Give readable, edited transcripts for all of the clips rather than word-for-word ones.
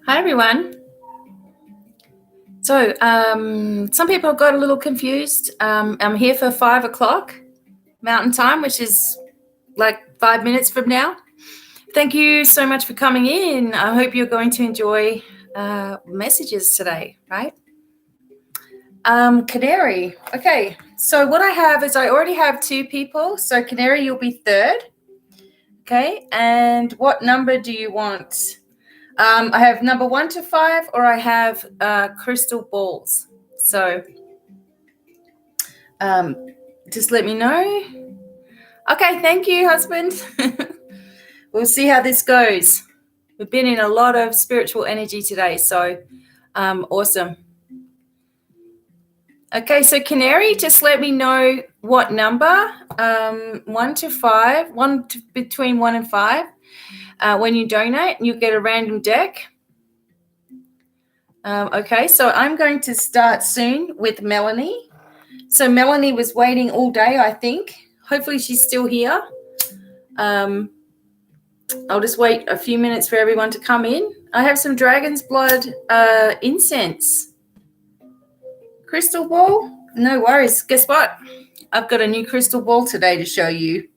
Hi, everyone. So some people got a little confused. I'm here for 5 o'clock Mountain Time, which is like 5 minutes from now. Thank you so much for coming in. I hope you're going to enjoy messages today, right? Canary. Okay, so what I have is I already have 2 people. So Canary, you'll be third. Okay, and what number do you want? I have number 1 to 5, or I have crystal balls. So just let me know. Okay, thank you, husband. We'll see how this goes. We've been in a lot of spiritual energy today, so awesome. Okay, so Canary, just let me know what number, 1 to 5, between 1 and 5. When you donate, you'll get a random deck. Okay, so I'm going to start soon with Melanie. So Melanie was waiting all day, I think. Hopefully she's still here. I'll just wait a few minutes for everyone to come in. I have some dragon's blood incense. Crystal ball? No worries. Guess what? I've got a new crystal ball today to show you.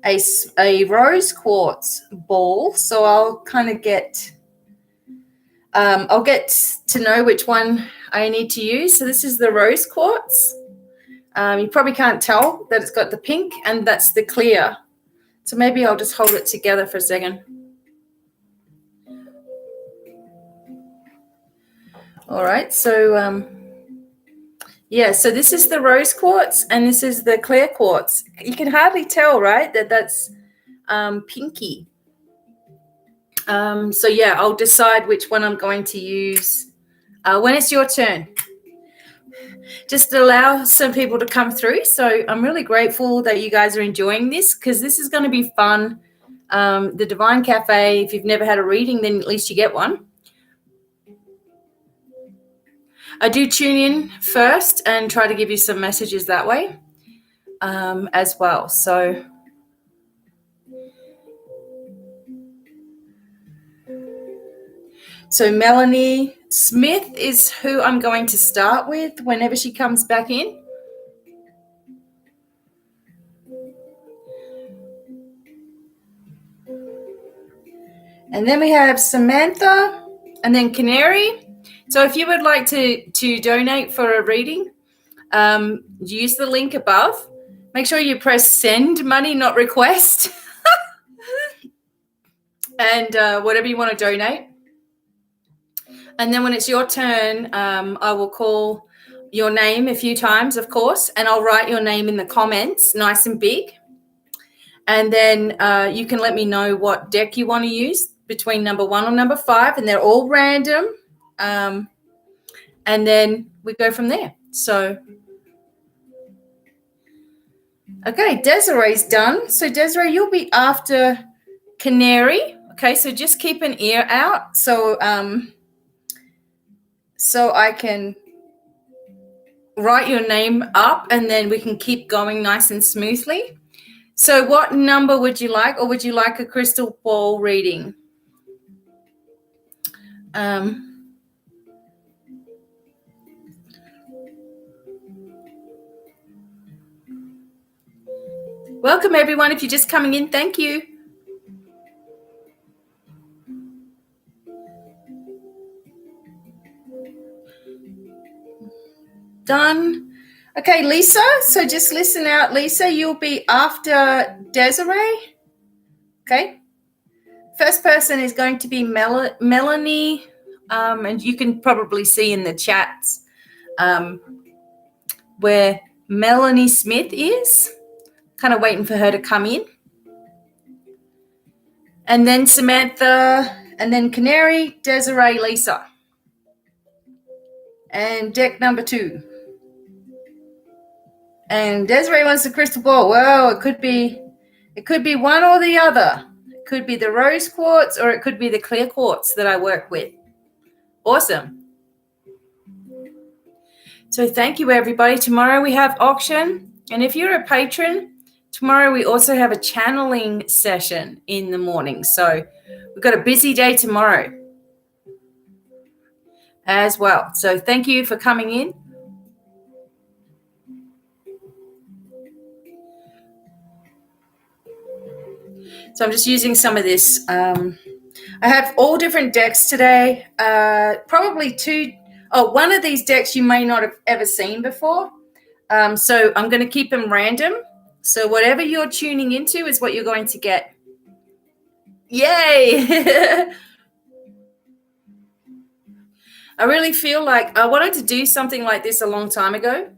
A rose quartz ball. So I'll kind of get to know which one I need to use. So this is the rose quartz. You probably can't tell that it's got the pink, and that's the clear. So maybe I'll just hold it together for a second. All right, so yeah, so this is the rose quartz and this is the clear quartz. You can hardly tell, right, that's pinky. So yeah, I'll decide which one I'm going to use when it's your turn. Just allow some people to come through. So I'm really grateful that you guys are enjoying this, because this is going to be fun. The Devine Cafe, if you've never had a reading, then at least you get one. I do tune in first and try to give you some messages that way as well. So Melanie Smith is who I'm going to start with whenever she comes back in. And then we have Samantha and then Canary. So if you would like to donate for a reading, use the link above. Make sure you press send money, not request. And whatever you want to donate. And then when it's your turn, I will call your name a few times, of course, and I'll write your name in the comments, nice and big. And then you can let me know what deck you want to use between number 1 and number 5, and they're all random. And then we go from there. So, okay, Desiree's done. So Desiree, you'll be after Canary. Okay, so just keep an ear out so I can write your name up, and then we can keep going nice and smoothly. So what number would you like, or would you like a crystal ball reading? Welcome, everyone. If you're just coming in, thank you. Done. Okay, Lisa. So just listen out, Lisa. You'll be after Desiree. Okay. First person is going to be Melanie. And you can probably see in the chats where Melanie Smith is. Kind of waiting for her to come in. And then Samantha, and then Canary, Desiree, Lisa. And deck number 2. And Desiree wants the crystal ball. Well, it could be one or the other. It could be the rose quartz, or it could be the clear quartz that I work with. Awesome. So thank you, everybody. Tomorrow we have auction. And if you're a patron, Tomorrow we also have a channeling session in the morning. So we've got a busy day tomorrow as well. So thank you for coming in. So I'm just using some of this. I have all different decks today. Probably one of these decks you may not have ever seen before. So I'm going to keep them random. So whatever you're tuning into is what you're going to get. Yay! I really feel like I wanted to do something like this a long time ago.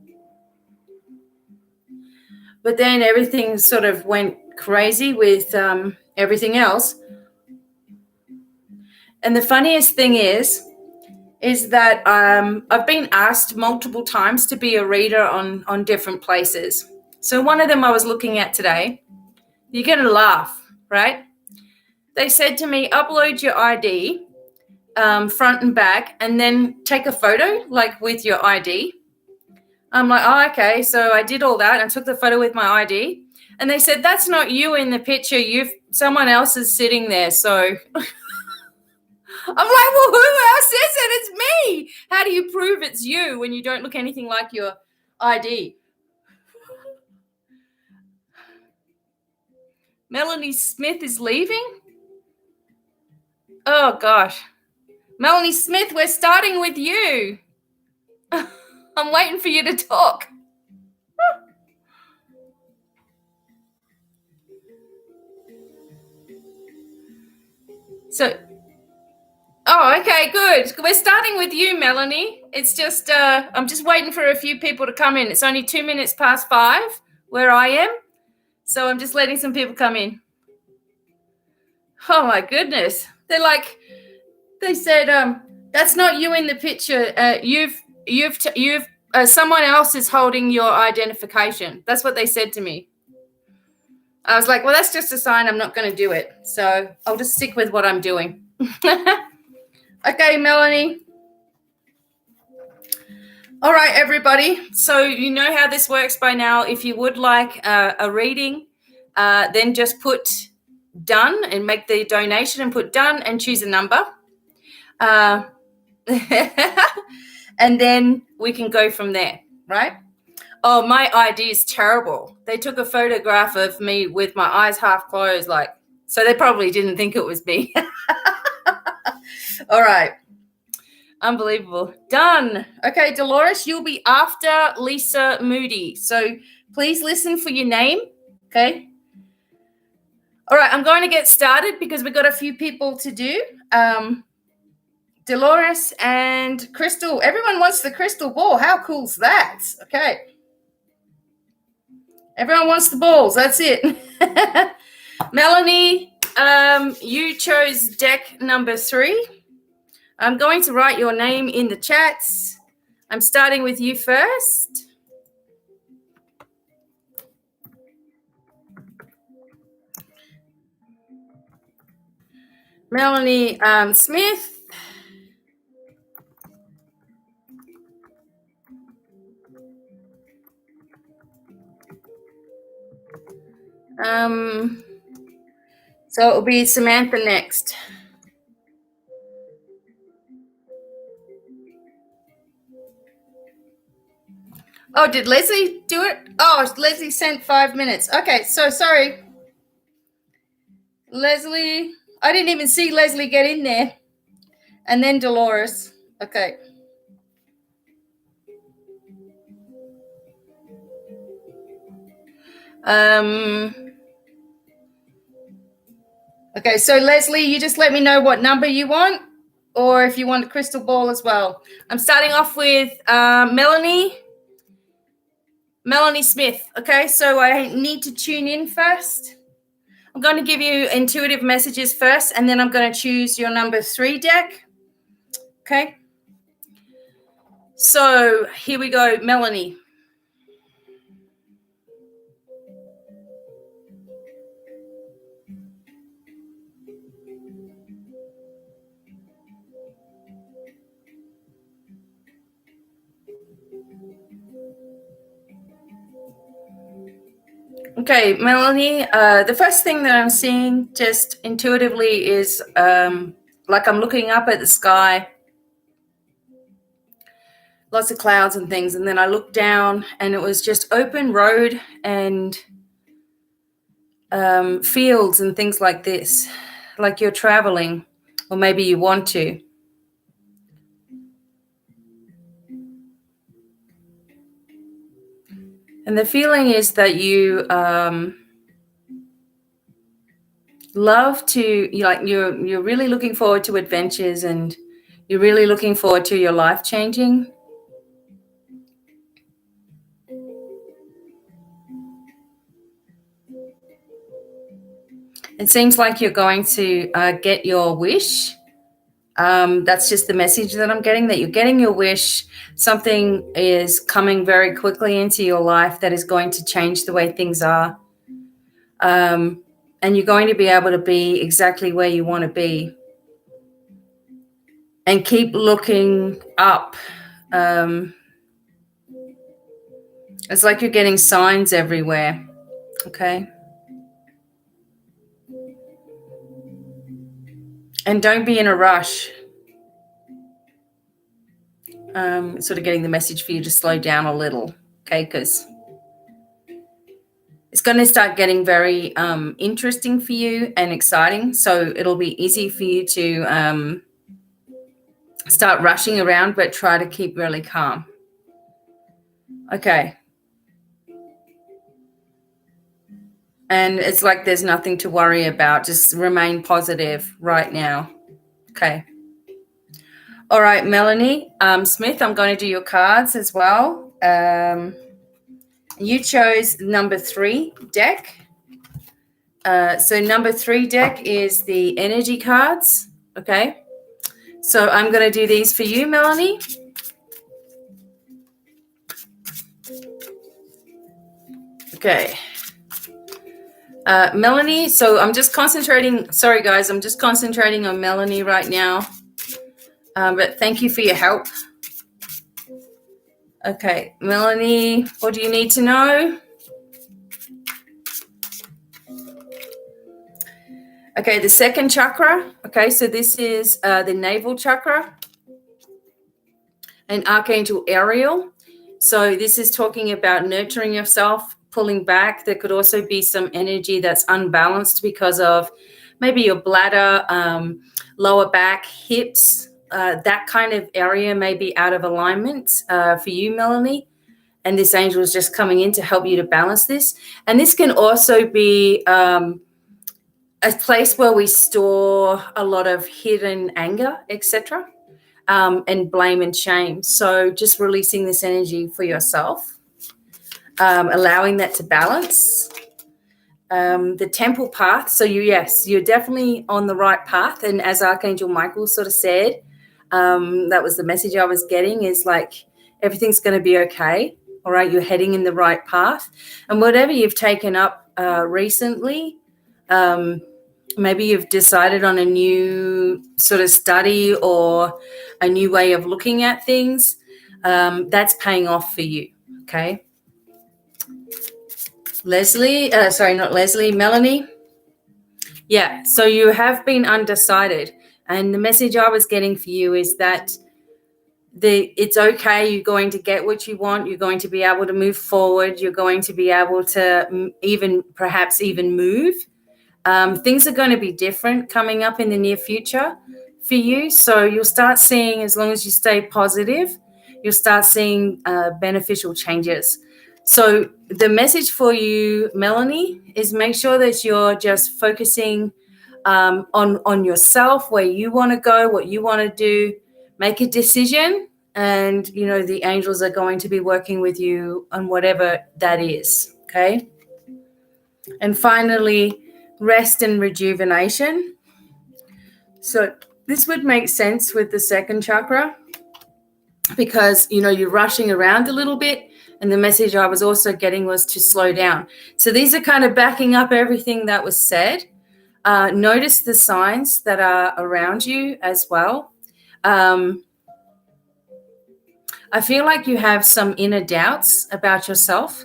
But then everything sort of went crazy with everything else. And the funniest thing is that I've been asked multiple times to be a reader on different places. So one of them I was looking at today. You're going to laugh, right? They said to me, upload your ID front and back and then take a photo like with your ID. I'm like, oh, okay. So I did all that and took the photo with my ID. And they said, that's not you in the picture. Someone else is sitting there. So I'm like, well, who else is it? It's me. How do you prove it's you when you don't look anything like your ID? Melanie Smith is leaving? Oh, gosh. Melanie Smith, we're starting with you. I'm waiting for you to talk. So, okay, good. We're starting with you, Melanie. It's just, I'm just waiting for a few people to come in. It's only 2 minutes past 5 where I am. So I'm just letting some people come in. Oh my goodness. They said, that's not you in the picture. Someone else is holding your identification. That's what they said to me. I was like, well, that's just a sign I'm not going to do it. So I'll just stick with what I'm doing. Okay, Melanie. All right, everybody. So you know how this works by now. If you would like a reading, then just put done and make the donation and put done and choose a number. And then we can go from there, right? Oh, my ID is terrible. They took a photograph of me with my eyes half closed, so they probably didn't think it was me. All right. Unbelievable. Done. Okay, Dolores, you'll be after Lisa Moody. So please listen for your name, okay? All right, I'm going to get started because we've got a few people to do. Dolores and Crystal. Everyone wants the crystal ball. How cool's that? Okay. Everyone wants the balls. That's it. Melanie, you chose deck number 3. I'm going to write your name in the chats. I'm starting with you first. Melanie Smith. So it will be Samantha next. Oh, did Leslie do it? Oh, Leslie sent 5 minutes. Okay, so sorry. Leslie, I didn't even see Leslie get in there. And then Dolores. Okay. Okay, so Leslie, you just let me know what number you want, or if you want a crystal ball as well. I'm starting off with Melanie Smith. Okay, so I need to tune in first. I'm going to give you intuitive messages first, and then I'm going to choose your number 3 deck. Okay. So here we go, Melanie. Okay, Melanie, the first thing that I'm seeing just intuitively is like I'm looking up at the sky, lots of clouds and things, and then I looked down and it was just open road and fields and things like this, like you're traveling, or maybe you want to. And the feeling is that you love to, you're really looking forward to adventures, and you're really looking forward to your life changing. It seems like you're going to get your wish. That's just the message that I'm getting, that you're getting your wish. Something is coming very quickly into your life that is going to change the way things are. And you're going to be able to be exactly where you want to be. And keep looking up. It's like you're getting signs everywhere. Okay. And don't be in a rush. Sort of getting the message for you to slow down a little. Okay, because it's going to start getting very interesting for you and exciting. So it'll be easy for you to start rushing around, but try to keep really calm. Okay. And it's like there's nothing to worry about. Just remain positive right now. Okay. All right, Melanie Smith, I'm going to do your cards as well. You chose number 3 deck. So number 3 deck is the energy cards. Okay. So I'm going to do these for you, Melanie. Okay. Melanie, so I'm just concentrating. Sorry, guys, I'm just concentrating on Melanie right now. But thank you for your help. Okay, Melanie, what do you need to know? Okay, the second chakra. Okay, so this is the navel chakra and Archangel Ariel. So this is talking about nurturing yourself, pulling back. There could also be some energy that's unbalanced because of maybe your bladder, lower back, hips. That kind of area may be out of alignment for you, Melanie. And this angel is just coming in to help you to balance this. And this can also be a place where we store a lot of hidden anger, etc., and blame and shame. So just releasing this energy for yourself, allowing that to balance. The temple path. So you're definitely on the right path. And as Archangel Michael sort of said, that was the message I was getting, is like everything's going to be okay. All right, you're heading in the right path. And whatever you've taken up recently, maybe you've decided on a new sort of study or a new way of looking at things, that's paying off for you, okay? Melanie. Yeah, so you have been undecided. And the message I was getting for you is that it's okay. You're going to get what you want. You're going to be able to move forward. You're going to be able to perhaps even move. Things are going to be different coming up in the near future for you. So you'll start seeing, as long as you stay positive, you'll start seeing beneficial changes. So the message for you, Melanie, is make sure that you're just focusing on yourself, where you want to go, what you want to do. Make a decision, and, the angels are going to be working with you on whatever that is, okay? And finally, rest and rejuvenation. So this would make sense with the second chakra because, you're rushing around a little bit, and the message I was also getting was to slow down. So these are kind of backing up everything that was said. Notice the signs that are around you as well. I feel like you have some inner doubts about yourself,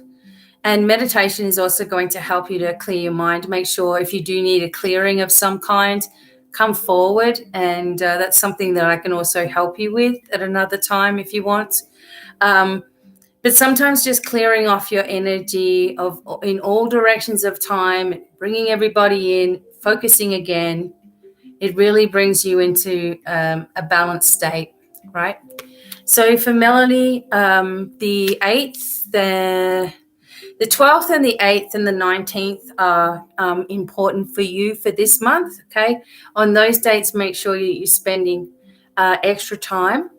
And meditation is also going to help you to clear your mind. Make sure if you do need a clearing of some kind, come forward. And that's something that I can also help you with at another time if you want. But sometimes just clearing off your energy in all directions of time, bringing everybody in, focusing again, it really brings you into a balanced state, right? So for Melanie, the 8th, the 12th and the 8th and the 19th are important for you for this month, okay? On those dates, make sure you're spending extra time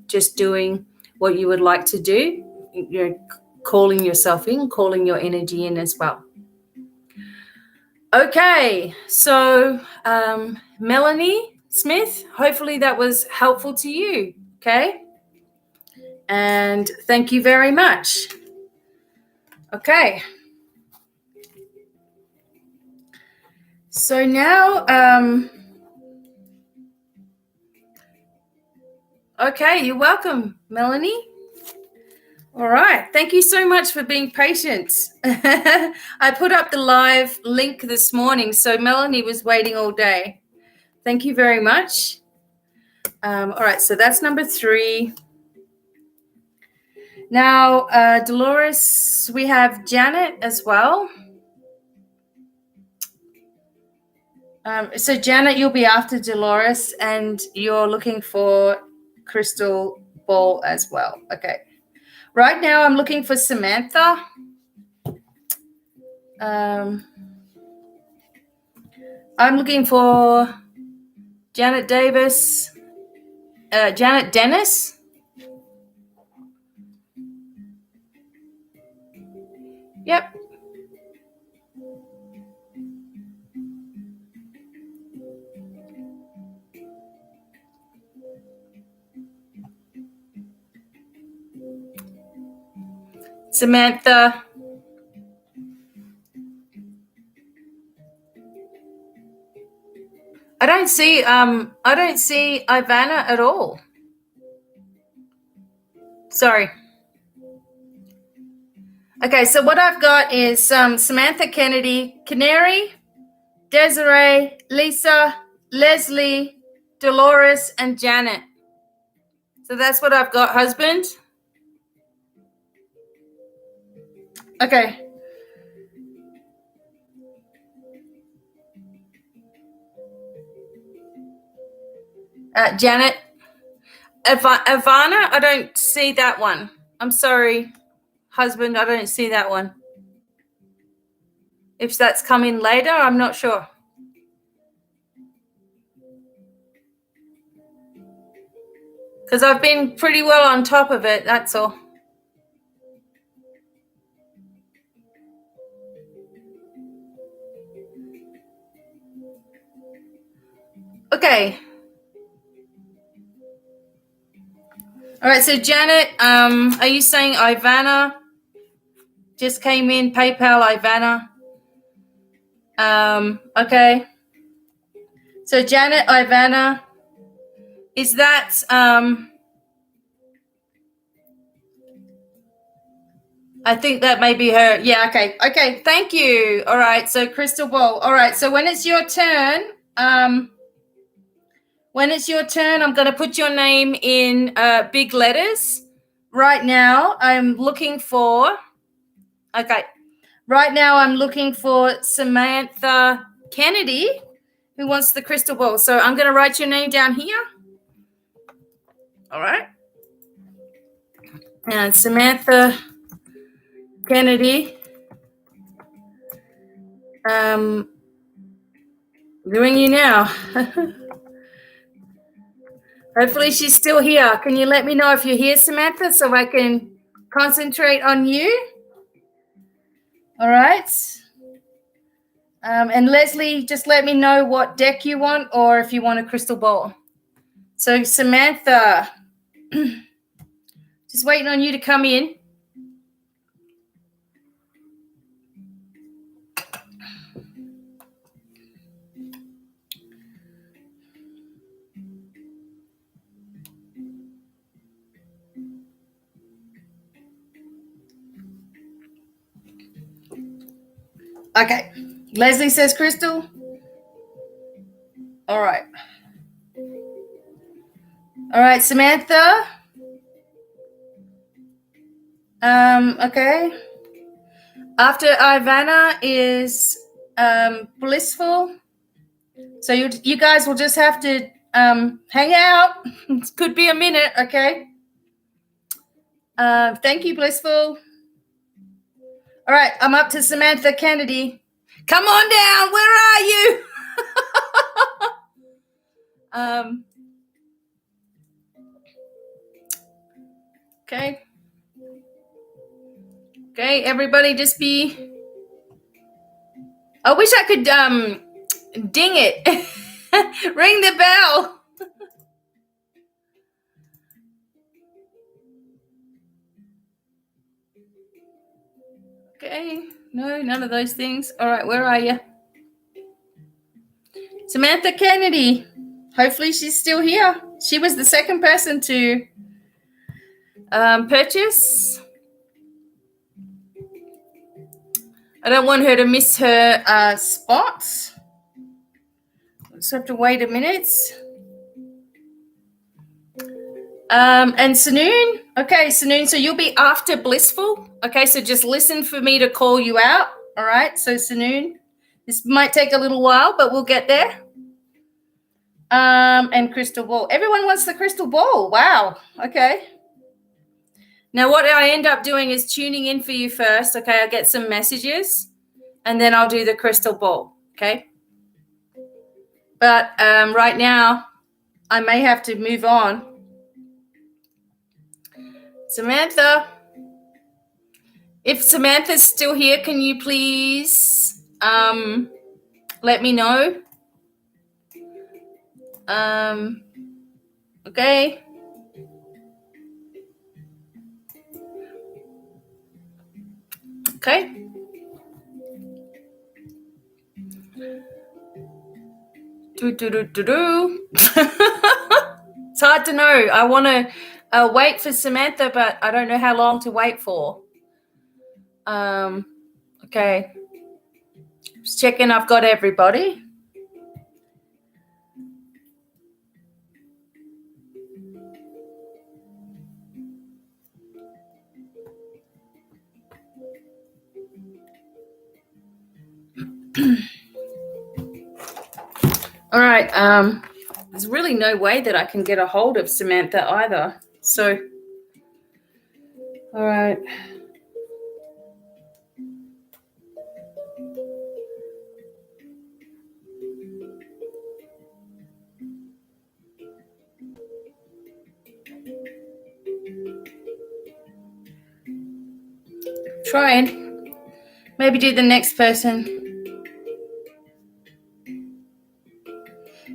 just doing what you would like to do. You're calling yourself in, calling your energy in as well. Okay, so Melanie Smith, hopefully that was helpful to you, okay? And thank you very much. Okay. So now, okay, you're welcome, Melanie. All right. Thank you so much for being patient. I put up the live link this morning, so Melanie was waiting all day. Thank you very much. All right, so that's number 3. Now, Dolores, we have Janet as well. So Janet, you'll be after Dolores, and you're looking for crystal ball as well. Okay. Right now, I'm looking for Samantha. I'm looking for Janet Davis, Janet Dennis. Yep. Samantha. I don't see Ivana at all. Sorry. Okay, so what I've got is Samantha Kennedy, Canary, Desiree, Lisa, Leslie, Dolores, and Janet. So that's what I've got, husband. Okay. Janet. Ivana, I don't see that one. I'm sorry, husband, I don't see that one. If that's coming later, I'm not sure. Because I've been pretty well on top of it, that's all. Okay. All right, so Janet, are you saying Ivana just came in, PayPal Ivana? Okay. So Janet, Ivana, is that, I think that may be her. Yeah, okay. Okay, thank you. All right, so crystal ball. All right, so when it's your turn, I'm going to put your name in big letters. Right now, I'm looking for Samantha Kennedy, who wants the crystal ball. So I'm going to write your name down here. All right. And Samantha Kennedy. Doing you now. Hopefully she's still here. Can you let me know if you're here, Samantha, so I can concentrate on you? All right. And Leslie, just let me know what deck you want or if you want a crystal ball. So Samantha, just waiting on you to come in. Okay. Leslie says Crystal. All right. All right, Samantha. Okay. After Ivana is Blissful. So you guys will just have to hang out. It could be a minute, okay? Thank you, Blissful. All right, I'm up to Samantha Kennedy. Come on down. Where are you? Okay. Okay, everybody just be... I wish I could ding it. Ring the bell. Okay. No, none of those things. All right, where are you? Samantha Kennedy. Hopefully she's still here. She was the second person to purchase. I don't want her to miss her spot. Just have to wait a minute. And Sanoon. Okay, Sanoon, so you'll be after Blissful. Okay, so just listen for me to call you out. All right, so Sanoon. This might take a little while, but we'll get there. And crystal ball. Everyone wants the crystal ball. Wow. Okay. Now, what I end up doing is tuning in for you first. Okay, I'll get some messages, and then I'll do the crystal ball. Okay. But right now, I may have to move on. Samantha. If Samantha's still here, can you please let me know? Okay. Okay. It's hard to know. I want to wait for Samantha, but I don't know how long to wait for. Okay. Just checking I've got everybody. All right. There's really no way that I can get a hold of Samantha either. So, all right. Try and maybe do the next person.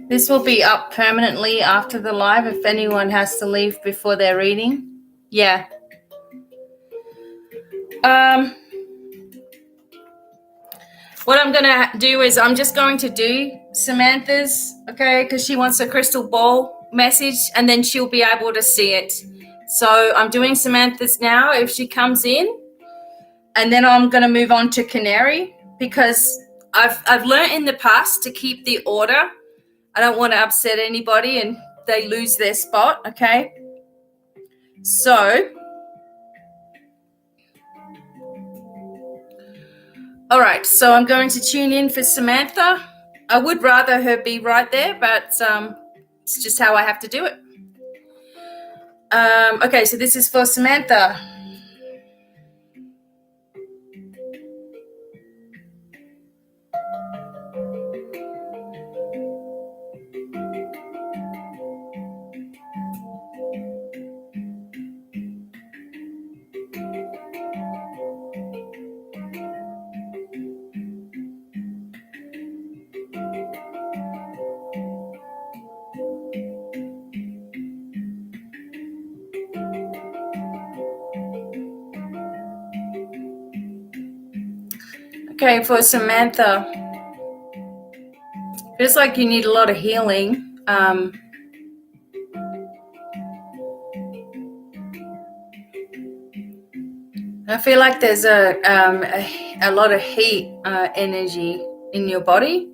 This will be up permanently after the live if anyone has to leave before their reading. Yeah. What I'm going to do is I'm just going to do Samantha's, okay, because she wants a crystal ball message, and then she'll be able to see it. So I'm doing Samantha's now if she comes in, and then I'm going to move on to Canary because I've learned in the past to keep the order. I don't want to upset anybody and they lose their spot, okay? So, all right, so I'm going to tune in for Samantha. I would rather her be right there, but it's just how I have to do it. Okay, so this is for Samantha. Okay, for Samantha, feels like you need a lot of healing. I feel like there's a lot of heat energy in your body.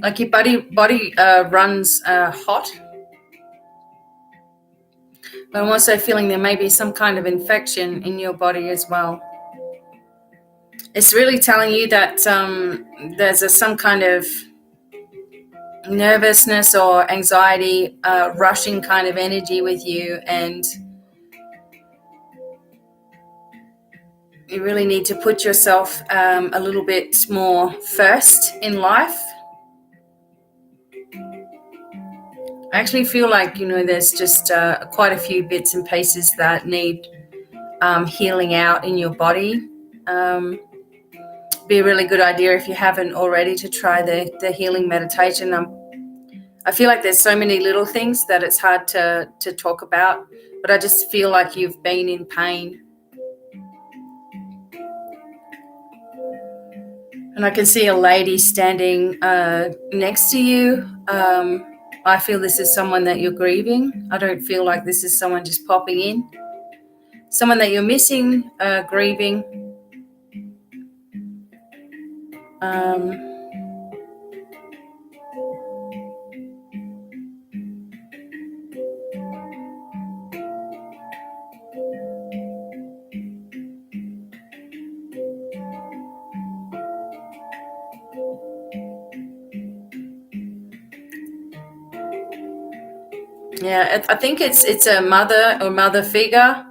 Like your body runs hot. But I'm also feeling there may be some kind of infection in your body as well. It's really telling you that there's some kind of nervousness or anxiety, rushing kind of energy with you, and you really need to put yourself a little bit more first in life. I actually feel like, there's just quite a few bits and pieces that need healing out in your body. Be a really good idea if you haven't already to try the healing meditation. I feel like there's so many little things that it's hard to talk about, but I just feel like you've been in pain. And I can see a lady standing next to you. I feel this is someone that you're grieving. I don't feel like this is someone just popping in. Someone that you're missing, grieving. Yeah, I think it's a mother or mother figure,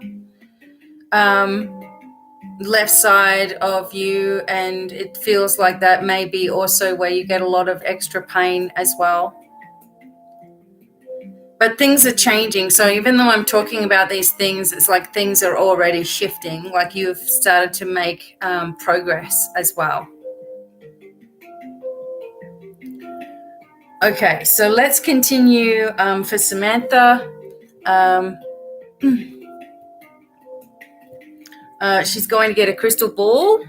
left side of you, and it feels like that may be also where you get a lot of extra pain as well. But things are changing, so even though I'm talking about these things, it's like things are already shifting, like you've started to make progress as well. Okay, so let's continue for Samantha. She's going to get a crystal ball,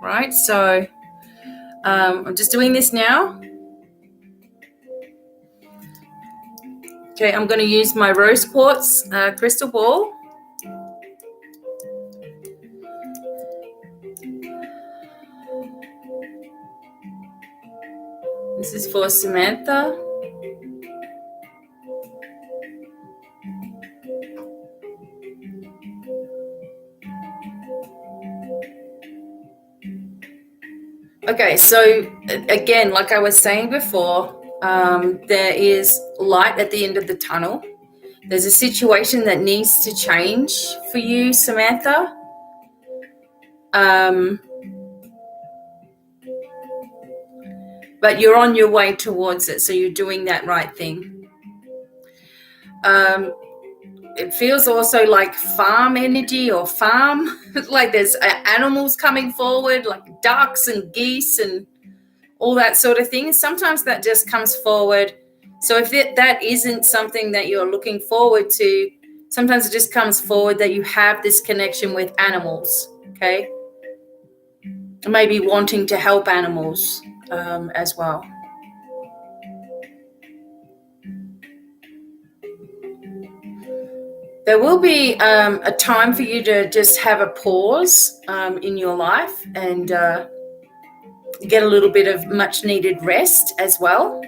right? So I'm just doing this now. Okay, I'm going to use my rose quartz crystal ball. This is for Samantha. Okay, so again, like I was saying before, there is light at the end of the tunnel. There's a situation that needs to change for you, Samantha. But you're on your way towards it, so you're doing that right thing. It feels also like farm energy or farm, like there's animals coming forward, like ducks and geese and all that sort of thing. Sometimes that just comes forward. So if that isn't something that you're looking forward to, sometimes it just comes forward that you have this connection with animals, okay? Maybe wanting to help animals as well. There will be a time for you to just have a pause in your life and get a little bit of much needed rest as well.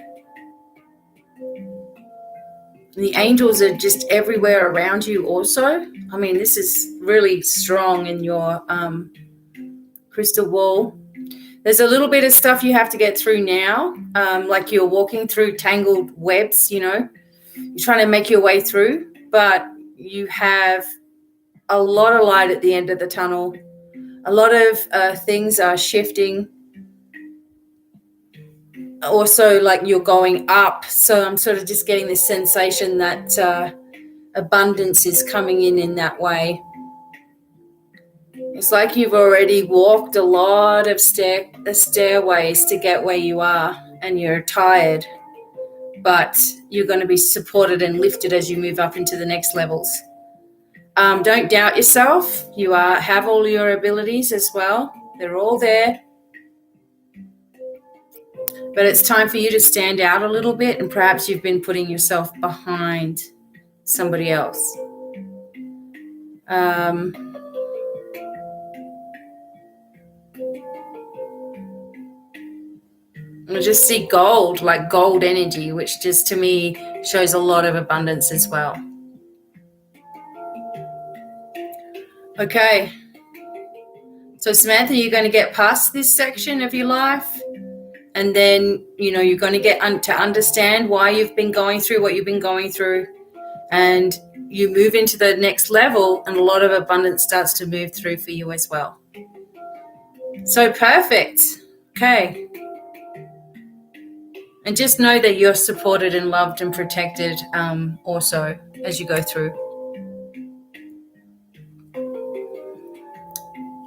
The angels are just everywhere around you also. I mean, this is really strong in your crystal ball. There's a little bit of stuff you have to get through now, like you're walking through tangled webs, you're trying to make your way through, but you have a lot of light at the end of the tunnel. A lot of things are shifting. Also, like you're going up. So I'm sort of just getting this sensation that abundance is coming in that way. It's like you've already walked a lot of stairways to get where you are, and you're tired, but you're going to be supported and lifted as you move up into the next levels. Don't doubt yourself. You have all your abilities as well. They're all there. But it's time for you to stand out a little bit, and perhaps you've been putting yourself behind somebody else. I just see gold, like gold energy, which just to me shows a lot of abundance as well. Okay. So Samantha, you're going to get past this section of your life, and then, you're going to get to understand why you've been going through what you've been going through, and you move into the next level, and a lot of abundance starts to move through for you as well. So perfect. Okay. And just know that you're supported and loved and protected also as you go through.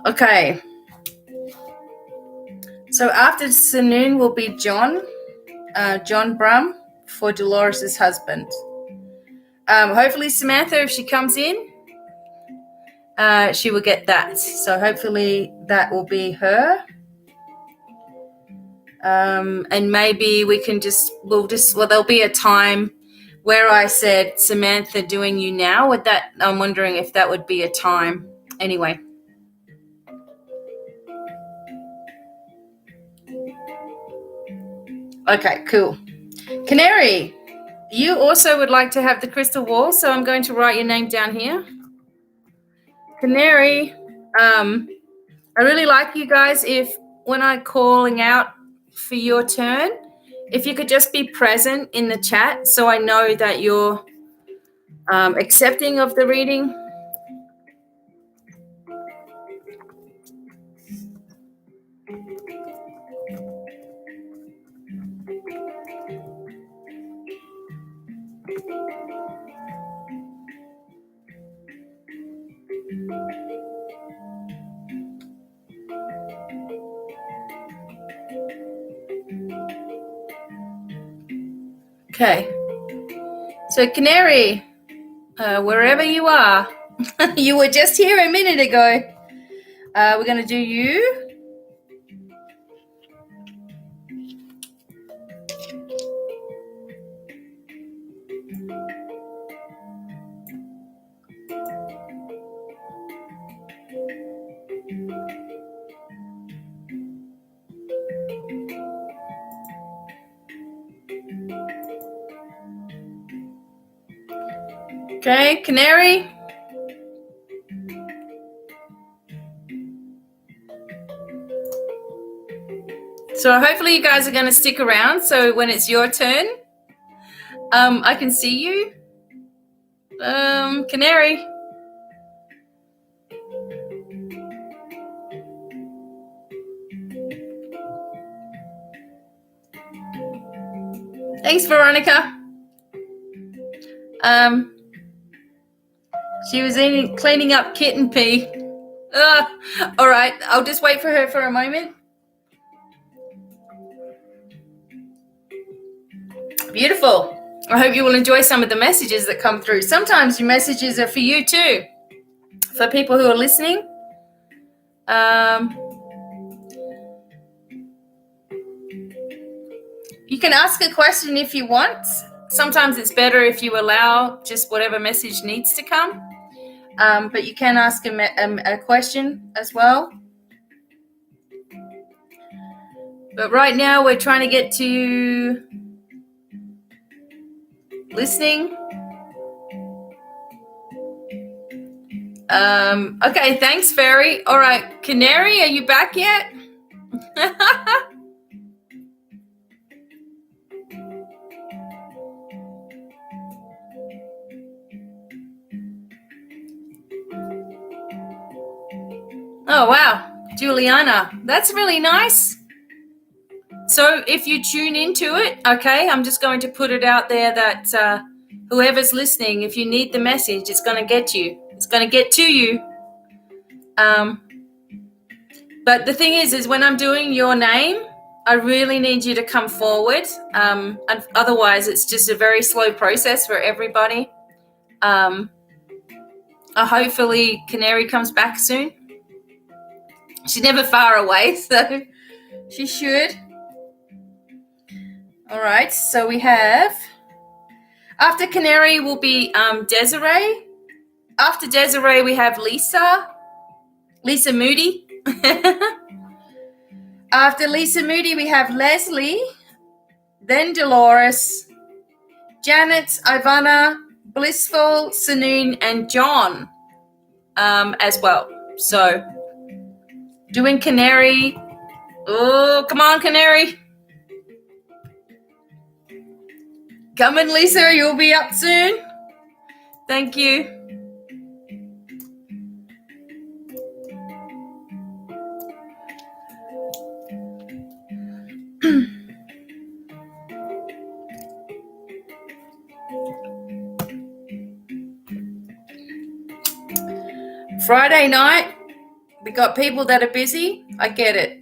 Okay. So after Sanoon will be John Brum for Dolores' husband. Hopefully Samantha, if she comes in, she will get that. So hopefully that will be her. And maybe we can there'll be a time where I said Samantha doing you now. I'm wondering if that would be a time. Anyway. Okay, cool. Canary, you also would like to have the crystal wall, so I'm going to write your name down here. Canary, I really like you guys if when I'm calling out for your turn, if you could just be present in the chat so I know that you're accepting of the reading. Okay. So Canary, wherever you are, you were just here a minute ago. We're going to do you. Okay, Canary. So hopefully you guys are going to stick around. So when it's your turn, I can see you. Canary. Thanks, Veronica. She was cleaning up kitten pee. All right, I'll just wait for her for a moment. Beautiful. I hope you will enjoy some of the messages that come through. Sometimes your messages are for you too, for people who are listening. You can ask a question if you want. Sometimes it's better if you allow just whatever message needs to come. But you can ask a question as well. But right now we're trying to get to listening. Okay, thanks, Fairy. All right, Canary, are you back yet? Oh, wow. Juliana, that's really nice. So if you tune into it, okay, I'm just going to put it out there that whoever's listening, if you need the message, it's going to get you. It's going to get to you. But the thing is when I'm doing your name, I really need you to come forward. And otherwise, it's just a very slow process for everybody. Hopefully, Canary comes back soon. She's never far away, so she should. All right, so we have, after Canary will be Desiree. After Desiree, we have Lisa Moody. After Lisa Moody, we have Leslie, then Dolores, Janet, Ivana, Blissful, Sanoon, and John as well. So doing Canary. Oh, come on, Canary. Come in, Lisa. You'll be up soon. Thank you. Friday night, we got people that are busy. I get it.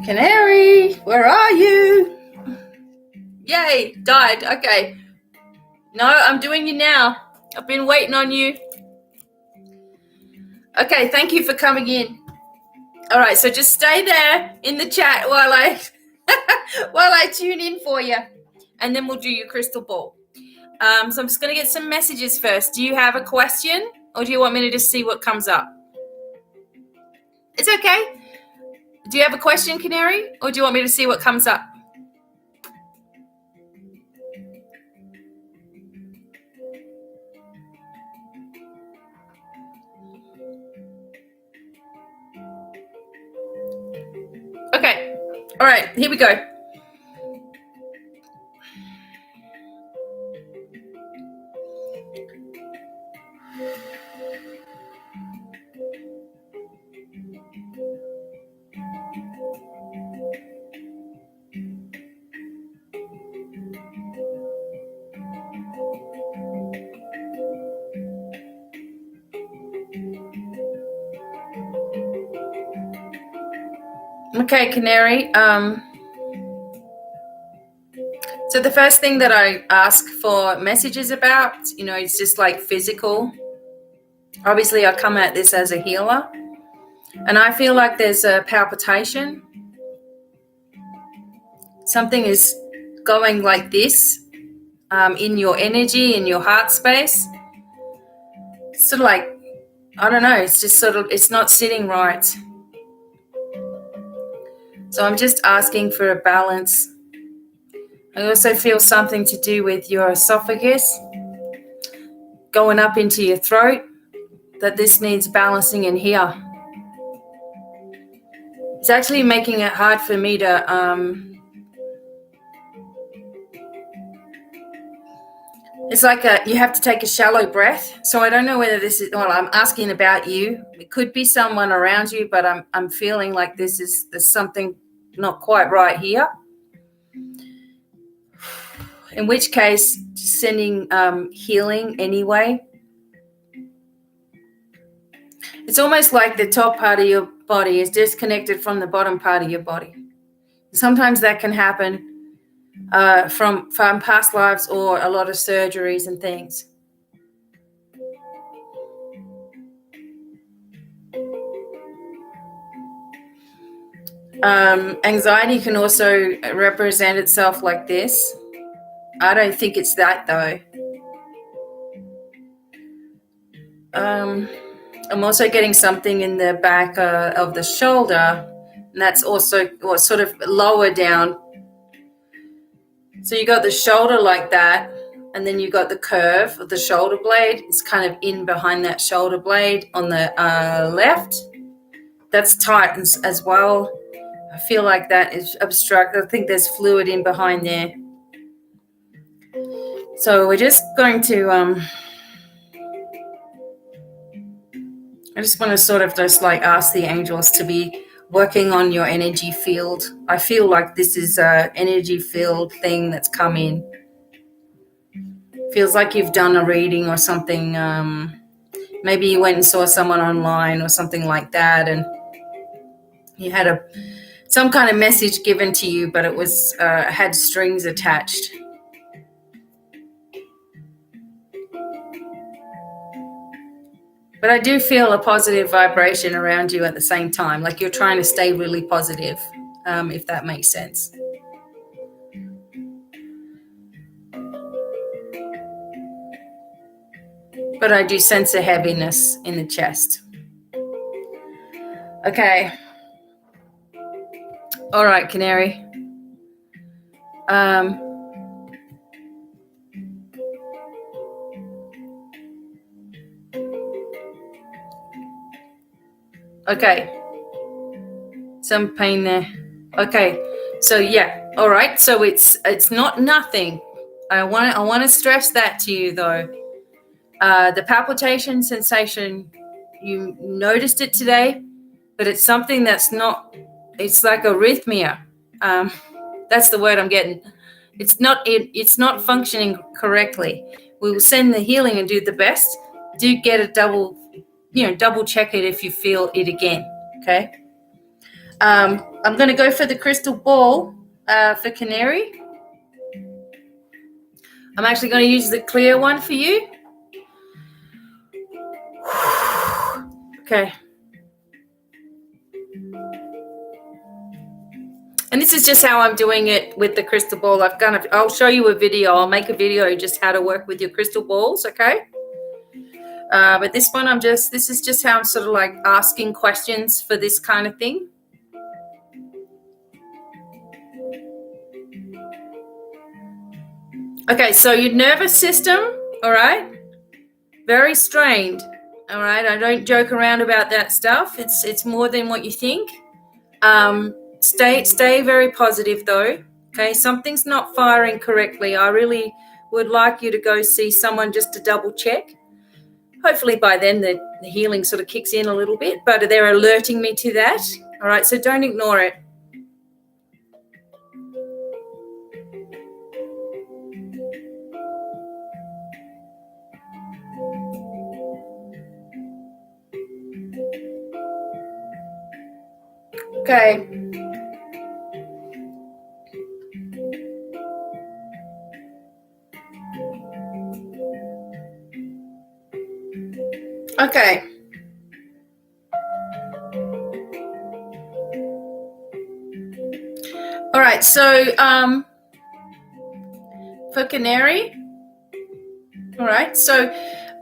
Canary, where are you? Yay, died. Okay. No, I'm doing you now. I've been waiting on you. Okay, thank you for coming in. All right, so just stay there in the chat while I while I tune in for you, and then we'll do your crystal ball. So I'm just going to get some messages first. Do you have a question, or do you want me to just see what comes up? It's okay. Do you have a question, Canary, or do you want me to see what comes up? Okay. All right, here we go. Okay, Canary. So the first thing that I ask for messages about, it's just like physical. Obviously, I come at this as a healer, and I feel like there's a palpitation. Something is going like this in your energy, in your heart space. Sort of like, I don't know, it's just sort of, it's not sitting right. So I'm just asking for a balance. I also feel something to do with your esophagus going up into your throat, that this needs balancing in here. It's actually making it hard for me to, it's like you have to take a shallow breath. So I don't know whether this is, well, I'm asking about you. It could be someone around you, but I'm feeling like there's something not quite right here. In which case, just sending healing anyway. It's almost like the top part of your body is disconnected from the bottom part of your body. Sometimes that can happen from past lives or a lot of surgeries and things. Anxiety can also represent itself like this. I don't think it's that though. I'm also getting something in the back of the shoulder, and that's also sort of lower down. So you got the shoulder like that, and then you got the curve of the shoulder blade. It's kind of in behind that shoulder blade on the left. That's tight as well. I feel like that is obstructed. I think there's fluid in behind there. So we're just going to, I just want to sort of just like ask the angels to be working on your energy field. I feel like this is an energy field thing that's come in. Feels like you've done a reading or something Maybe you went and saw someone online or something like that, and you had some kind of message given to you, but it was had strings attached. But I do feel a positive vibration around you at the same time, like you're trying to stay really positive, if that makes sense. But I do sense a heaviness in the chest. Okay. All right, Canary. Okay. Some pain there. Okay. So yeah. All right. So it's not nothing. I want to stress that to you though. The palpitation sensation, you noticed it today, but it's something that's not. It's like arrhythmia. That's the word I'm getting. It's not functioning correctly. We will send the healing and do the best. Do get a double check it if you feel it again. Okay. I'm going to go for the crystal ball for Canary. I'm actually going to use the clear one for you. Okay. And this is just how I'm doing it with the crystal ball. I'll show you a video. I'll make a video just how to work with your crystal balls, okay? But this one, this is just how I'm sort of like asking questions for this kind of thing. Okay, so your nervous system, all right, very strained, all right? I don't joke around about that stuff. It's more than what you think. Stay very positive though. Okay, something's not firing correctly. I really would like you to go see someone just to double check. Hopefully by then the healing sort of kicks in a little bit, but they're alerting me to that. All right, so don't ignore it. Okay. Okay. All right, so for Canary, all right, so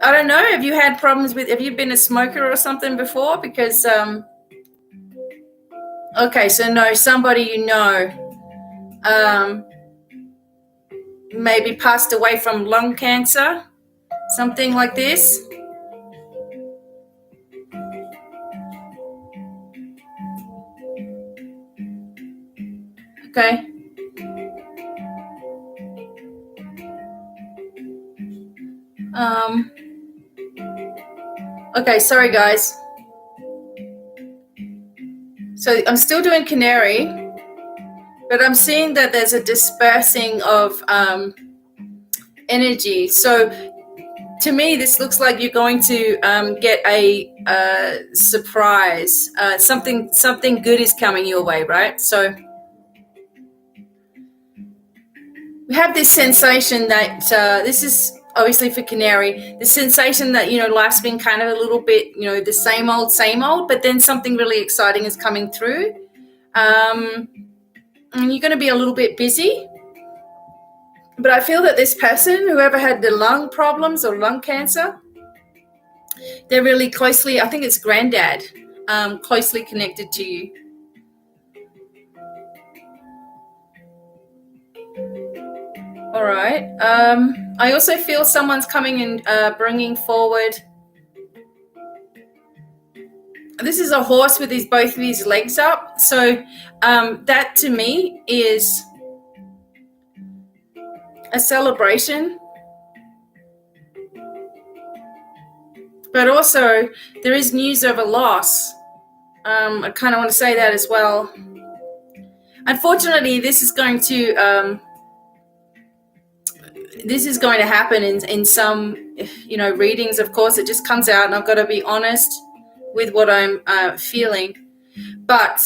I don't know, have you been a smoker or something before? Because, okay, so no, somebody you know maybe passed away from lung cancer, something like this. Okay. Okay, sorry guys. So I'm still doing Canary, but I'm seeing that there's a dispersing of energy. So to me, this looks like you're going to get a surprise. Something good is coming your way, right? So we have this sensation that this is obviously for Canary, the sensation that, life's been kind of a little bit, the same old, but then something really exciting is coming through. And you're going to be a little bit busy. But I feel that this person, whoever had the lung problems or lung cancer, they're really closely, I think it's granddad, closely connected to you. All right. I also feel someone's coming and bringing forward. This is a horse with both of his legs up. So that to me is a celebration. But also there is news of a loss. I kind of want to say that as well. Unfortunately, this is going to... this is going to happen in some, readings. Of course, it just comes out, and I've got to be honest with what I'm feeling. But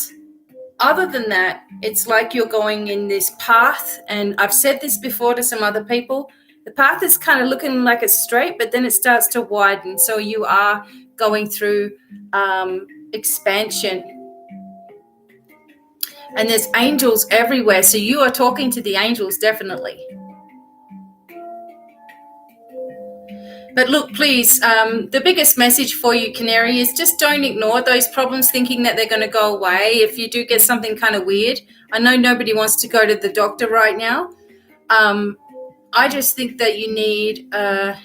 other than that, it's like you're going in this path, and I've said this before to some other people. The path is kind of looking like it's straight, but then it starts to widen. So you are going through expansion. And there's angels everywhere. So you are talking to the angels, definitely. But look, please, the biggest message for you, Canary, is just don't ignore those problems thinking that they're going to go away. If you do get something kind of weird, I know nobody wants to go to the doctor right now. I just think that you need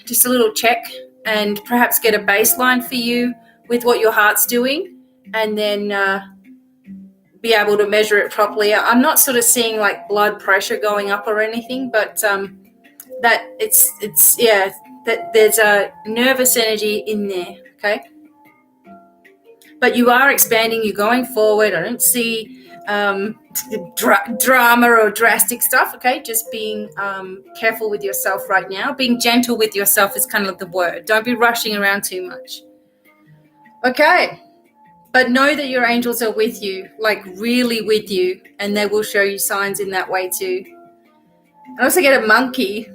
just a little check and perhaps get a baseline for you with what your heart's doing, and then be able to measure it properly. I'm not sort of seeing like blood pressure going up or anything, but that that there's a nervous energy in there, okay? But you are expanding, you're going forward. I don't see drama or drastic stuff, okay? Just being careful with yourself right now. Being gentle with yourself is kind of the word. Don't be rushing around too much. Okay. But know that your angels are with you, like really with you, and they will show you signs in that way too. I also get a monkey.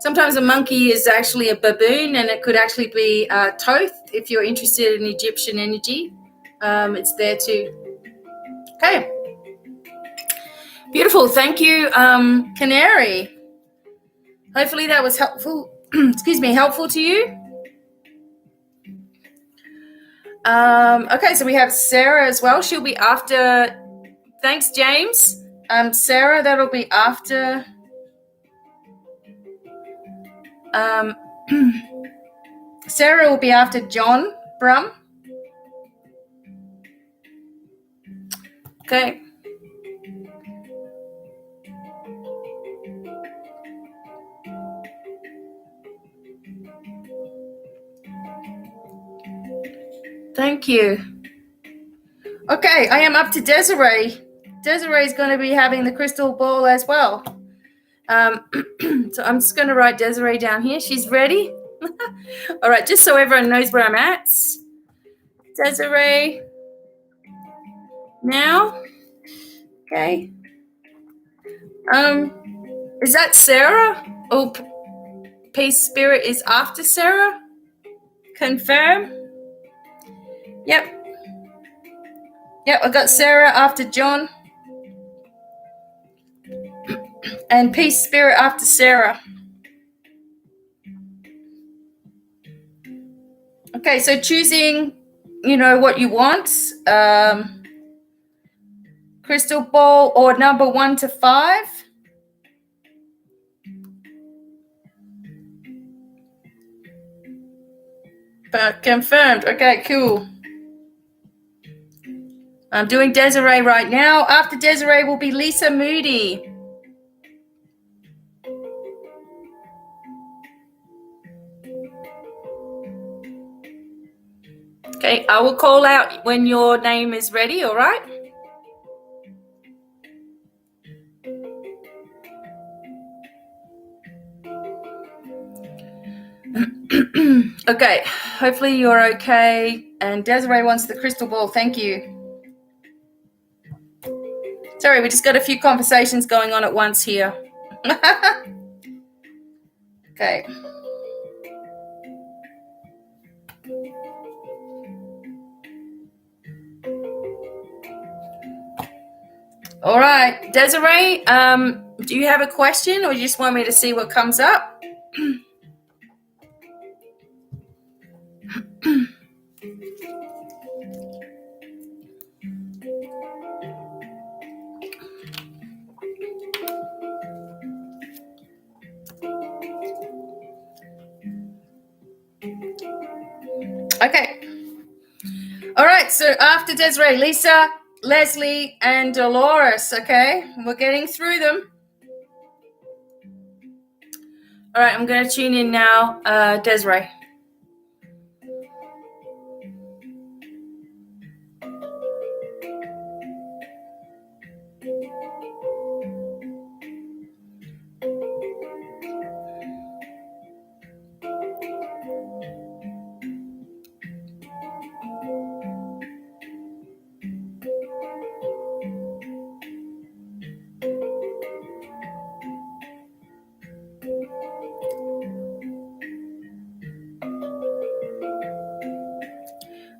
Sometimes a monkey is actually a baboon, and it could actually be Thoth if you're interested in Egyptian energy. It's there too. Okay. Beautiful. Thank you, Canary. Hopefully that was helpful. Helpful to you. Okay, so we have Sarah as well. She'll be after. Thanks, James. Sarah, that'll be after. Sarah will be after John Brum. Okay. Thank you. Okay, I am up to Desiree. Desiree is going to be having the crystal ball as well. So I'm just going to write Desiree down here. She's ready. All right, just so everyone knows where I'm at. Desiree. Now. Okay. Is that Sarah? Oh, Peace Spirit is after Sarah? Confirm. Yep, I got Sarah after John. And Peace Spirit after Sarah. Okay, so choosing, what you want. Crystal ball or number 1 to 5. Confirmed. Okay, cool. I'm doing Desiree right now. After Desiree will be Lisa Moody. Okay, I will call out when your name is ready, all right? Okay, hopefully you're okay. And Desiree wants the crystal ball. Thank you. Sorry, we just got a few conversations going on at once here. Okay. All right, Desiree, do you have a question, or you just want me to see what comes up? Okay. All right, so after Desiree, Lisa, Leslie, and Dolores, okay? We're getting through them. All right, I'm going to tune in now, Desiree.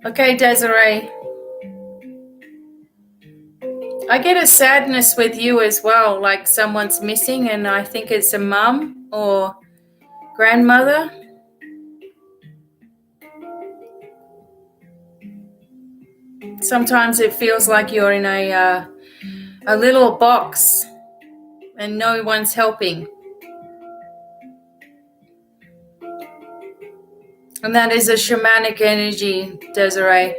Okay, Desiree. I get a sadness with you as well, like someone's missing, and I think it's a mum or grandmother. Sometimes it feels like you're in a little box and no one's helping. And that is a shamanic energy, Desiree.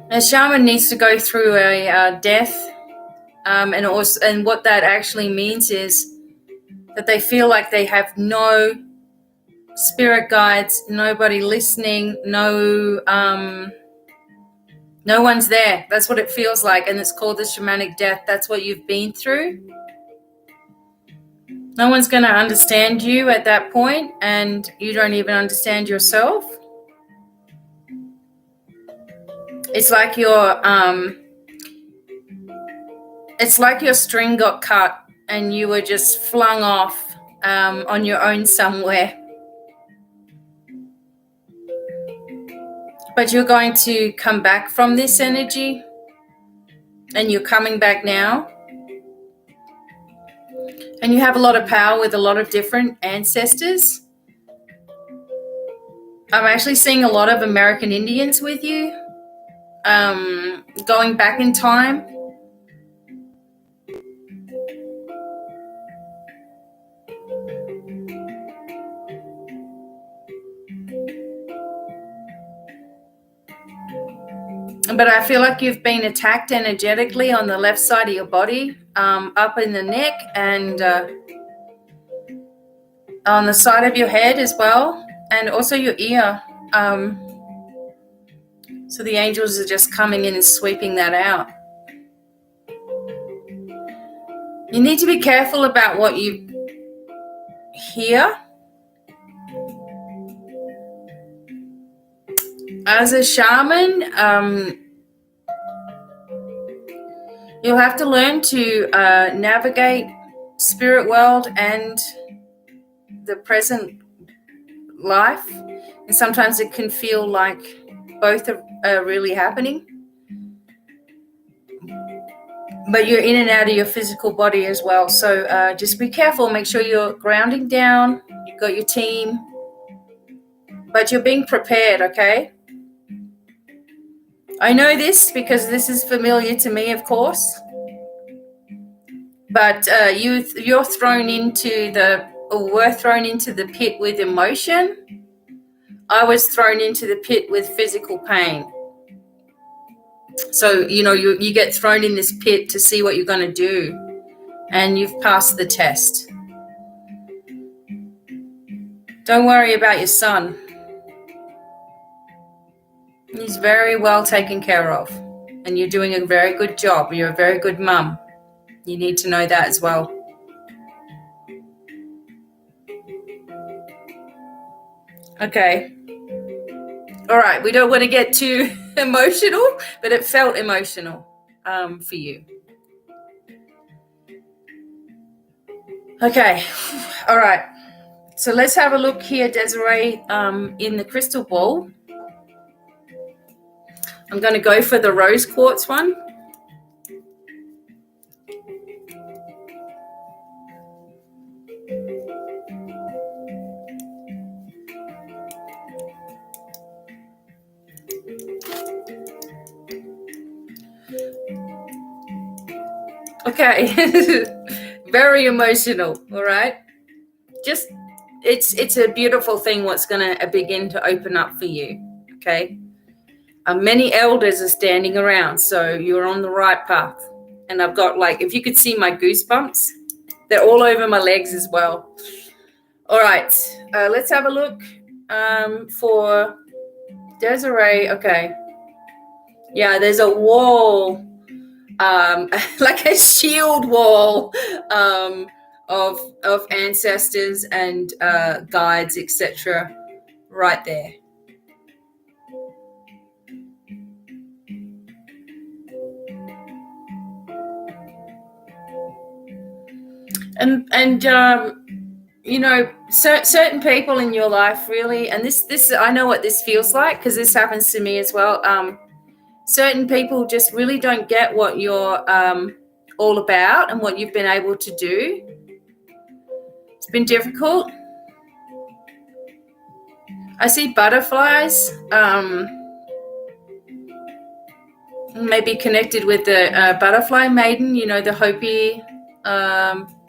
A shaman needs to go through a death, and what that actually means is that they feel like they have no spirit guides, nobody listening, no one's there. That's what it feels like, and it's called the shamanic death. That's what you've been through. No one's going to understand you at that point, and you don't even understand yourself. It's like your string got cut and you were just flung off on your own somewhere. But you're going to come back from this energy, and you're coming back now. And you have a lot of power with a lot of different ancestors. I'm actually seeing a lot of American Indians with you, going back in time. But I feel like you've been attacked energetically on the left side of your body, up in the neck, and on the side of your head as well, and also your ear. So the angels are just coming in and sweeping that out. You need to be careful about what you hear. As a shaman, you'll have to learn to navigate spirit world and the present life. And sometimes it can feel like both are really happening. But you're in and out of your physical body as well. So just be careful. Make sure you're grounding down. You've got your team. But you're being prepared, okay? I know this because this is familiar to me, of course. But you're thrown into were thrown into the pit with emotion. I was thrown into the pit with physical pain. So, you get thrown in this pit to see what you're going to do. And you've passed the test. Don't worry about your son. He's very well taken care of. And you're doing a very good job. You're a very good mum. You need to know that as well. Okay. All right. We don't want to get too emotional, but it felt emotional for you. Okay. All right. So let's have a look here, Desiree, in the crystal ball. I'm going to go for the rose quartz one. Okay. Very emotional. All right. Just it's a beautiful thing what's going to begin to open up for you. Okay. Many elders are standing around, so you're on the right path. And I've got, if you could see my goosebumps, they're all over my legs as well. All right, let's have a look for Desiree. Okay. Yeah, there's a wall, like a shield wall of ancestors and guides, etc. right there. And certain people in your life really, and this I know what this feels like because this happens to me as well. Certain people just really don't get what you're all about and what you've been able to do. It's been difficult. I see butterflies, maybe connected with the butterfly maiden, the Hopi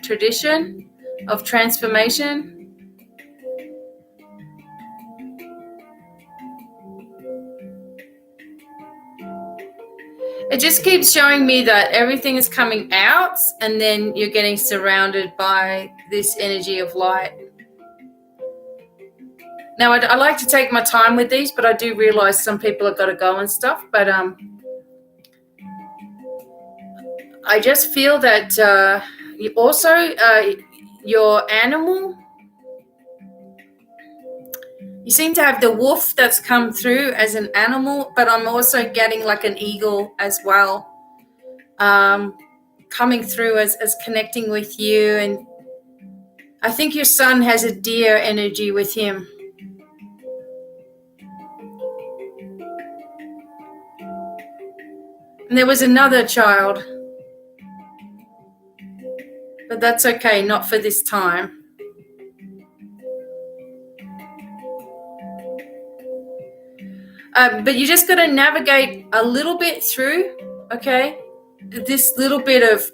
tradition of transformation. It just keeps showing me that everything is coming out and then you're getting surrounded by this energy of light. Now, I like to take my time with these, but I do realize some people have got to go and stuff. But I just feel that you also, your animal, you seem to have the wolf that's come through as an animal, but I'm also getting like an eagle as well, coming through as connecting with you. And I think your son has a deer energy with him. And there was another child, but that's okay, not for this time. But you just got to navigate a little bit through, okay? This little bit of,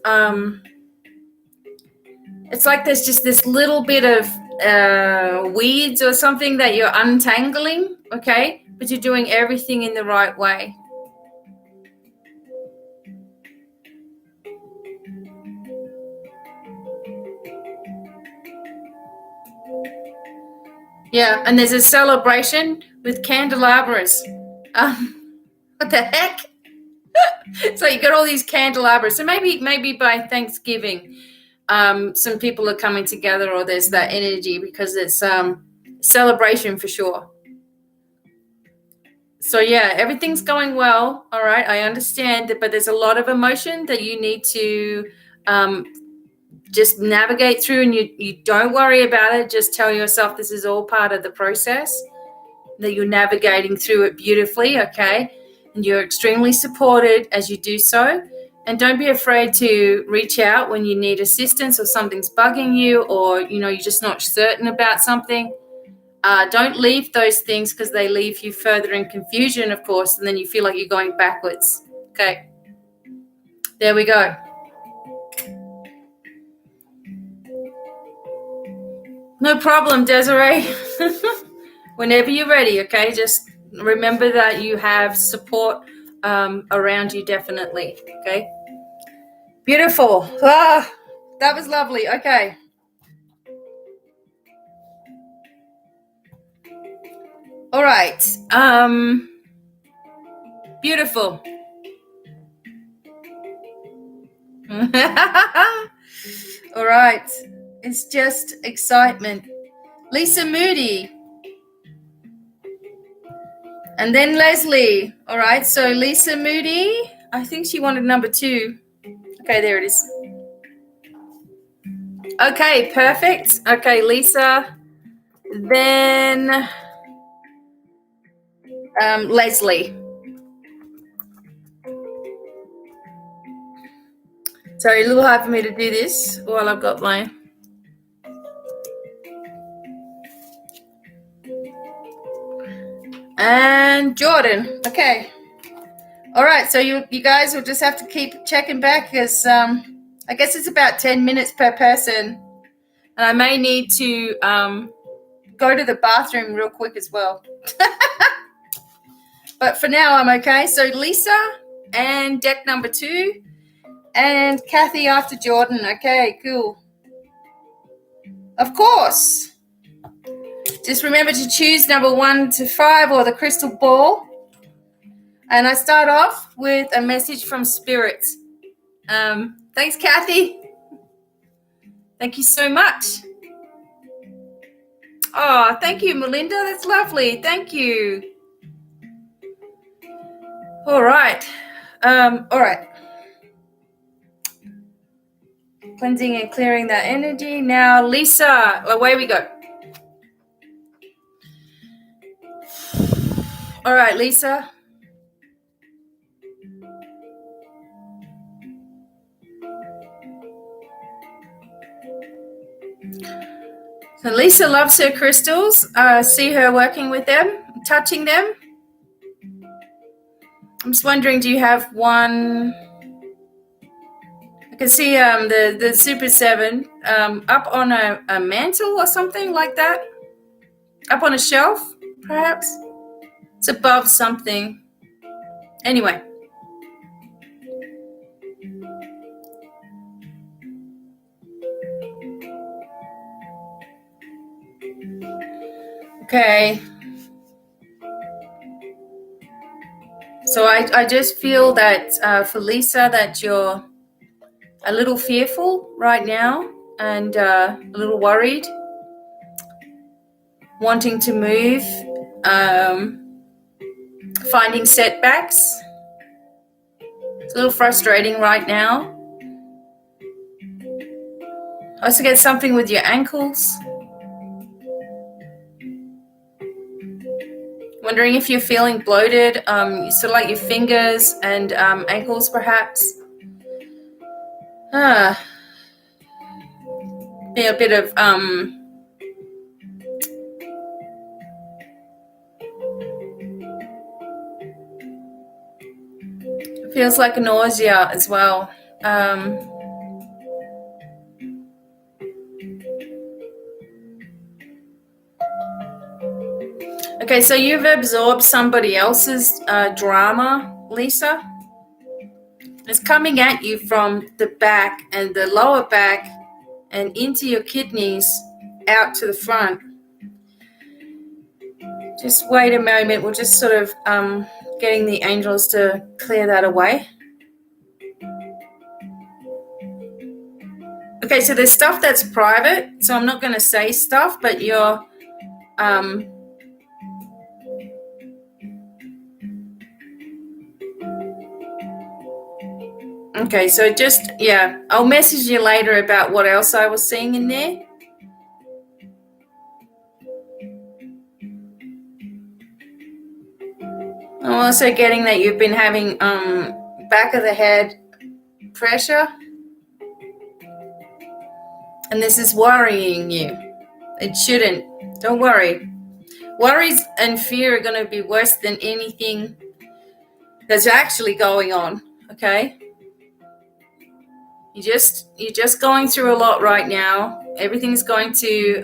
it's like there's just this little bit of weeds or something that you're untangling, okay? But you're doing everything in the right way. Yeah, and there's a celebration with candelabras. What the heck? So you got all these candelabras. So maybe by Thanksgiving, some people are coming together, or there's that energy because it's celebration for sure. So yeah, everything's going well. All right, I understand that, but there's a lot of emotion that you need to just navigate through, and you don't worry about it. Just tell yourself this is all part of the process, that you're navigating through it beautifully, okay? And you're extremely supported as you do so. And don't be afraid to reach out when you need assistance or something's bugging you, or you're just not certain about something. Don't leave those things, because they leave you further in confusion, of course, and then you feel like you're going backwards. Okay, there we go. No problem, Desiree. Whenever you're ready, okay? Just remember that you have support around you, definitely, okay? Beautiful. That was lovely. Okay. All right. Beautiful. All right. It's just excitement. Lisa Moody. And then Leslie. All right. So Lisa Moody, I think she wanted number 2. Okay, there it is. Okay, perfect. Okay, Lisa. Then Leslie. Sorry, a little hard for me to do this while I've got my... And Jordan. Okay. All right, so you guys will just have to keep checking back, because I guess it's about 10 minutes per person. And I may need to go to the bathroom real quick as well. But for now, I'm okay. So Lisa and deck number 2 and Kathy after Jordan. Okay, cool. Of course. Just remember to choose number 1 to 5 or the crystal ball. And I start off with a message from Spirit. Thanks, Kathy. Thank you so much. Oh, thank you, Melinda. That's lovely. Thank you. All right. All right. Cleansing and clearing that energy. Now, Lisa, away we go. All right, Lisa. So Lisa loves her crystals. See her working with them, touching them. I'm just wondering, do you have one? I can see the Super 7 up on a mantle or something like that. Up on a shelf, perhaps. It's above something. Anyway. Okay. So I just feel that for Lisa that you're a little fearful right now and a little worried, wanting to move, finding setbacks. It's a little frustrating right now. I also get something with your ankles. Wondering if you're feeling bloated, sort of like your fingers and ankles perhaps. Be a bit of feels like nausea as well. Okay, so you've absorbed somebody else's drama, Lisa. It's coming at you from the back and the lower back and into your kidneys, out to the front. Just wait a moment. We're just sort of getting the angels to clear that away. Okay, so there's stuff that's private, so I'm not going to say stuff, but you're okay, so just, yeah, I'll message you later about what else I was seeing in there. I'm also getting that you've been having back of the head pressure. And this is worrying you. It shouldn't. Don't worry. Worries and fear are going to be worse than anything that's actually going on, okay? You're just going through a lot right now. Everything's going to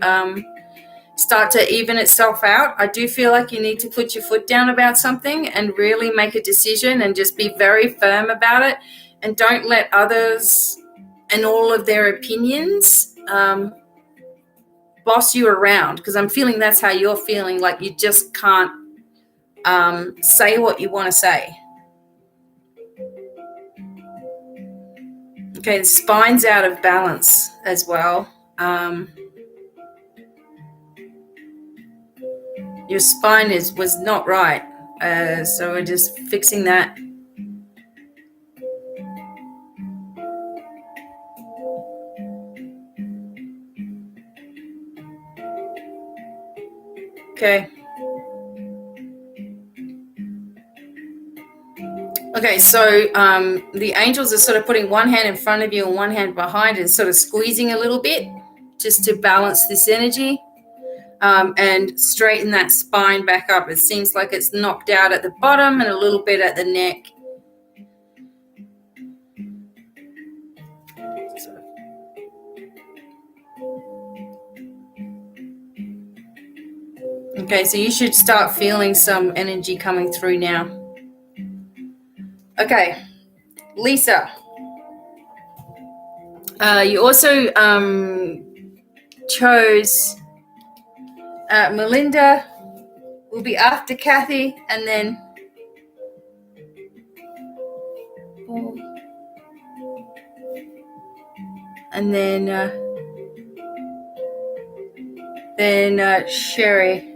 start to even itself out. I do feel like you need to put your foot down about something and really make a decision and just be very firm about it, and don't let others and all of their opinions boss you around, because I'm feeling that's how you're feeling, like you just can't say what you want to say. Okay, the spine's out of balance as well. Your spine was not right, so we're just fixing that. Okay. Okay, so the angels are sort of putting one hand in front of you and one hand behind and sort of squeezing a little bit just to balance this energy and straighten that spine back up. It seems like it's knocked out at the bottom and a little bit at the neck. Okay, so you should start feeling some energy coming through now. Okay, Lisa. You also chose Melinda will be after Kathy, and then Sherry.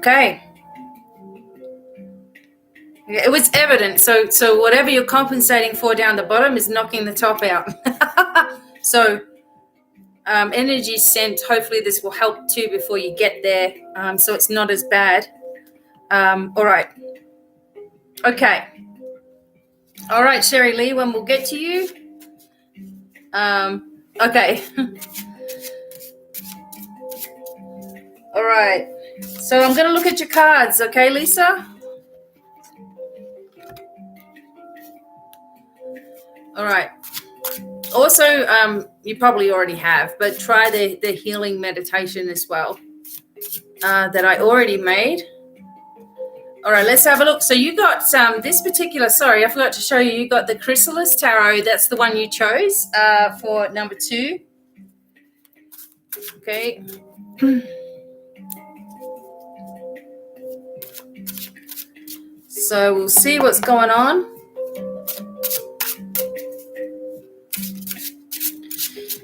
Okay. It was evident. So whatever you're compensating for down the bottom is knocking the top out. So energy sent, hopefully this will help too before you get there, so it's not as bad. All right. Okay. All right, Sherry Lee, when we'll get to you. Okay. All right. So I'm going to look at your cards, okay, Lisa? All right. Also, you probably already have, but try the healing meditation as well that I already made. All right, let's have a look. So you got this particular, sorry, I forgot to show you, you got the Chrysalis Tarot. That's the one you chose for number 2. Okay. So we'll see what's going on.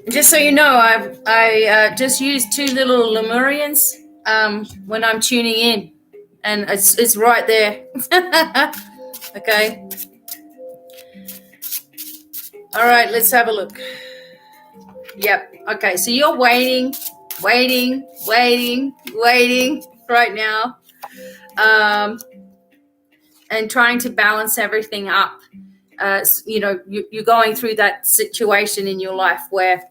Just so you know, I just used 2 little Lemurians when I'm tuning in, and it's right there. Okay. All right, let's have a look. Yep. Okay, so you're waiting right now, and trying to balance everything up. You know, you're going through that situation in your life where,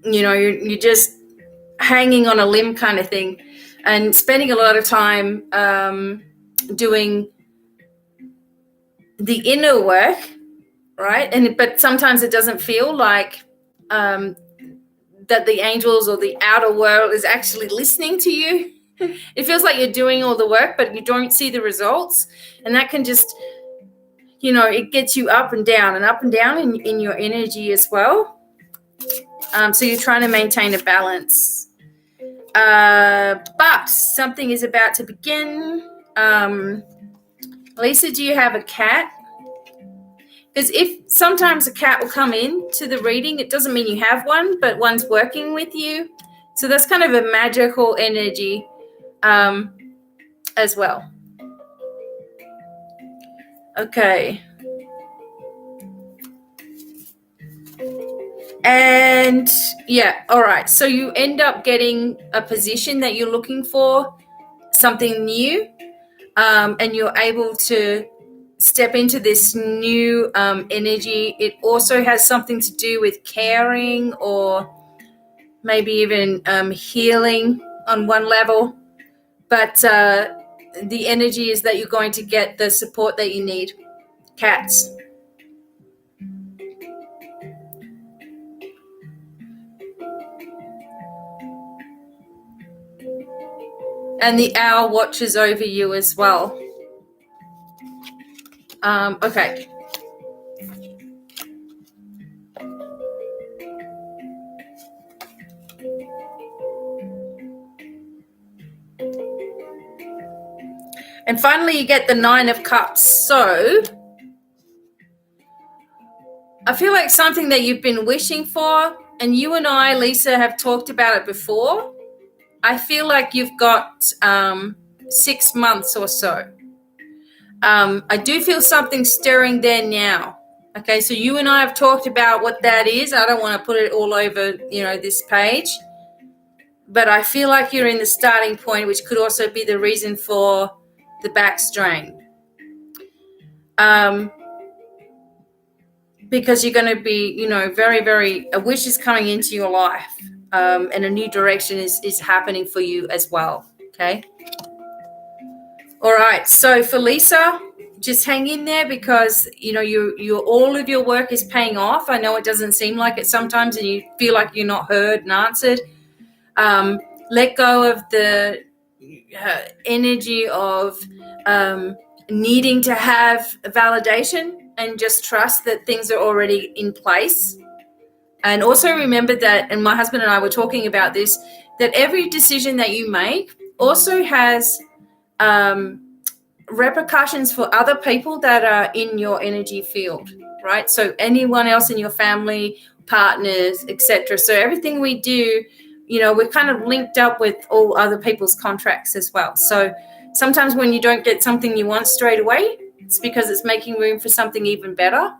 you know, you're just hanging on a limb kind of thing, and spending a lot of time doing the inner work, right? But sometimes it doesn't feel like that the angels or the outer world is actually listening to you. It feels like you're doing all the work, but you don't see the results. And that can just, you know, it gets you up and down in your energy as well. So you're trying to maintain a balance. But something is about to begin. Lisa, do you have a cat? Because if sometimes a cat will come in to the reading, it doesn't mean you have one, but one's working with you. So that's kind of a magical energy as well. Okay. And yeah, all right. So you end up getting a position that you're looking for, something new, and you're able to step into this new energy. It also has something to do with caring or maybe even healing on one level. But the energy is that you're going to get the support that you need. Cats. And the owl watches over you as well. Okay. And finally, you get the 9 of Cups. So I feel like something that you've been wishing for, and you and I, Lisa, have talked about it before. I feel like you've got 6 months or so. I do feel something stirring there now. Okay, so you and I have talked about what that is. I don't want to put it all over, you know, this page. But I feel like you're in the starting point, which could also be the reason for the back strain. Because you're going to be, you know, very, very, a wish is coming into your life, and a new direction is happening for you as well. Okay. All right. So for Lisa, just hang in there, because, you know, you all of your work is paying off. I know it doesn't seem like it sometimes, and you feel like you're not heard and answered. Let go of the energy of needing to have validation, and just trust that things are already in place. And also remember that, and my husband and I were talking about this, that every decision that you make also has repercussions for other people that are in your energy field, right? So anyone else in your family, partners, etc. So everything we do we're kind of linked up with all other people's contracts as well. So sometimes when you don't get something you want straight away, it's because it's making room for something even better,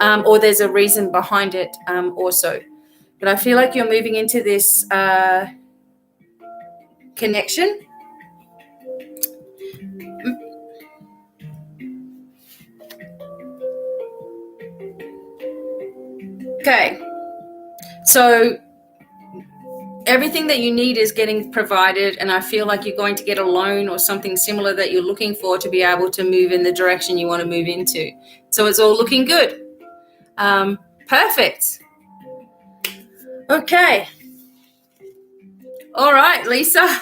or there's a reason behind it also. But I feel like you're moving into this connection. Okay. So everything that you need is getting provided, and I feel like you're going to get a loan or something similar that you're looking for to be able to move in the direction you want to move into. So it's all looking good. Perfect. Okay. All right, Lisa.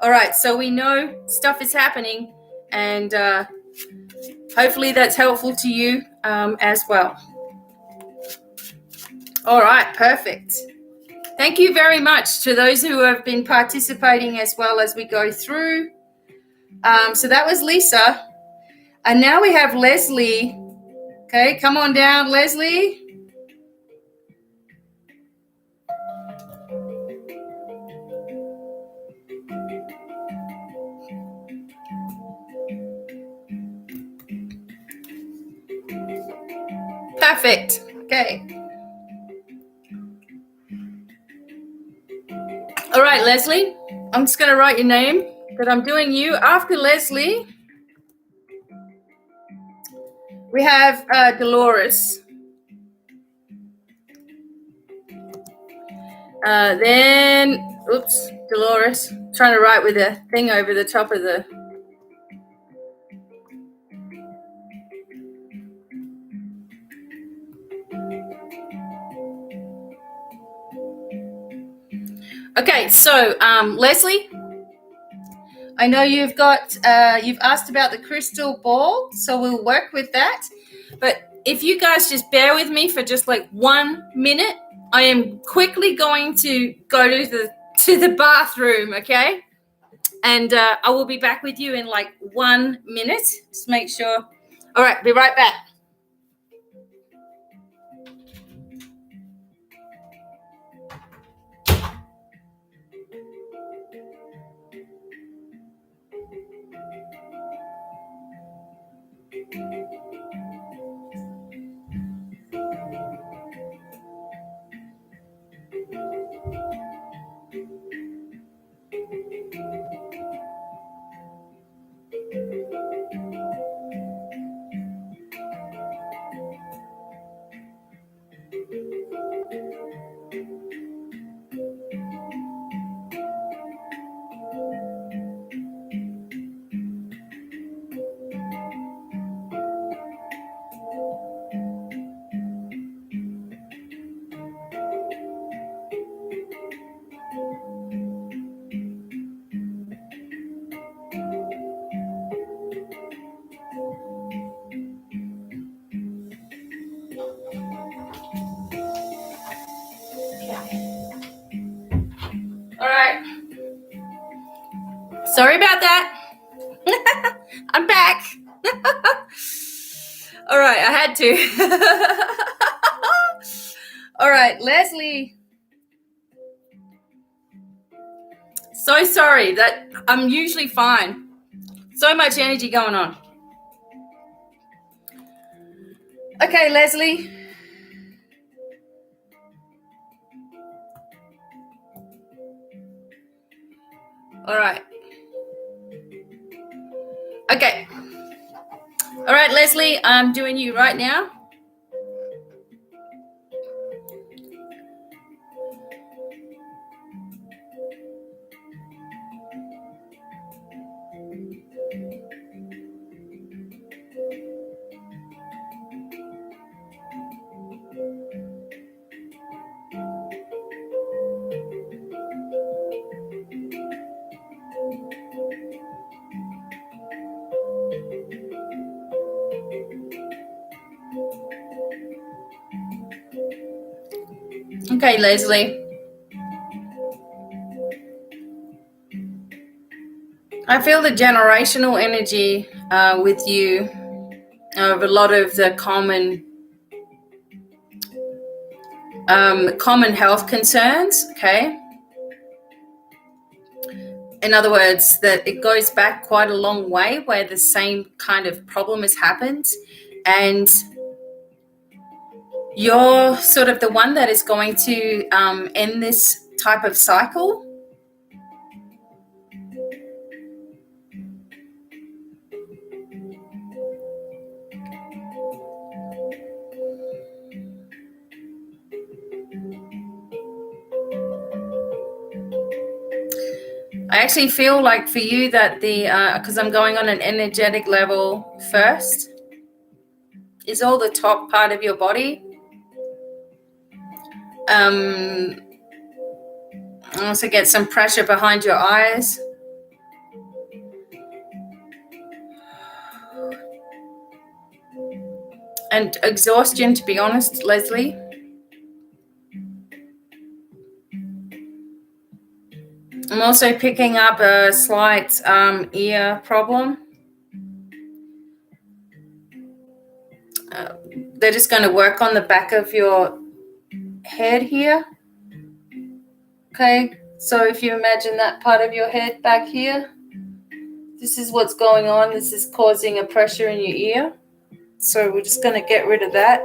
All right, so we know stuff is happening, and hopefully that's helpful to you as well. All right, perfect. Thank you very much to those who have been participating as well as we go through. So that was Lisa. And now we have Leslie. Okay, come on down, Leslie. Perfect. Okay. All right, Leslie. I'm just going to write your name, but I'm doing you. After Leslie, we have Dolores. Then, oops, Dolores. Trying to write with a thing over the top of the... Okay, so Leslie, I know you've asked about the crystal ball, so we'll work with that. But if you guys just bear with me for just like 1 minute, I am quickly going to go to the bathroom, okay? And I will be back with you in like 1 minute. Just make sure. All right, be right back. All right. Sorry about that. I'm back. All right, I had to. All right, Leslie. So sorry that I'm usually fine. So much energy going on. Okay, Leslie. All right. Okay. All right, Leslie, I'm doing you right now. Okay, Leslie. I feel the generational energy with you of a lot of the common health concerns, okay? In other words, that it goes back quite a long way where the same kind of problem has happened, and you're sort of the one that is going to end this type of cycle. I actually feel like for you that because I'm going on an energetic level first, is all the top part of your body. Also get some pressure behind your eyes. And exhaustion, to be honest, Leslie. I'm also picking up a slight ear problem. They're just going to work on the back of your head here. Okay, so if you imagine that part of your head back here, this is what's going on. This is causing a pressure in your ear. So we're just going to get rid of that.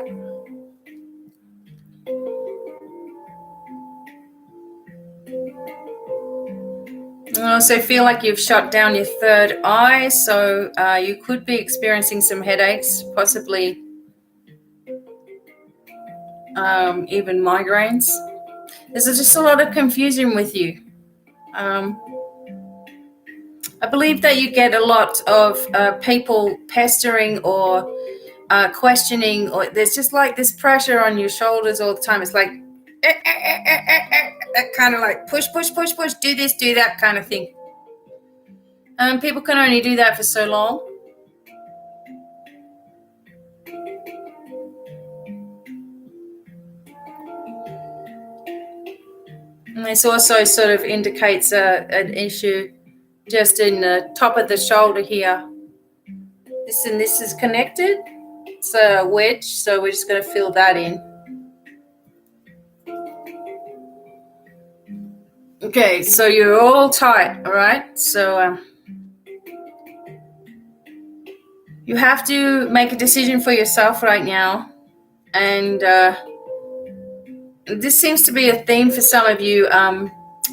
I also feel like you've shut down your third eye, so you could be experiencing some headaches, possibly even migraines. There's just a lot of confusion with you. I believe that you get a lot of people pestering or questioning, or there's just like this pressure on your shoulders all the time. It's like that kind of like push, do this, do that kind of thing. People can only do that for so long. And this also sort of indicates an issue just in the top of the shoulder here. This and this is connected. It's a wedge, so we're just going to fill that in. Okay, so you're all tight, all right? So you have to make a decision for yourself right now. And this seems to be a theme for some of you,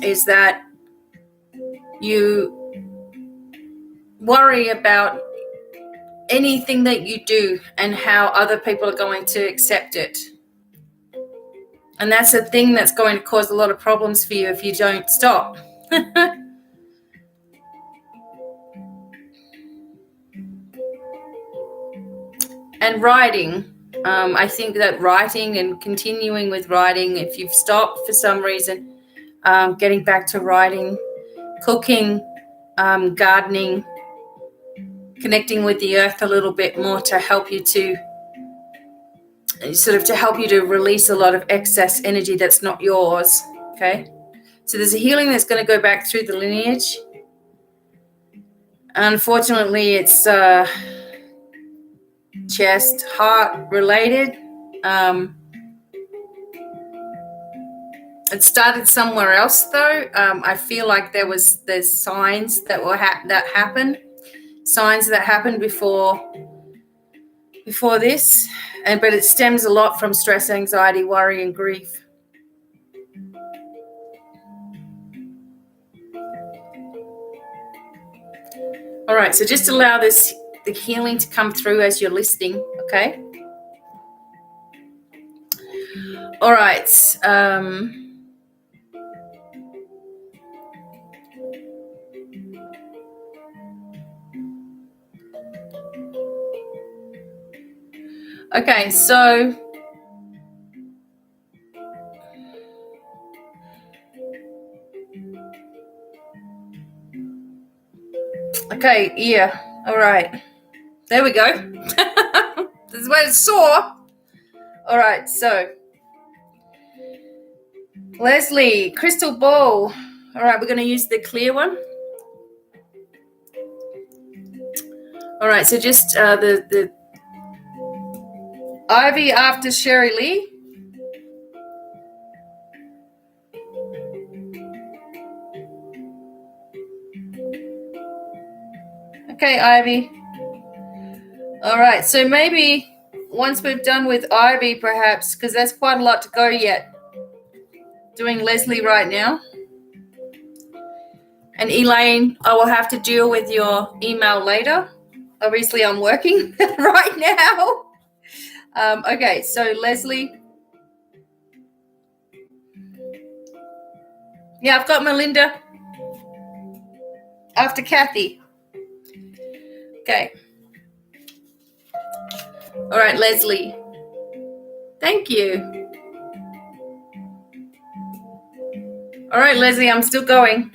is that you worry about anything that you do and how other people are going to accept it. And that's a thing that's going to cause a lot of problems for you if you don't stop. And writing. I think that writing and continuing with writing, if you've stopped for some reason, getting back to writing, cooking, gardening, connecting with the earth a little bit more to help you to release a lot of excess energy that's not yours. Okay, so there's a healing that's going to go back through the lineage. Unfortunately, it's chest, heart related. It started somewhere else though. I feel like there's signs that happened, signs that happened before this, but it stems a lot from stress, anxiety, worry, and grief. All right, so just allow the healing to come through as you're listening, okay? All right. Okay, so okay, ear. All right. There we go. This is where it's sore. All right, so Leslie, crystal ball. All right, we're going to use the clear one. All right, so just the Ivy after Sherry Lee. Okay, Ivy. All right, so maybe once we're done with Ivy, perhaps, because that's quite a lot to go yet. Doing Leslie right now. And Elaine, I will have to deal with your email later. Obviously, I'm working right now. Okay, so Leslie. Yeah, I've got Melinda after Kathy. Okay. All right, Leslie. Thank you. All right, Leslie, I'm still going.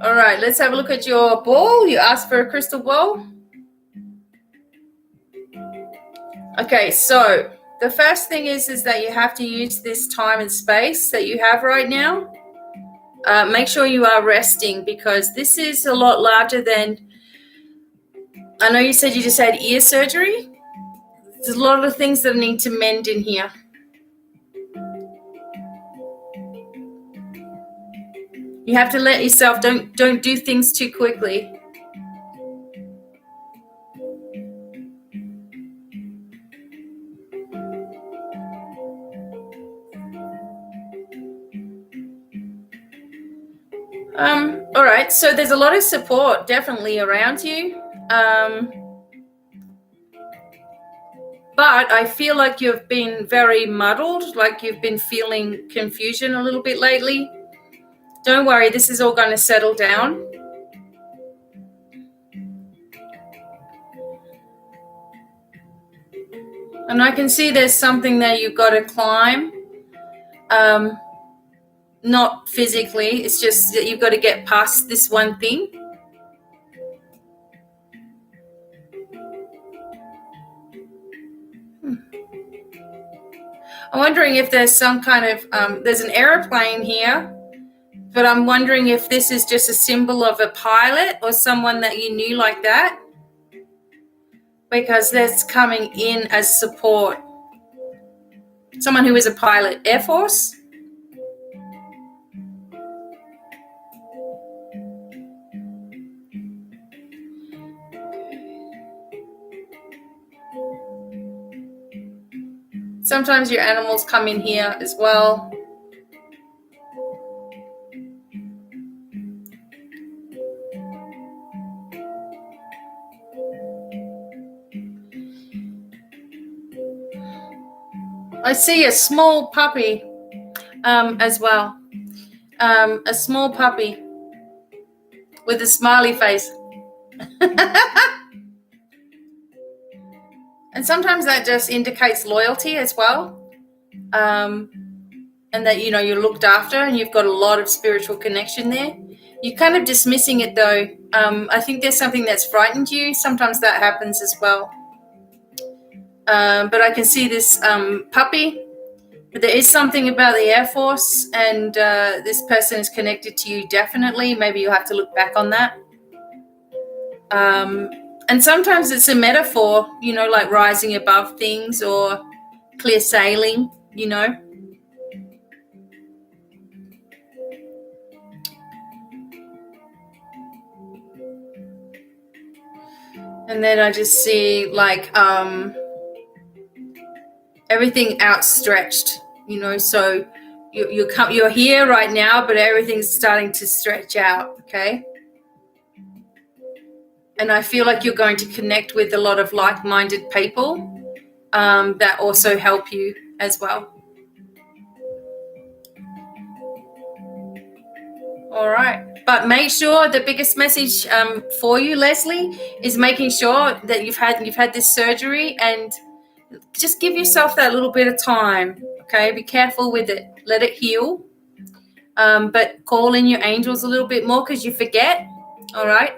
All right, let's have a look at your ball. You asked for a crystal ball. Okay, so the first thing is that you have to use this time and space that you have right now. Make sure you are resting, because this is a lot larger than, I know you said you just had ear surgery. There's a lot of things that need to mend in here. You have to let yourself, don't do things too quickly. All right, so there's a lot of support definitely around you. But I feel like you've been very muddled, like you've been feeling confusion a little bit lately. Don't worry, this is all going to settle down. And I can see there's something that you've got to climb. Not physically, it's just that you've got to get past this one thing. I'm wondering if there's some kind of, there's an airplane here, but I'm wondering if this is just a symbol of a pilot or someone that you knew like that, because that's coming in as support. Someone who is a pilot, Air Force. Sometimes your animals come in here as well. I see a small puppy as well. A small puppy with a smiley face. And sometimes that just indicates loyalty as well. And that, you're looked after and you've got a lot of spiritual connection there. You're kind of dismissing it though. I think there's something that's frightened you. Sometimes that happens as well. But I can see this puppy. But there is something about the Air Force, and this person is connected to you definitely. Maybe you'll have to look back on that. And sometimes it's a metaphor, like rising above things or clear sailing, And then I just see like everything outstretched, so you're here right now, but everything's starting to stretch out, okay? And I feel like you're going to connect with a lot of like-minded people that also help you as well. All right. But make sure the biggest message for you, Leslie, is making sure that you've had this surgery, and just give yourself that little bit of time, okay? Be careful with it. Let it heal. But call in your angels a little bit more, because you forget, all right?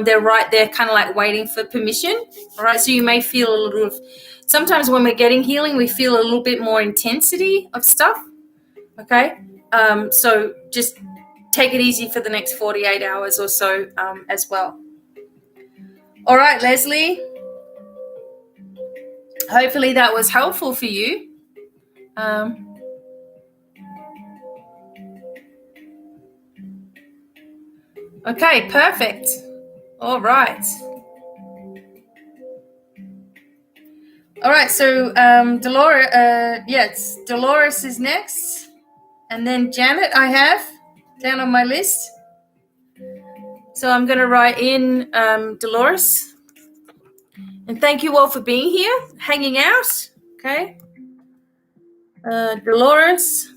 They're right there kind of like waiting for permission, all right? So you may feel a little of, sometimes when we're getting healing, we feel a little bit more intensity of stuff, okay? So just take it easy for the next 48 hours or so as well. All right, Leslie. Hopefully that was helpful for you. Okay, perfect. All right. All right, so Dolores, yes, Dolores is next. And then Janet I have down on my list. So I'm going to write in Dolores. And thank you all for being here, hanging out. Okay. Dolores.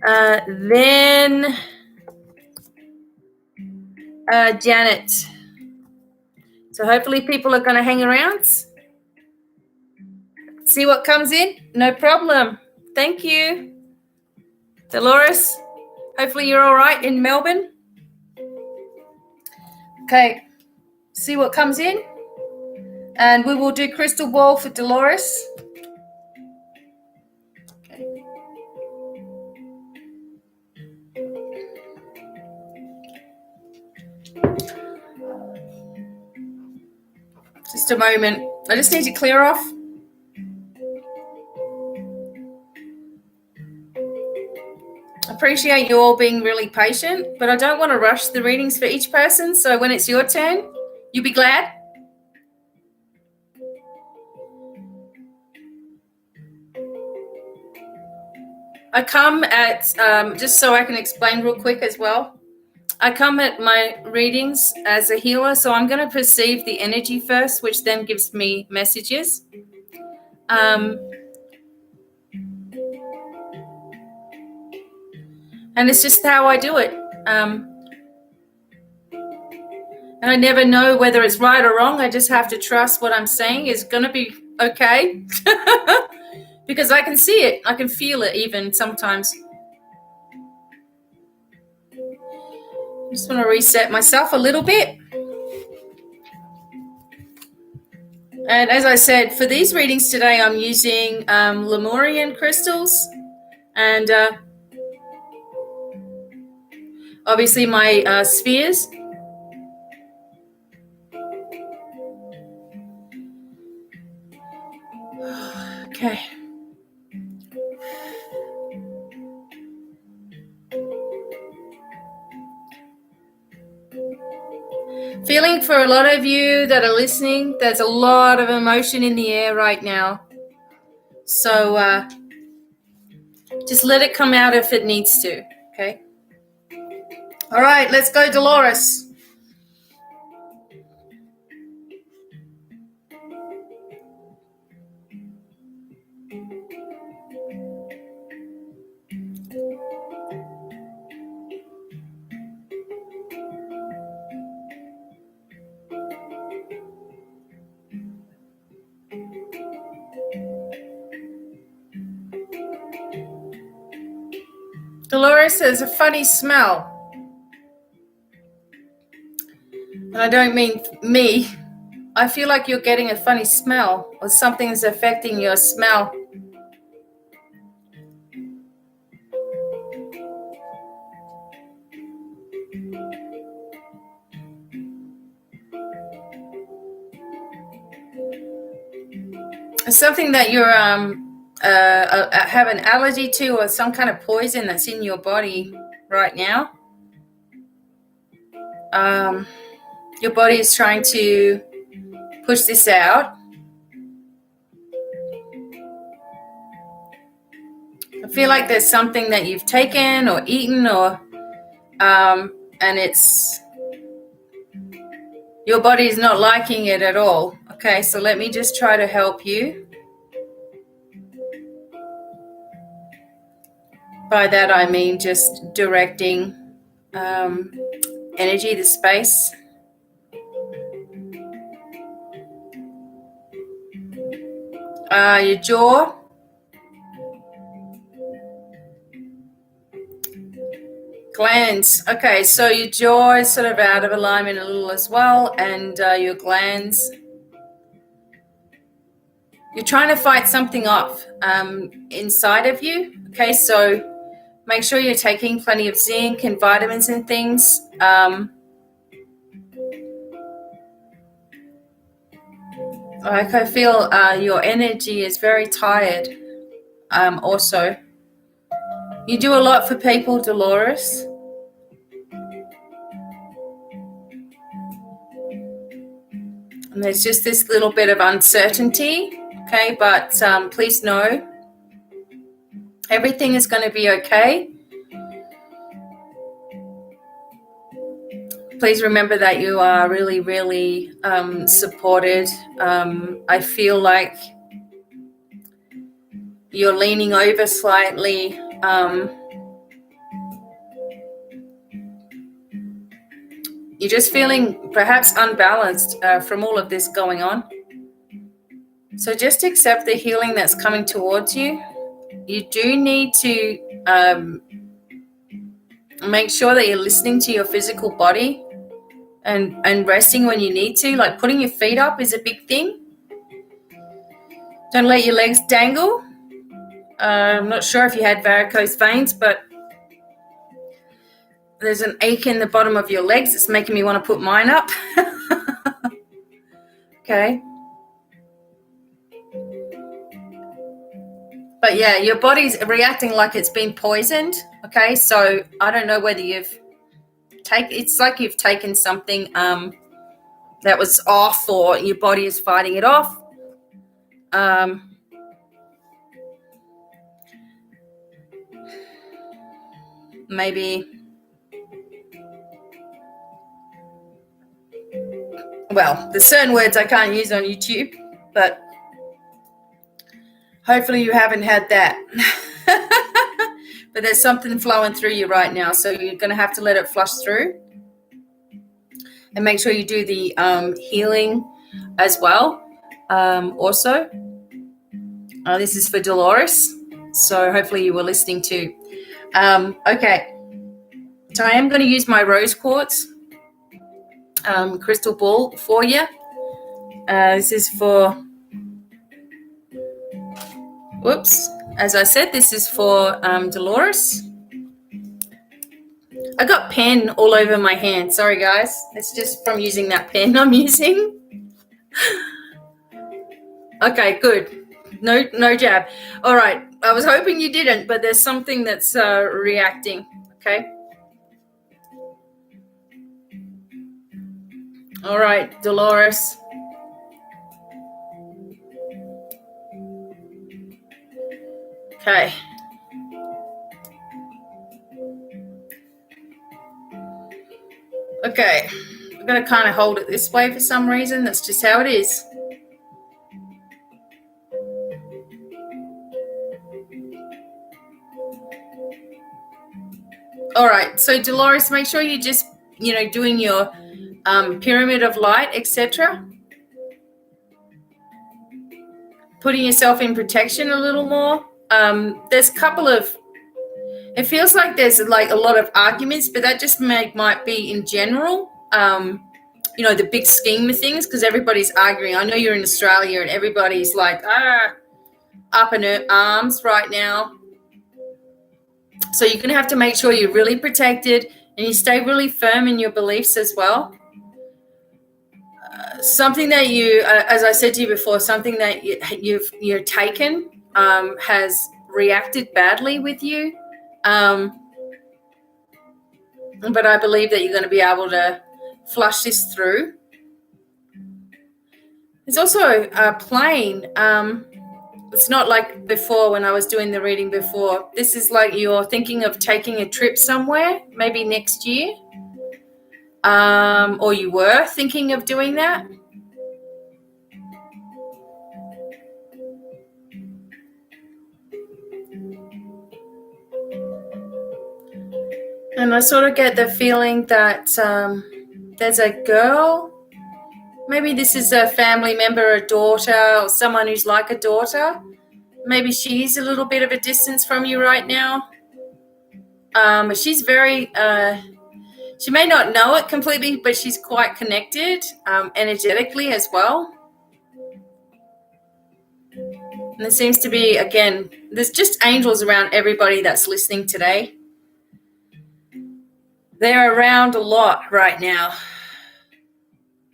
Then Janet. So hopefully people are going to hang around. See what comes in. No problem. Thank you. Dolores, hopefully you're all right in Melbourne. Okay. See what comes in. And we will do crystal ball for Dolores. Okay. Just a moment. I just need to clear off. I appreciate you all being really patient, but I don't want to rush the readings for each person. So when it's your turn, you'll be glad. I come at, just so I can explain real quick as well, I come at my readings as a healer, so I'm going to perceive the energy first, which then gives me messages. And it's just how I do it. And I never know whether it's right or wrong. I just have to trust what I'm saying is going to be okay. Because I can see it. I can feel it even sometimes. I just want to reset myself a little bit. And as I said, for these readings today, I'm using Lemurian crystals and obviously my spheres. Okay. Feeling for a lot of you that are listening, there's a lot of emotion in the air right now. So just let it come out if it needs to, okay? All right, let's go, Dolores. Dolores has a funny smell. And I don't mean me. I feel like you're getting a funny smell or something's affecting your smell. It's something that you're have an allergy to or some kind of poison that's in your body right now. Your body is trying to push this out. I feel like there's something that you've taken or eaten or and it's your body is not liking it at all. Okay, so let me just try to help you. By that I mean just directing energy to space. Your jaw. Glands. Okay, so your jaw is sort of out of alignment a little as well, and your glands. You're trying to fight something off inside of you. Okay, so make sure you're taking plenty of zinc and vitamins and things. Like I feel your energy is very tired. Also, you do a lot for people, Dolores. And there's just this little bit of uncertainty, okay? But please know everything is going to be okay. Please remember that you are really, really supported. I feel like you're leaning over slightly. You're just feeling perhaps unbalanced from all of this going on. So just accept the healing that's coming towards you. You do need to make sure that you're listening to your physical body and resting when you need to. Like putting your feet up is a big thing. Don't let your legs dangle. I'm not sure if you had varicose veins, but there's an ache in the bottom of your legs. It's making me want to put mine up. Okay. But yeah, your body's reacting like it's been poisoned. Okay. So I don't know whether it's like you've taken something that was off, or your body is fighting it off. Maybe, well, there's certain words I can't use on YouTube, but hopefully you haven't had that. But there's something flowing through you right now, so you're going to have to let it flush through. And make sure you do the healing as well. Also, this is for Dolores, so hopefully you were listening too. Okay, so I am going to use my rose quartz crystal ball for you. This is for, as I said, this is for Dolores. I got pen all over my hand. Sorry, guys. It's just from using that pen I'm using. Okay, good. No jab. All right. I was hoping you didn't, but there's something that's reacting. Okay. All right, Dolores. Okay. Okay. I'm going to kind of hold it this way for some reason. That's just how it is. All right. So, Dolores, make sure you just, doing your pyramid of light, etc. Putting yourself in protection a little more. There's a couple of, it feels like there's like a lot of arguments, but that just might be in general, the big scheme of things, because everybody's arguing. I know you're in Australia and everybody's like, up in arms right now. So you're going to have to make sure you're really protected and you stay really firm in your beliefs as well. Something that you, as I said to you before, something that you're taken has reacted badly with you. But I believe that you're going to be able to flush this through. There's also a plane. It's not like before when I was doing the reading before. This is like you're thinking of taking a trip somewhere, maybe next year. Or you were thinking of doing that. And I sort of get the feeling that there's a girl, maybe this is a family member, a daughter, or someone who's like a daughter. Maybe she's a little bit of a distance from you right now. She's very, she may not know it completely, but she's quite connected energetically as well. And there seems to be, again, there's just angels around everybody that's listening today. They're around a lot right now.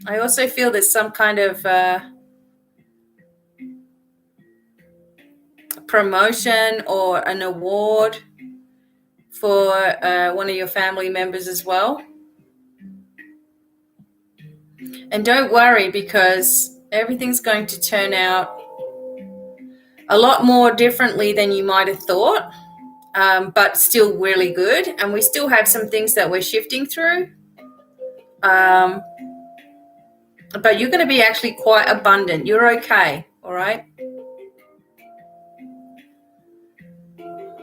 I also feel there's some kind of promotion or an award for one of your family members as well. And don't worry, because everything's going to turn out a lot more differently than you might have thought, but still really good. And we still have some things that we're shifting through. But you're going to be actually quite abundant. You're okay, all right?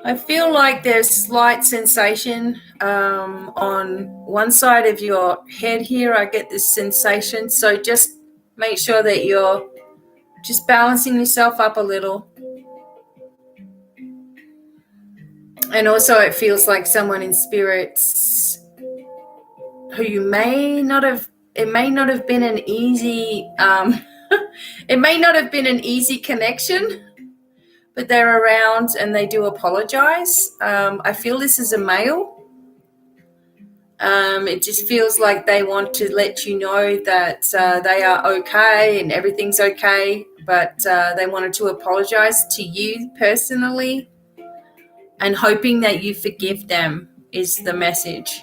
I feel like there's slight sensation on one side of your head here. I get this sensation. So just make sure that you're just balancing yourself up a little. And also it feels like someone in spirits who you may not have, it may not have been an easy, it may not have been an easy connection, but they're around and they do apologize. I feel this is a male. It just feels like they want to let you know that they are okay and everything's okay, but they wanted to apologize to you personally, and hoping that you forgive them is the message.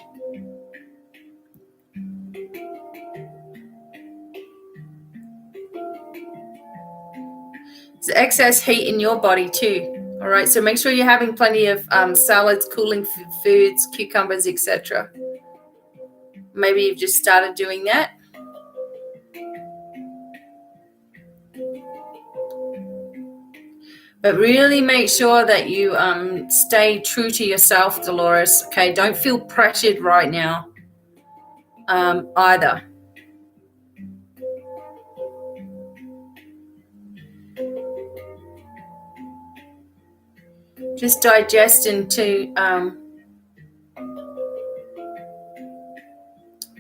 There's excess heat in your body too. All right, so make sure you're having plenty of salads, cooling foods, cucumbers, etc. Maybe you've just started doing that. But really make sure that you stay true to yourself, Dolores. Okay, don't feel pressured right now either. Just digest into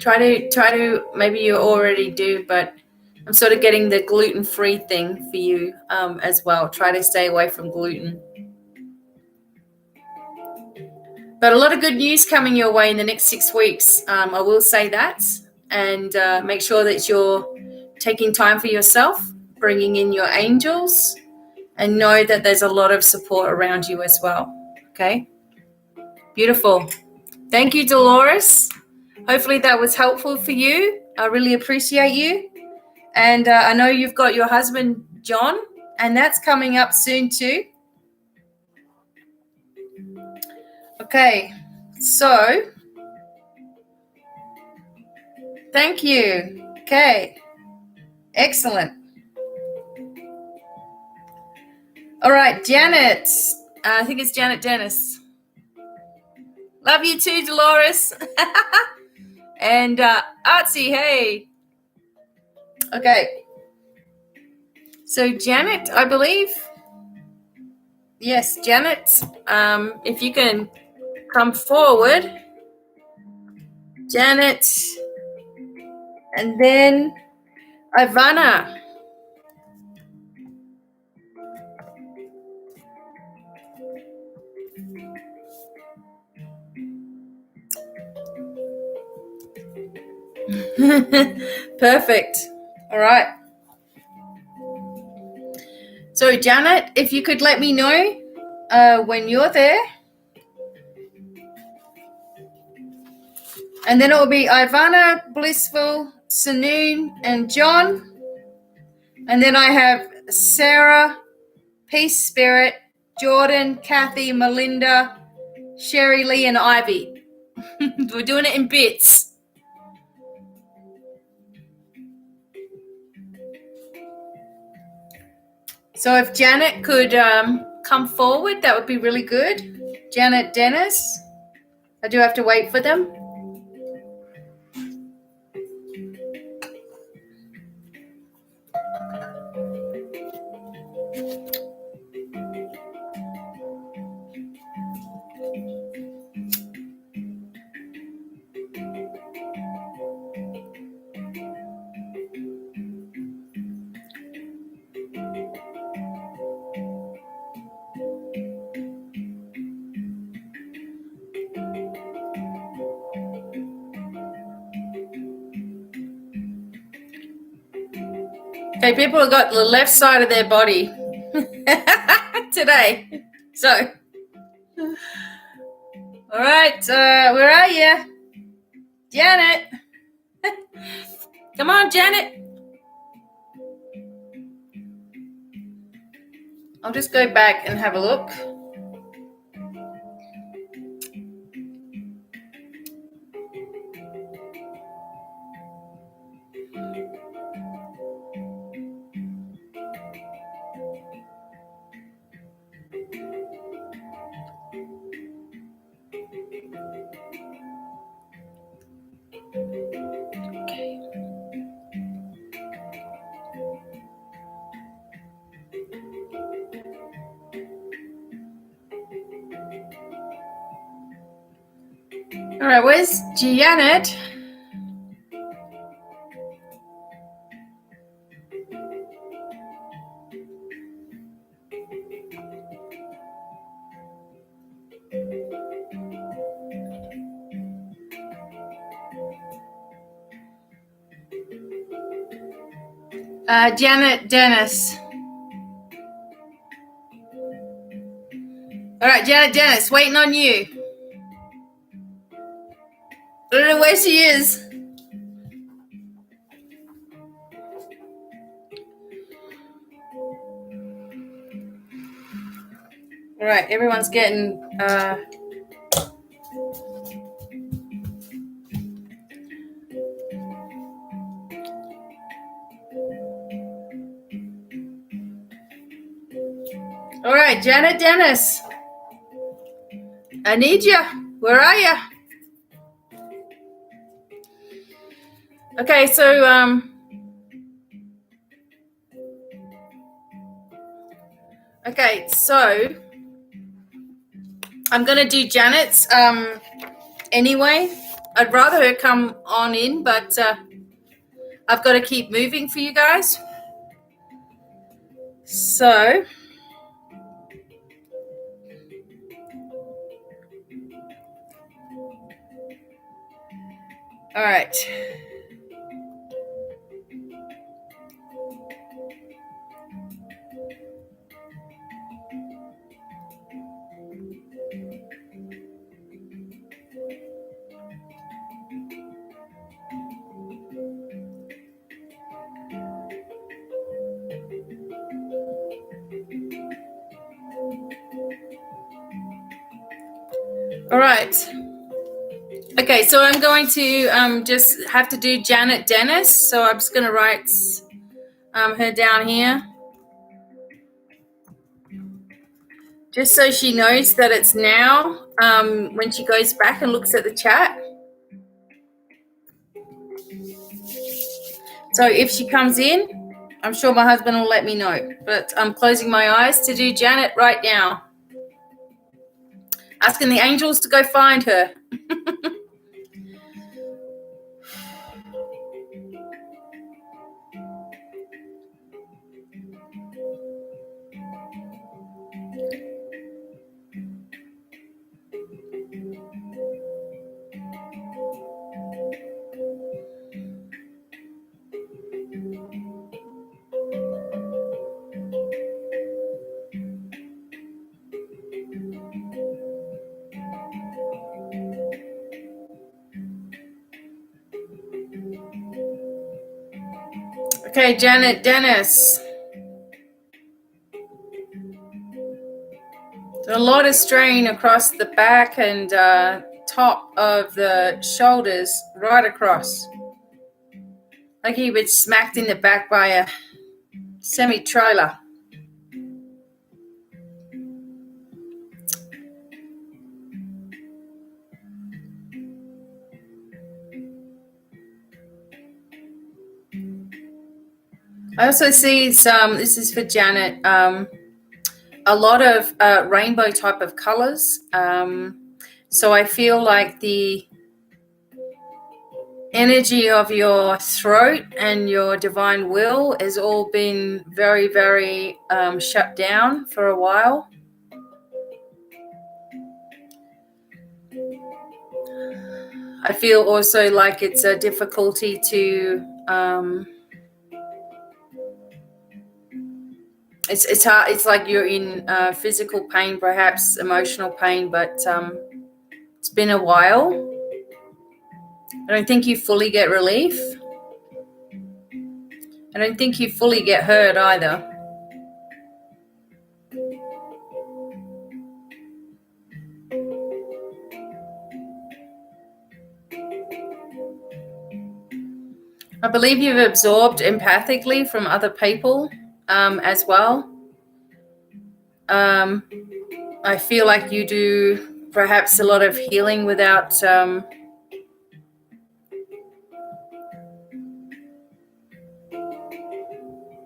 try to maybe you already do, but I'm sort of getting the gluten-free thing for you as well. Try to stay away from gluten. But a lot of good news coming your way in the next 6 weeks. I will say that. And make sure that you're taking time for yourself, bringing in your angels, and know that there's a lot of support around you as well. Okay? Beautiful. Thank you, Dolores. Hopefully that was helpful for you. I really appreciate you. And I know you've got your husband, John, and that's coming up soon too. Okay, so thank you. Okay, excellent. All right, Janet. I think it's Janet Dennis. Love you too, Dolores. And Artsy, hey. Okay. So Janet, I believe. Yes, Janet, if you can come forward. Janet. And then Ivana. Perfect. All right. So Janet, if you could let me know when you're there. And then it will be Ivana, Blissful, Sanoon, and John. And then I have Sarah, Peace Spirit, Jordan, Kathy, Melinda, Sherry Lee, and Ivy. We're doing it in bits. So if Janet could come forward, that would be really good. Janet Dennis. I do have to wait for them. Okay, people have got the left side of their body today. So, all right, where are you? Janet. Come on, Janet. I'll just go back and have a look. All right, where's Janet? Janet Dennis. All right, Janet Dennis, waiting on you. I don't know where she is. All right, everyone's getting all right, Janet Dennis. I need you. Where are you? Okay, so I'm gonna do Janet's anyway. I'd rather her come on in, but I've got to keep moving for you guys. So all right. All right. Okay, so I'm going to just have to do Janet Dennis. So I'm just going to write her down here. Just so she knows that it's now when she goes back and looks at the chat. So if she comes in, I'm sure my husband will let me know. But I'm closing my eyes to do Janet right now. Asking the angels to go find her. Okay, Janet Dennis. A lot of strain across the back and top of the shoulders, right across. Like he was smacked in the back by a semi-trailer. I also see some, this is for Janet, a lot of rainbow type of colors. So I feel like the energy of your throat and your divine will has all been very, very shut down for a while. I feel also like it's a difficulty to it's hard. It's like you're in physical pain, perhaps emotional pain, but it's been a while. I don't think you fully get relief. I don't think you fully get heard either. I believe you've absorbed empathically from other people as well. I feel like you do perhaps a lot of healing without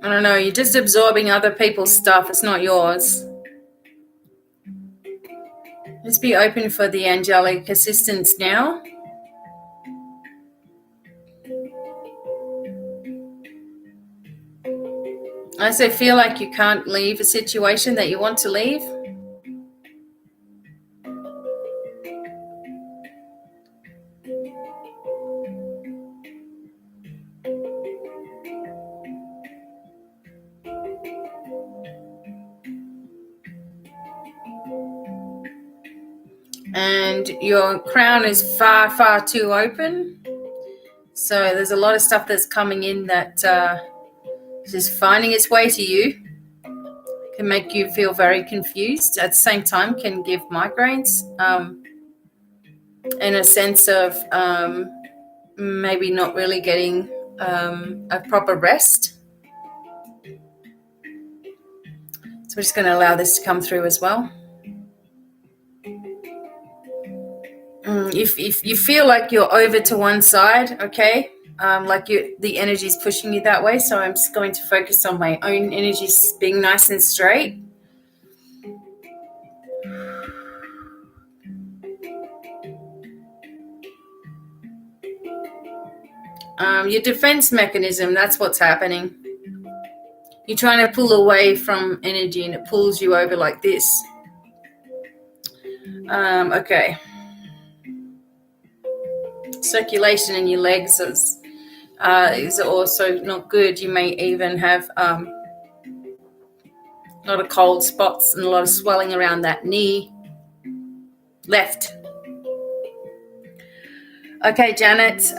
I don't know, you're just absorbing other people's stuff. It's not yours. Just be open for the angelic assistance now. I also feel like you can't leave a situation that you want to leave. And your crown is far, far too open. So there's a lot of stuff that's coming in that is finding its way to you. Can make you feel very confused. At the same time, can give migraines. In a sense of maybe not really getting a proper rest. So we're just going to allow this to come through as well. If you feel like you're over to one side, okay, like the energy is pushing you that way, so I'm just going to focus on my own energies being nice and straight. Your defense mechanism, that's what's happening. You're trying to pull away from energy and it pulls you over like this. Okay. Circulation in your legs is also not good. You may even have a lot of cold spots and a lot of swelling around that knee. Left. Okay, Janet.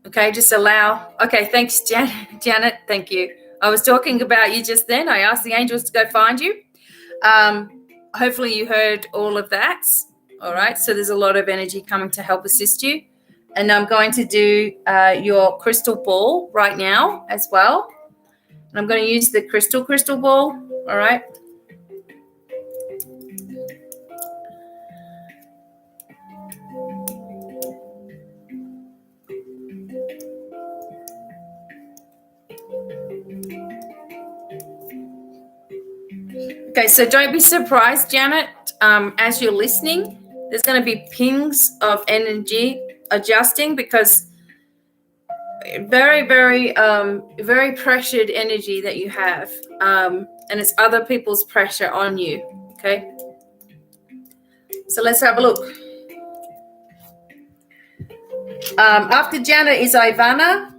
Okay, just allow. Okay, thanks, Janet. Thank you. I was talking about you just then. I asked the angels to go find you. Hopefully you heard all of that. All right, so there's a lot of energy coming to help assist you. And I'm going to do your crystal ball right now as well. And I'm going to use the crystal ball, all right? Okay, so don't be surprised, Janet, as you're listening. There's going to be pings of energy adjusting because very, very, very pressured energy that you have. And it's other people's pressure on you, okay? So let's have a look. After Janet is Ivana.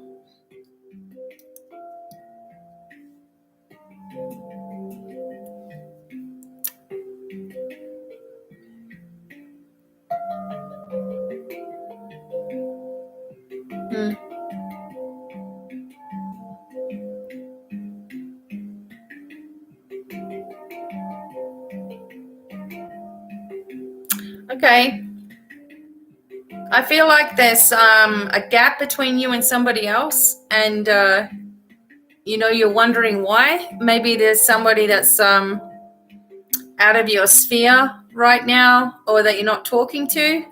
Okay. I feel like there's a gap between you and somebody else, and you're wondering why. Maybe there's somebody that's out of your sphere right now, or that you're not talking to.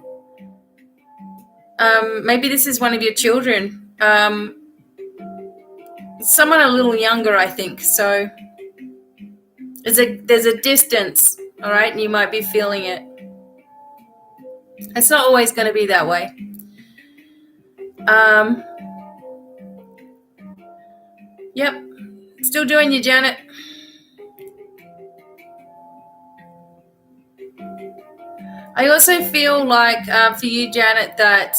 Maybe this is one of your children. Someone a little younger, I think. So there's a distance, all right, and you might be feeling it. It's not always going to be that way. Yep. Still doing you, Janet. I also feel like for you, Janet, that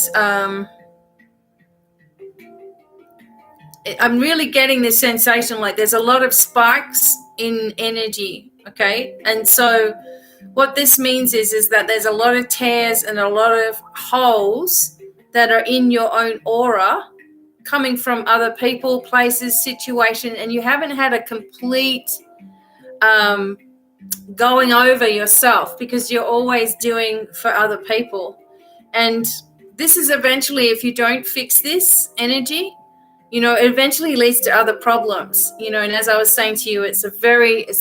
I'm really getting this sensation like there's a lot of spikes in energy, okay? And so what this means is that there's a lot of tears and a lot of holes that are in your own aura coming from other people, places, situation, and you haven't had a complete going over yourself, because you're always doing for other people. And this is eventually, if you don't fix this energy, it eventually leads to other problems, and as I was saying to you, it's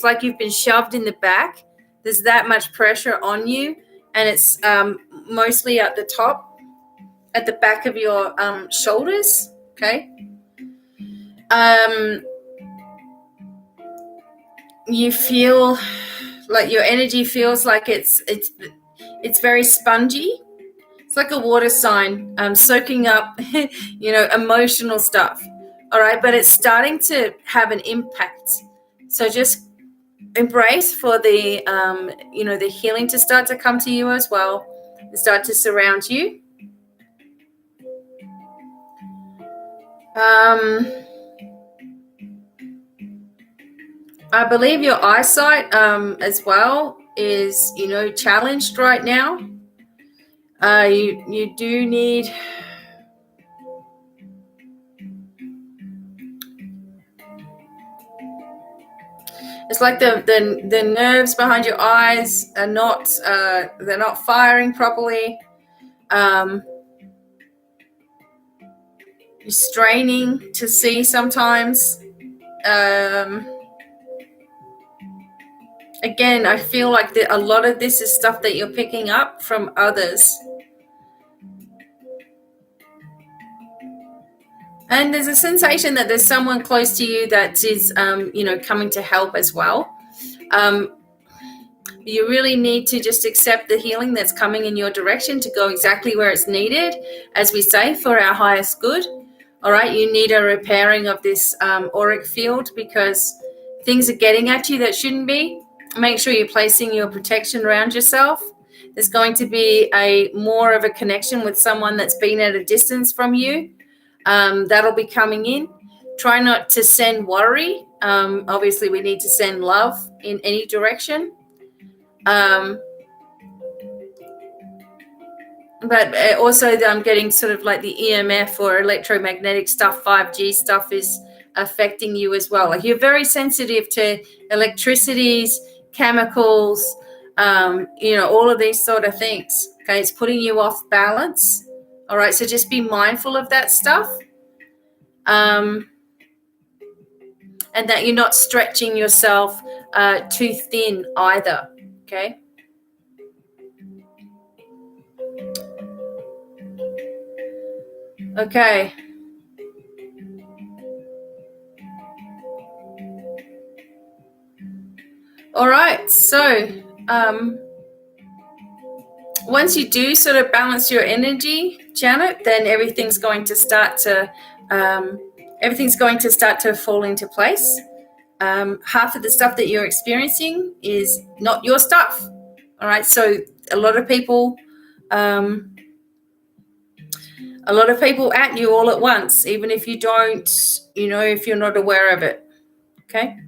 like you've been shoved in the back. There's that much pressure on you, and it's mostly at the top, at the back of your shoulders, okay? You feel like your energy feels like it's very spongy. It's like a water sign, soaking up, emotional stuff. All right, but it's starting to have an impact. So just embrace for the, the healing to start to come to you as well, and start to surround you. I believe your eyesight as well is, challenged right now. You do need it's like the nerves behind your eyes are not they're not firing properly. You're straining to see sometimes. Again, I feel like a lot of this is stuff that you're picking up from others. And there's a sensation that there's someone close to you that is, coming to help as well. You really need to just accept the healing that's coming in your direction to go exactly where it's needed, as we say, for our highest good. All right, you need a repairing of this auric field, because things are getting at you that shouldn't be. Make sure you're placing your protection around yourself. There's going to be more of a connection with someone that's been at a distance from you. That'll be coming in. Try not to send worry. Obviously, we need to send love in any direction. But also I'm getting sort of like the EMF or electromagnetic stuff, 5G stuff is affecting you as well. Like, you're very sensitive to electricities, chemicals, all of these sort of things. Okay, it's putting you off balance. All right, so just be mindful of that stuff. And that you're not stretching yourself too thin either. Okay. Okay. All right. So once you do sort of balance your energy, Janet, then everything's going to start to fall into place. Half of the stuff that you're experiencing is not your stuff. All right. So a lot of people at you all at once, even if you don't, if you're not aware of it. Okay.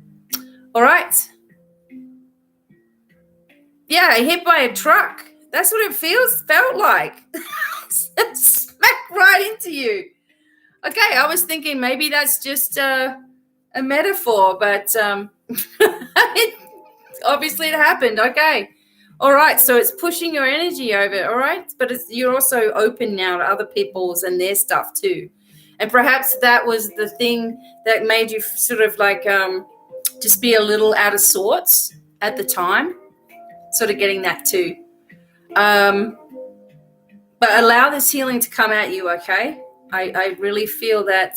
All right. Yeah, hit by a truck. That's what it felt like. Smacked right into you. Okay, I was thinking maybe that's just a metaphor, but obviously it happened. Okay. All right, so it's pushing your energy over, all right? But you're also open now to other people's and their stuff too. And perhaps that was the thing that made you sort of like just be a little out of sorts at the time, sort of getting that too. But allow this healing to come at you, okay? I really feel that,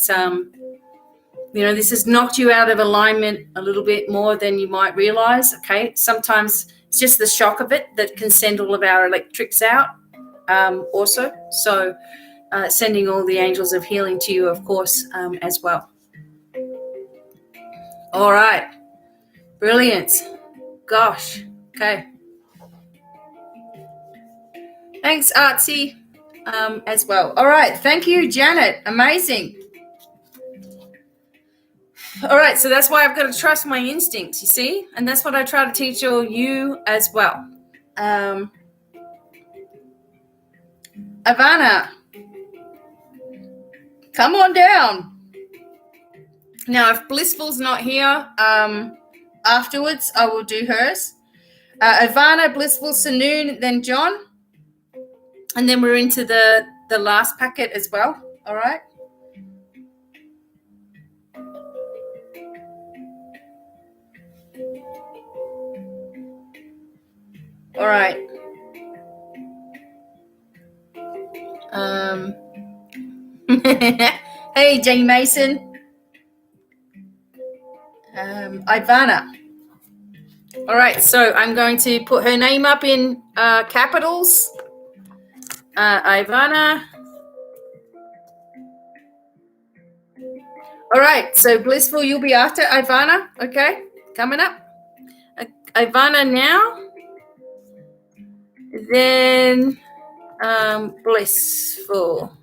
this has knocked you out of alignment a little bit more than you might realize, okay? Sometimes it's just the shock of it that can send all of our electrics out also. So sending all the angels of healing to you, of course, as well. All right. Brilliant. Gosh. Okay. Thanks, Artsy, as well. All right. Thank you, Janet. Amazing. All right. So that's why I've got to trust my instincts, you see? And that's what I try to teach you as well. Ivana. Come on down. Now, if Blissful's not here, afterwards I will do hers. Ivana, Blissful, Sanoon, then John. And then we're into the last packet as well. All right. All right. Hey, Jane Mason. Ivana. All right, so I'm going to put her name up in capitals. Ivana. All right, so Blissful, you'll be after Ivana. Okay, coming up. Ivana now. Then Blissful.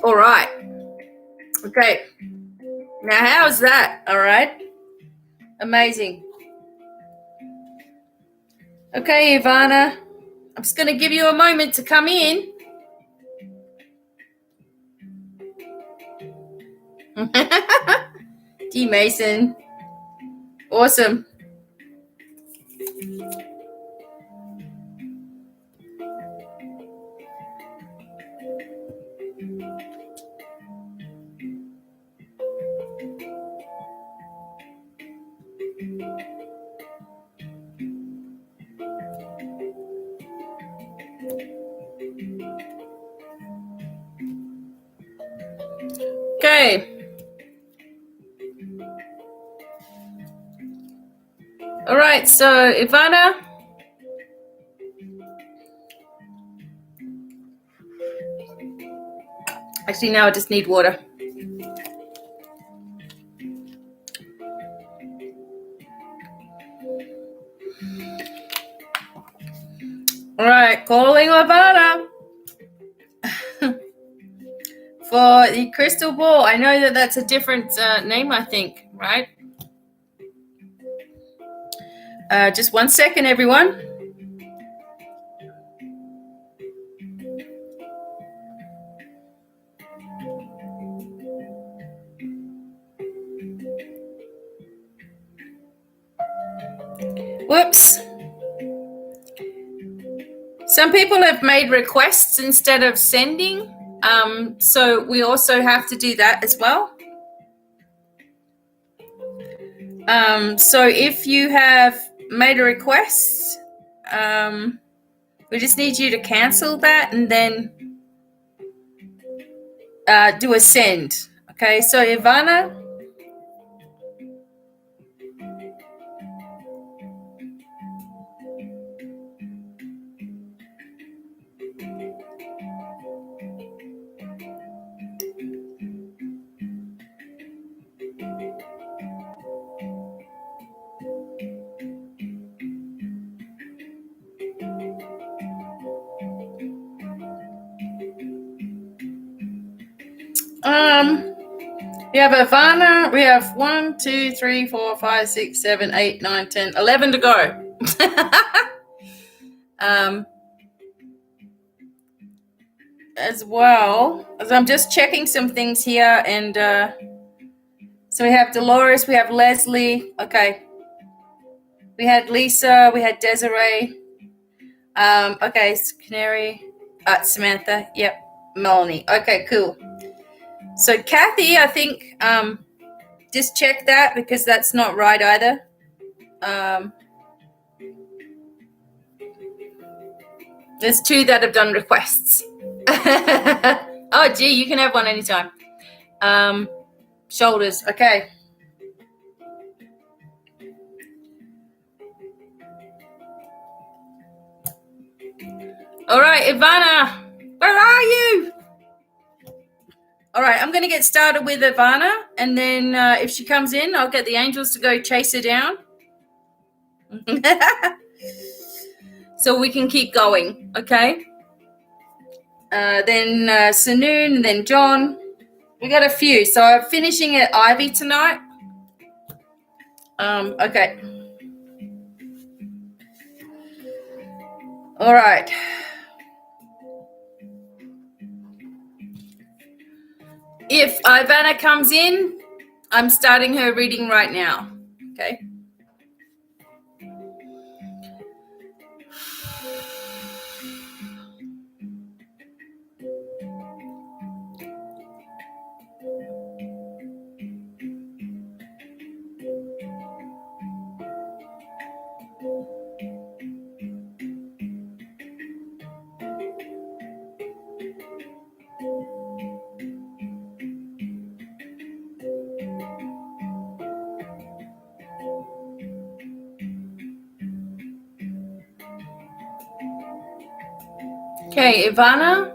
All right. Okay. Now, how's that? All right. Amazing. Okay, Ivana. I'm just going to give you a moment to come in. D. Mason. Awesome. Okay. All right, so Ivana. Actually, now I just need water. All right, calling Ivana for the crystal ball. I know that that's a different name, I think, right? Just 1 second, everyone. Whoops. Some people have made requests instead of sending. So we also have to do that as well. So if you have made a request, we just need you to cancel that and then do a send. Okay, so Ivana. We have Ivana. We have 1, 2, 3, 4, 5, 6, 7, 8, 9, 10, 11 to go. As well as I'm just checking some things here, and so we have Dolores, we have Leslie. Okay, we had Lisa, we had Desiree. Okay, Canary, Samantha. Yep, Melanie. Okay, cool. So Kathy, I think just check that because that's not right either. There's 2 that have done requests. Oh, gee, you can have one anytime. Shoulders, okay. All right, Ivana, where are you? All right, I'm going to get started with Ivana, and then if she comes in, I'll get the angels to go chase her down. So we can keep going, okay? Then Sanoon, then John. We got a few. So I'm finishing at Ivy tonight. Okay. All right. If Ivana comes in, I'm starting her reading right now. Okay. Okay, Ivana.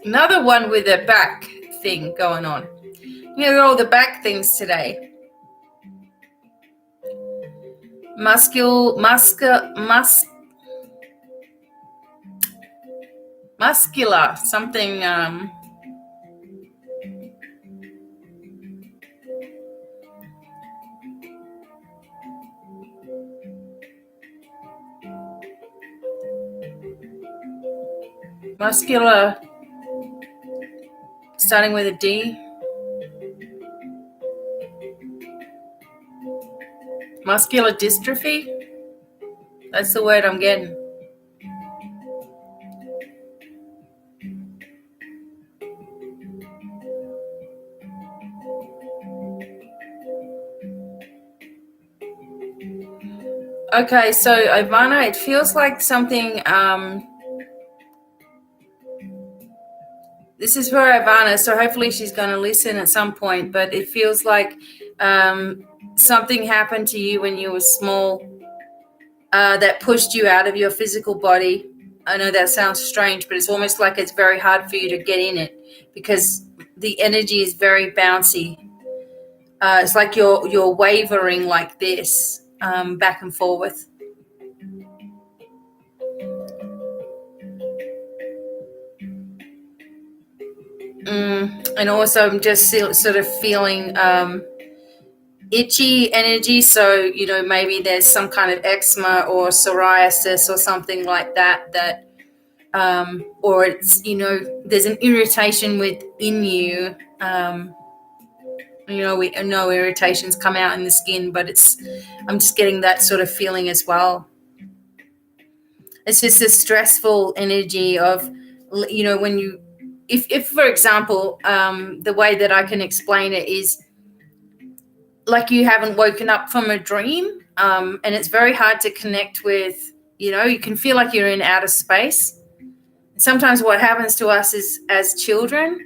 Another one with a back thing going on. You know, all the back things today. Muscular, something, muscular, starting with a D. Muscular dystrophy. That's the word I'm getting. Okay, so Ivana, it feels like something, this is for Ivana, so hopefully she's going to listen at some point, but it feels like something happened to you when you were small that pushed you out of your physical body. I know that sounds strange, but it's almost like it's very hard for you to get in it because the energy is very bouncy. It's like you're wavering like this, back and forth. And also I'm just sort of feeling itchy energy. So, you know, maybe there's some kind of eczema or psoriasis or something like that, or it's, you know, there's an irritation within you. You know, we know irritations come out in the skin, but I'm just getting that sort of feeling as well. It's just a stressful energy of, you know, when you, if for example, the way that I can explain it is like you haven't woken up from a dream, and it's very hard to connect with, you know, you can feel like you're in outer space. Sometimes what happens to us is, as children,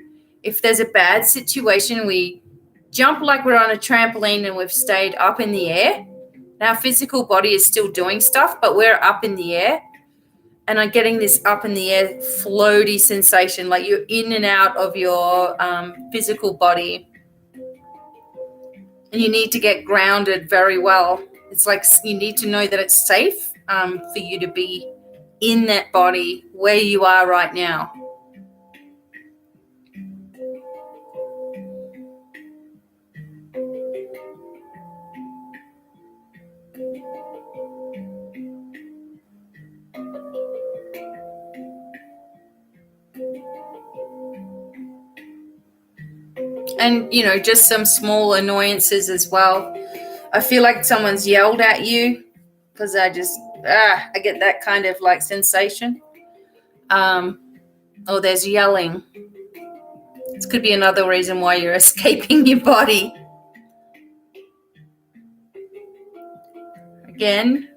if there's a bad situation, we jump like we're on a trampoline and we've stayed up in the air. Our physical body is still doing stuff, but we're up in the air. And I'm getting this up in the air floaty sensation, like you're in and out of your physical body. And you need to get grounded very well. It's like you need to know that it's safe for you to be in that body where you are right now. And, you know, just some small annoyances as well. I feel like someone's yelled at you because I get that kind of like sensation. Or there's yelling. This could be another reason why you're escaping your body. Again,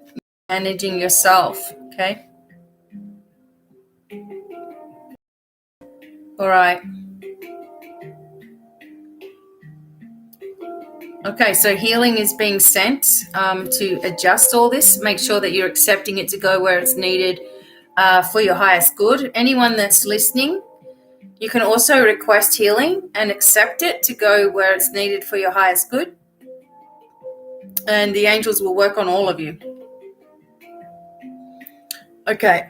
managing yourself, okay? All right. Okay, so healing is being sent to adjust all this. Make sure that you're accepting it to go where it's needed for your highest good. Anyone that's listening, you can also request healing and accept it to go where it's needed for your highest good. And the angels will work on all of you. Okay,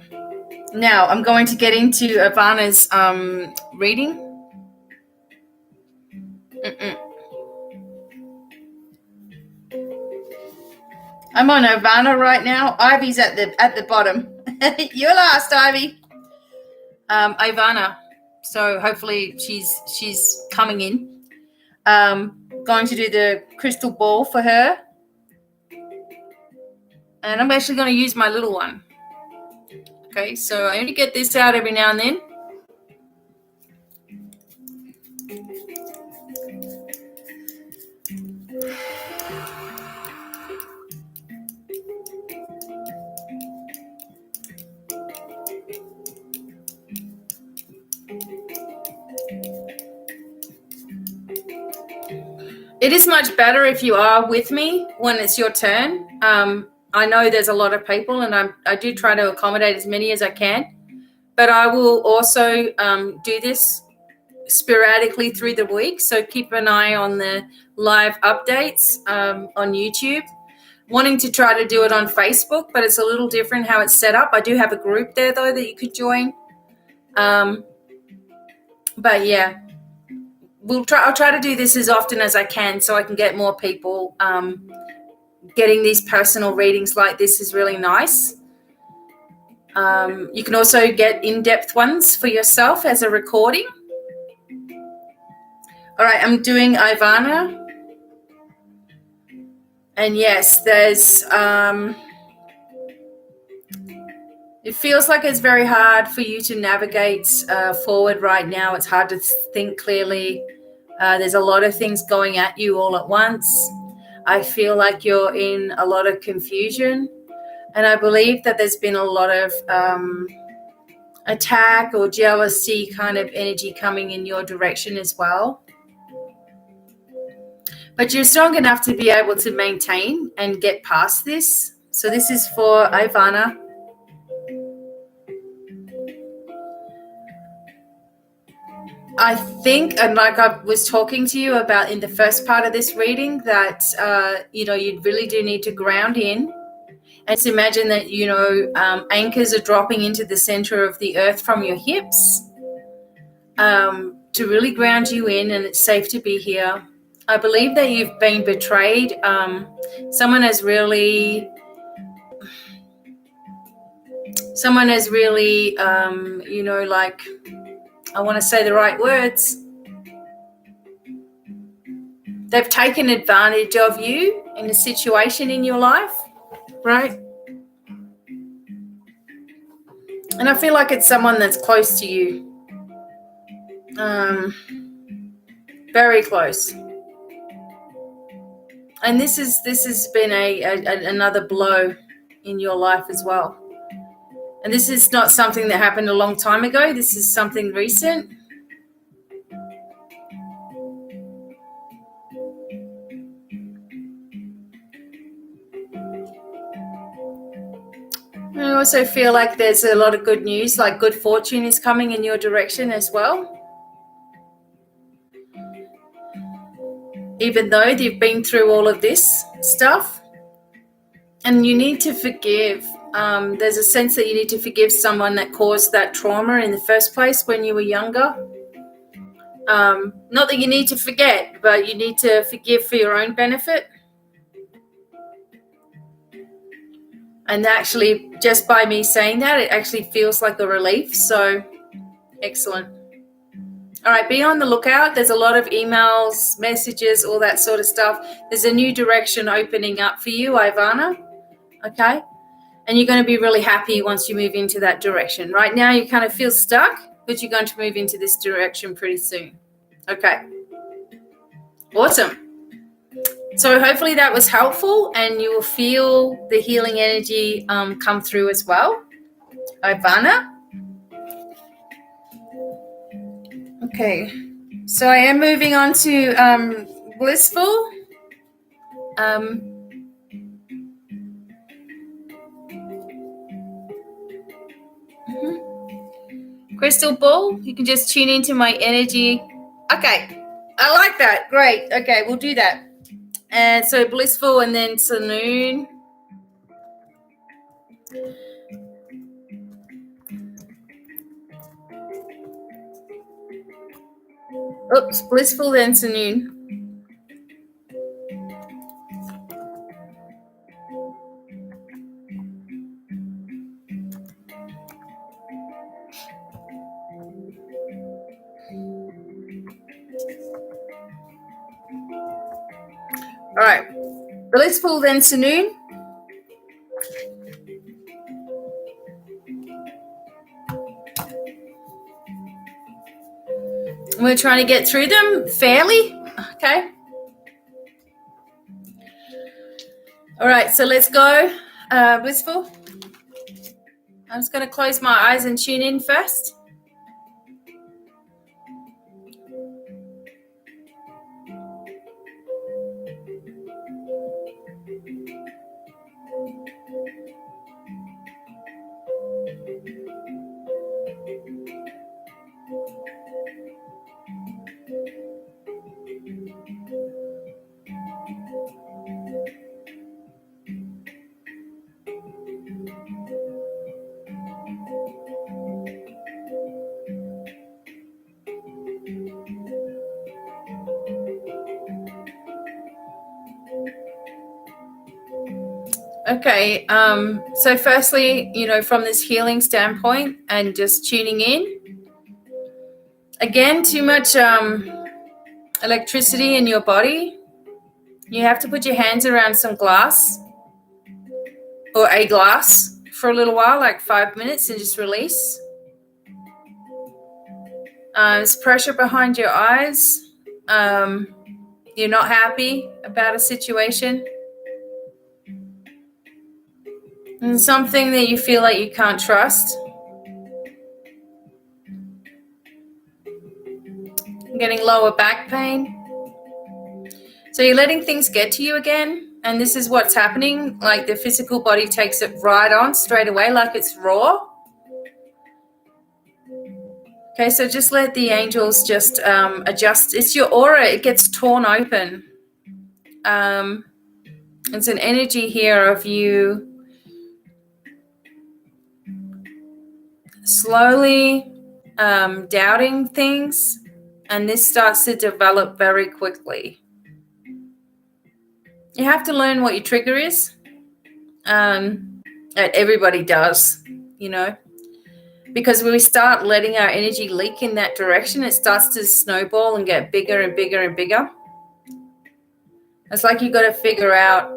now I'm going to get into Ivana's reading. I'm on Ivana right now. Ivy's at the bottom. You're last, Ivy. Ivana. So hopefully she's coming in. Going to do the crystal ball for her. And I'm actually going to use my little one. Okay, so I only get this out every now and then. It is much better if you are with me when it's your turn. I know there's a lot of people, and I do try to accommodate as many as I can. But I will also do this sporadically through the week. So keep an eye on the live updates on YouTube. Wanting to try to do it on Facebook, but it's a little different how it's set up. I do have a group there, though, that you could join. But yeah, I'll try to do this as often as I can so I can get more people. Getting these personal readings like this is really nice. You can also get in-depth ones for yourself as a recording. All right, I'm doing Ivana. And yes, there's... it feels like it's very hard for you to navigate forward right now. It's hard to think clearly. There's a lot of things going at you all at once. I feel like you're in a lot of confusion. And I believe that there's been a lot of attack or jealousy kind of energy coming in your direction as well. But you're strong enough to be able to maintain and get past this. So this is for Ivana. I think, and like I was talking to you about in the first part of this reading, that, you really do need to ground in. And just imagine that, anchors are dropping into the center of the earth from your hips to really ground you in, and it's safe to be here. I believe that you've been betrayed. Someone has really, I want to say the right words. They've taken advantage of you in a situation in your life, right? And I feel like it's someone that's close to you. Very close. And this has been another blow in your life as well. And this is not something that happened a long time ago. This is something recent. I also feel like there's a lot of good news, like good fortune is coming in your direction as well. Even though you've been through all of this stuff. And you need to forgive. There's a sense that you need to forgive someone that caused that trauma in the first place when you were younger. Not that you need to forget, but you need to forgive for your own benefit. And actually, just by me saying that, it actually feels like a relief. So, excellent. All right, be on the lookout. There's a lot of emails, messages, all that sort of stuff. There's a new direction opening up for you, Ivana. Okay? And you're going to be really happy once you move into that direction. Right now, you kind of feel stuck, but you're going to move into this direction pretty soon. Okay. Awesome. So hopefully that was helpful, and you will feel the healing energy come through as well. Ivana. Okay. So I am moving on to Blissful. Crystal Ball, you can just tune into my energy. Okay, I like that. Great. Okay, we'll do that. And so Blissful and then Saloon. Oops, Blissful then Saloon. All right, blissful then Sanoon. We're trying to get through them fairly. Okay. All right, so let's go. Blissful. I'm just going to close my eyes and tune in first. Okay, so firstly, from this healing standpoint and just tuning in, again, too much electricity in your body, you have to put your hands around some glass or a glass for a little while, like 5 minutes, and just release. There's pressure behind your eyes. You're not happy about a situation. And something that you feel like you can't trust. You're getting lower back pain. So you're letting things get to you again. And this is what's happening. Like the physical body takes it right on straight away, like it's raw. Okay, so just let the angels just adjust. It's your aura. It gets torn open. It's an energy here of you slowly doubting things, and this starts to develop very quickly. You have to learn what your trigger is. Everybody does, because when we start letting our energy leak in that direction, it starts to snowball and get bigger and bigger and bigger. It's like you got to figure out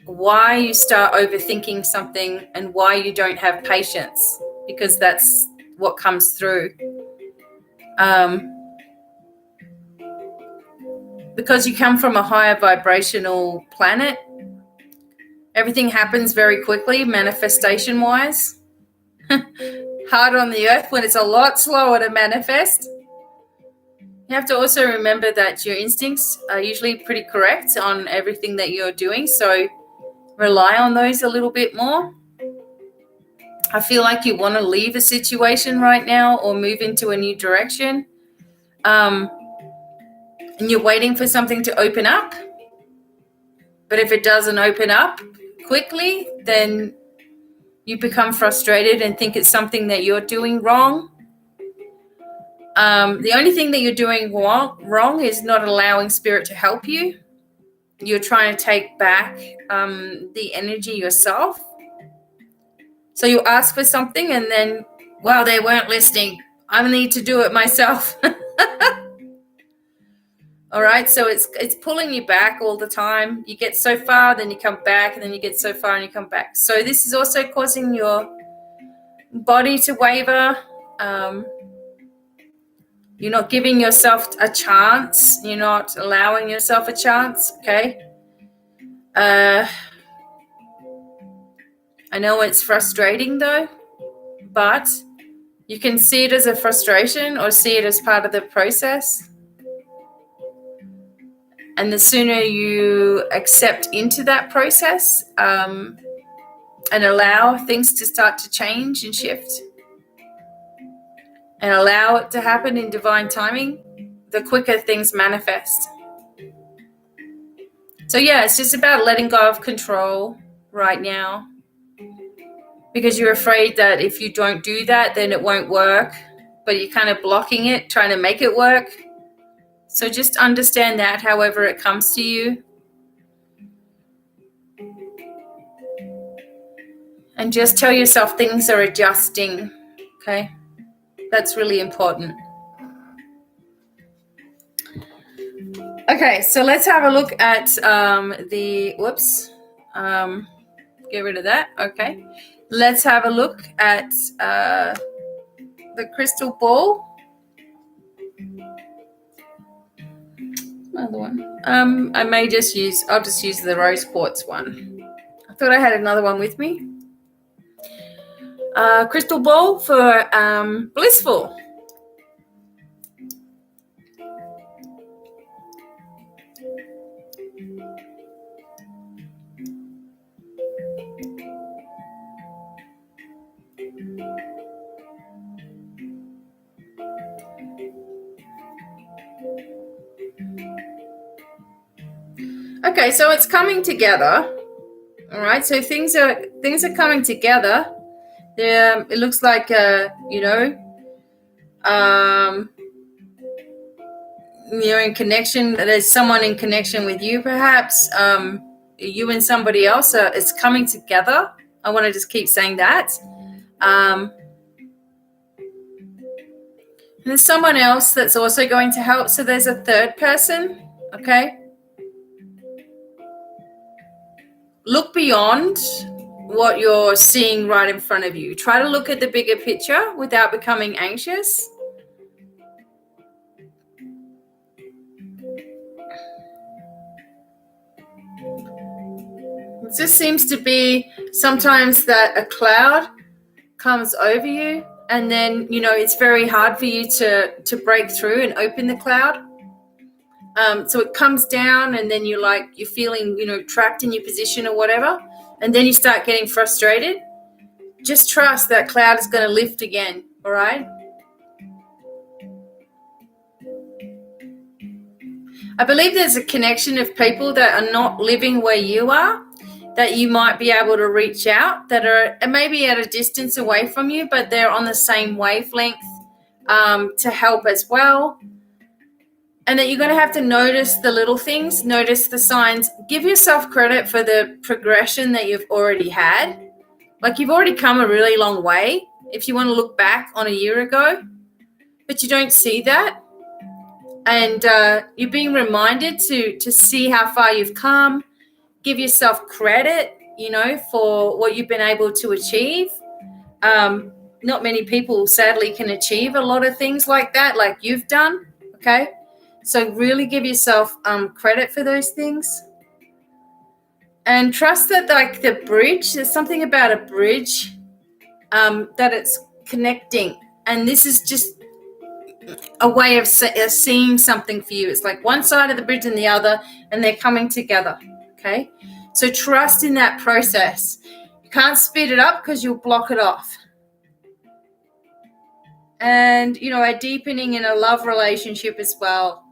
why you start overthinking something and why you don't have patience, because that's what comes through. Because you come from a higher vibrational planet, everything happens very quickly, manifestation-wise. Hard on the earth when it's a lot slower to manifest. You have to also remember that your instincts are usually pretty correct on everything that you're doing, so rely on those a little bit more. I feel like you want to leave a situation right now or move into a new direction, and you're waiting for something to open up. But if it doesn't open up quickly, then you become frustrated and think it's something that you're doing wrong. The only thing that you're doing wrong is not allowing spirit to help you. You're trying to take back the energy yourself. So you ask for something and then, well, they weren't listening. I need to do it myself. All right, so it's pulling you back all the time. You get so far, then you come back, and then you get so far and you come back. So this is also causing your body to waver. You're not giving yourself a chance. You're not allowing yourself a chance, okay? I know it's frustrating though, but you can see it as a frustration or see it as part of the process. And the sooner you accept into that process and allow things to start to change and shift and allow it to happen in divine timing, the quicker things manifest. So yeah, it's just about letting go of control right now, because you're afraid that if you don't do that, then it won't work, but you're kind of blocking it, trying to make it work. So just understand that however it comes to you. And just tell yourself things are adjusting, okay? That's really important. Okay, so let's have a look at the, whoops, get rid of that. Okay, let's have a look at the crystal ball. Another one. I'll just use the rose quartz one. I thought I had another one with me. Crystal ball for blissful. Okay, so it's coming together. All right, so things are coming together. It looks like you're in connection. There's someone in connection with you, perhaps. You and somebody else. It's coming together. I want to just keep saying that. And there's someone else that's also going to help. So there's a third person. Okay. Look beyond what you're seeing right in front of you. Try to look at the bigger picture without becoming anxious. It just seems to be sometimes that a cloud comes over you, and then it's very hard for you to break through and open the cloud. So it comes down, and then you're feeling trapped in your position or whatever, and then you start getting frustrated. Just trust that cloud is going to lift again. All right. I believe there's a connection of people that are not living where you are, that you might be able to reach out, that are maybe at a distance away from you, but they're on the same wavelength to help as well. And that you're going to have to notice the little things, notice the signs. Give yourself credit for the progression that you've already had. Like, you've already come a really long way if you want to look back on a year ago, but you don't see that. And you're being reminded to see how far you've come. Give yourself credit, for what you've been able to achieve. Not many people, sadly, can achieve a lot of things like that, like you've done. Okay. So really give yourself credit for those things. And trust that, like the bridge, there's something about a bridge that it's connecting. And this is just a way of seeing something for you. It's like one side of the bridge and the other, and they're coming together. Okay. So trust in that process. You can't speed it up because you'll block it off. And, a deepening in a love relationship as well.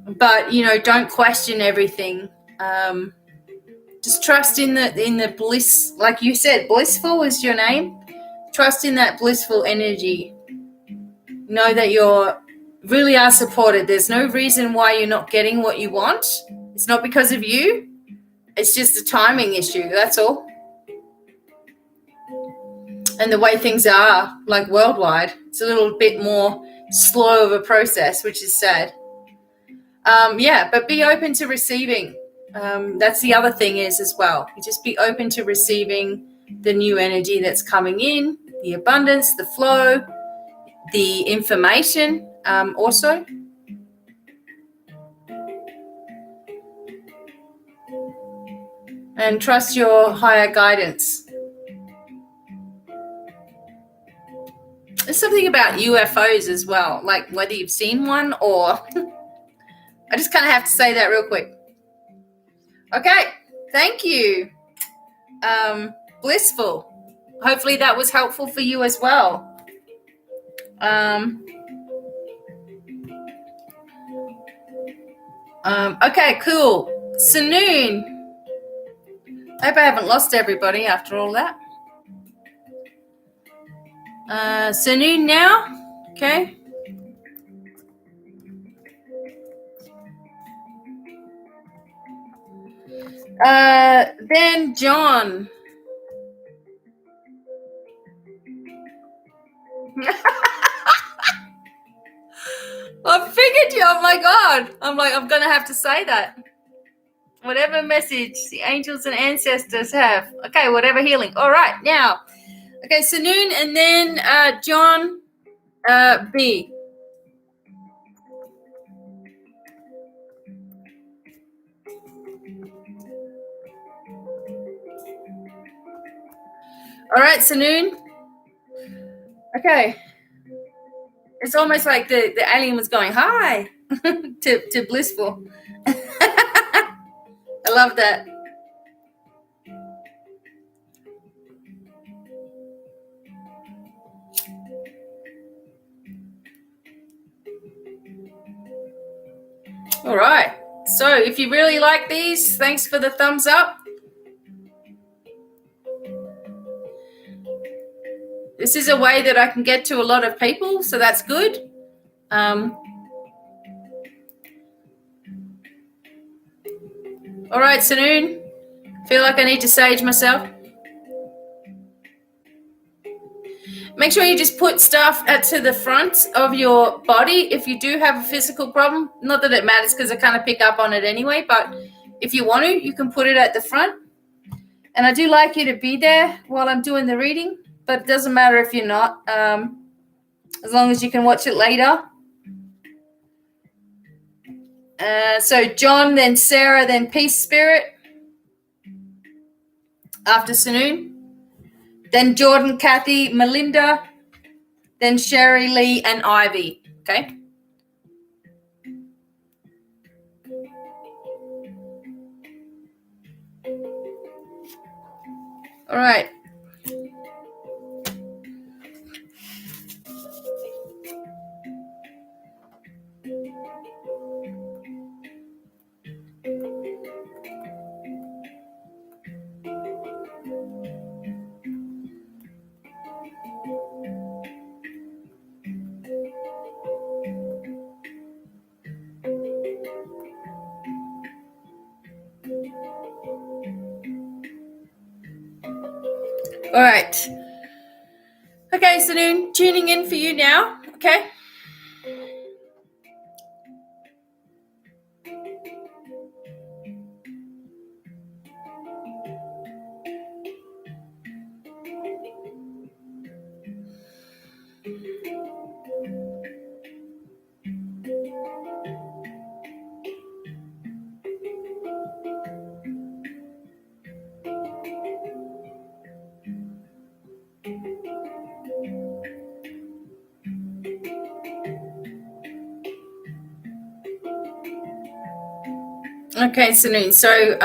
But, don't question everything. Just trust in the bliss. Like you said, blissful is your name. Trust in that blissful energy. Know that you're really are supported. There's no reason why you're not getting what you want. It's not because of you. It's just a timing issue. That's all. And the way things are, like worldwide, it's a little bit more slow of a process, which is sad. But be open to receiving. That's the other thing is as well. You just be open to receiving the new energy that's coming in, the abundance, the flow, the information also. And trust your higher guidance. There's something about UFOs as well, like whether you've seen one or... I just kind of have to say that real quick. Okay, thank you. Blissful. Hopefully that was helpful for you as well. Okay, cool. Sanoon. I hope I haven't lost everybody after all that. Sanoon now. Okay. Then John. Oh my God. I'm like, I'm going to have to say that. Whatever message the angels and ancestors have. Okay, whatever healing. All right, now. Okay, Sanoon and then John B. All right, Sanoon. Okay. It's almost like the alien was going, hi, to blissful. I love that. All right. So if you really like these, thanks for the thumbs up. This is a way that I can get to a lot of people, so that's good. All right, Sanoon. Feel like I need to sage myself. Make sure you just put stuff to the front of your body if you do have a physical problem. Not that it matters because I kind of pick up on it anyway, but if you want to, you can put it at the front. And I do like you to be there while I'm doing the reading, but it doesn't matter if you're not, as long as you can watch it later. So John, then Sarah, then Peace Spirit. After Sanoon. Then Jordan, Kathy, Melinda. Then Sherry, Lee, and Ivy. Okay. All right. All right. Okay, Sanoon, tuning in for you now. Okay. Okay, Sanoon. So,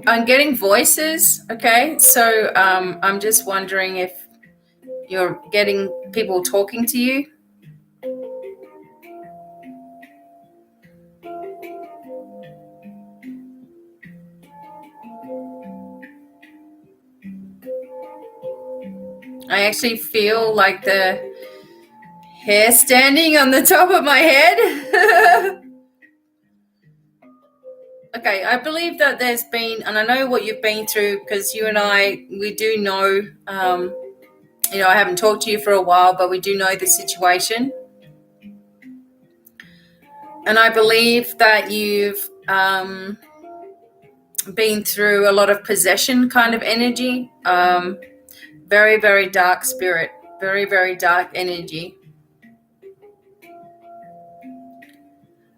I'm getting voices. Okay. So, I'm just wondering if you're getting people talking to you. I actually feel like the hair standing on the top of my head. Okay, I believe that there's been, and I know what you've been through because you and I, we do know, I haven't talked to you for a while, but we do know the situation. And I believe that you've been through a lot of possession kind of energy. Very, very dark spirit, very, very dark energy.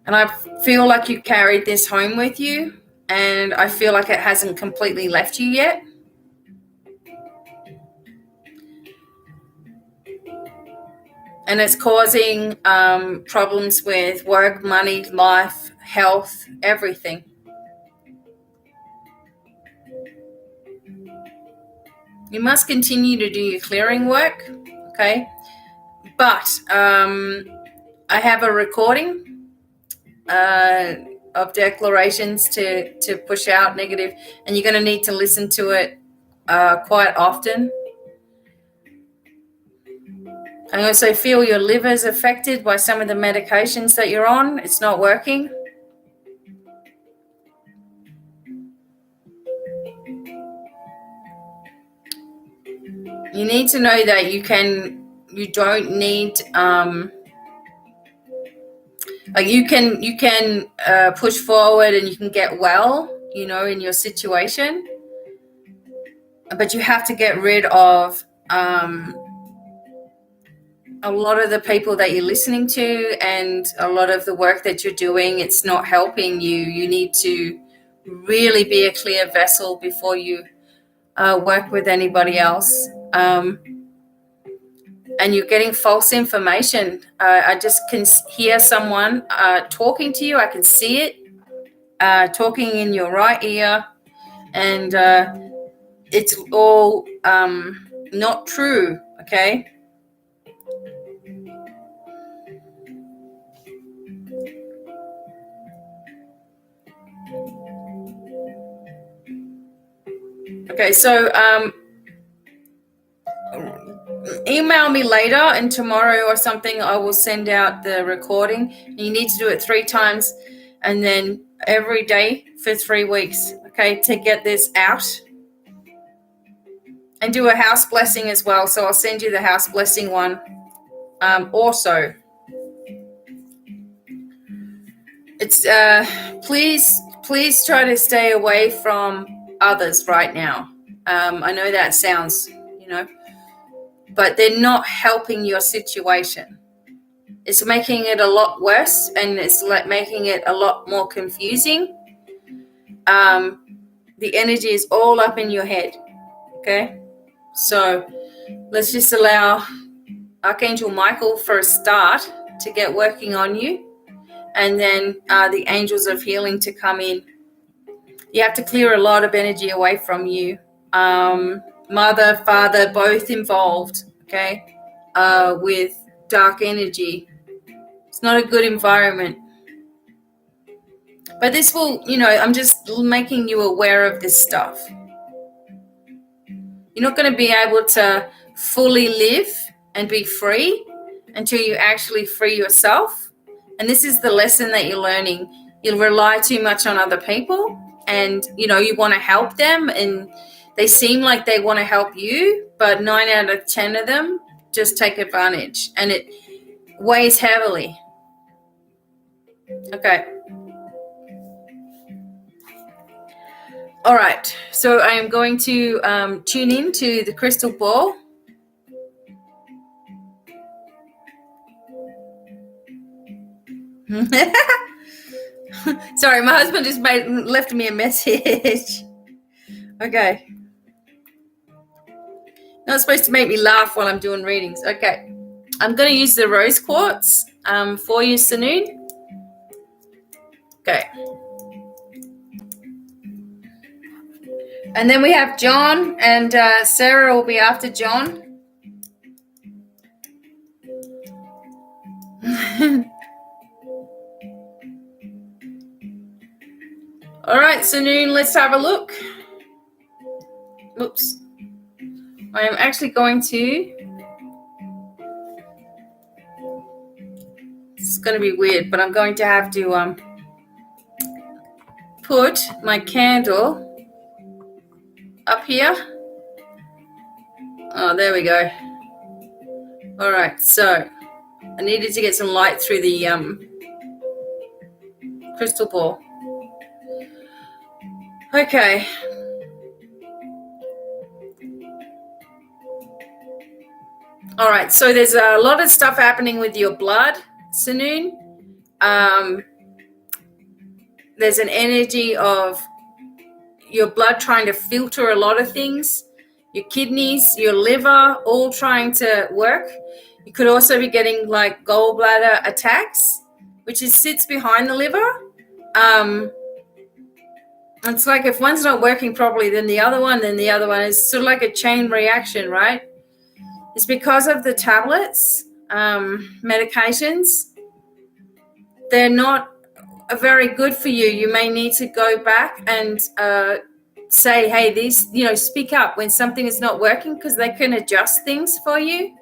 And I feel like you carried this home with you, and I feel like it hasn't completely left you yet. And it's causing problems with work, money, life, health, everything. You must continue to do your clearing work, okay? But I have a recording of declarations to push out negative, and you're going to need to listen to it quite often. I also feel your liver's affected by some of the medications that you're on. It's not working. You need to know that you don't need, you can push forward and you can get well, in your situation. But you have to get rid of a lot of the people that you're listening to and a lot of the work that you're doing. It's not helping you. You need to really be a clear vessel before you work with anybody else. And you're getting false information. I just can hear someone talking to you. I can see it talking in your right ear, and it's all not true, okay? Okay, so email me later, and tomorrow or something I will send out the recording. You need to do it 3 times and then every day for 3 weeks, okay, to get this out. And do a house blessing as well. So I'll send you the house blessing one also. It's please try to stay away from others right now. I know that sounds, but they're not helping your situation. It's making it a lot worse, and it's making it a lot more confusing. The energy is all up in your head, okay? So let's just allow Archangel Michael for a start to get working on you, and then the angels of healing to come in. You have to clear a lot of energy away from you. Mother, father, both involved, okay, with dark energy. It's not a good environment. But this will, I'm just making you aware of this stuff. You're not going to be able to fully live and be free until you actually free yourself. And this is the lesson that you're learning. You rely too much on other people, and, you want to help them, and they seem like they want to help you, but 9 out of 10 of them just take advantage, and it weighs heavily. Okay. All right. So I am going to tune in to the crystal ball. Sorry, my husband just left me a message. Okay. Not supposed to make me laugh while I'm doing readings. Okay. I'm going to use the rose quartz for you, Sanoon. Okay. And then we have John, and Sarah will be after John. All right, Sanoon, let's have a look. Oops. I am actually going to... It's going to be weird, but I'm going to have to put my candle up here. Oh, there we go. All right, so I needed to get some light through the crystal ball. Okay. All right, so there's a lot of stuff happening with your blood, Sanoon. There's an energy of your blood trying to filter a lot of things. Your kidneys, your liver, all trying to work. You could also be getting like gallbladder attacks, which sits behind the liver. It's like if one's not working properly, then the other one, is sort of like a chain reaction, right? It's because of the tablets, medications. They're not very good for you. You may need to go back and say, hey, these, speak up when something is not working, because they can adjust things for you.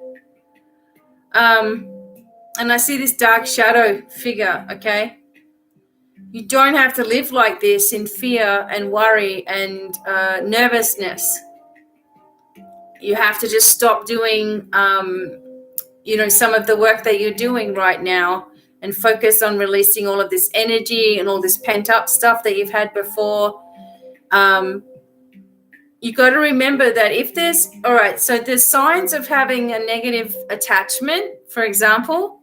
And I see this dark shadow figure, okay? You don't have to live like this in fear and worry and nervousness. you have to just stop doing, some of the work that you're doing right now and focus on releasing all of this energy and all this pent up stuff that you've had before. You got to remember that if there's, all right, so there's signs of having a negative attachment, for example,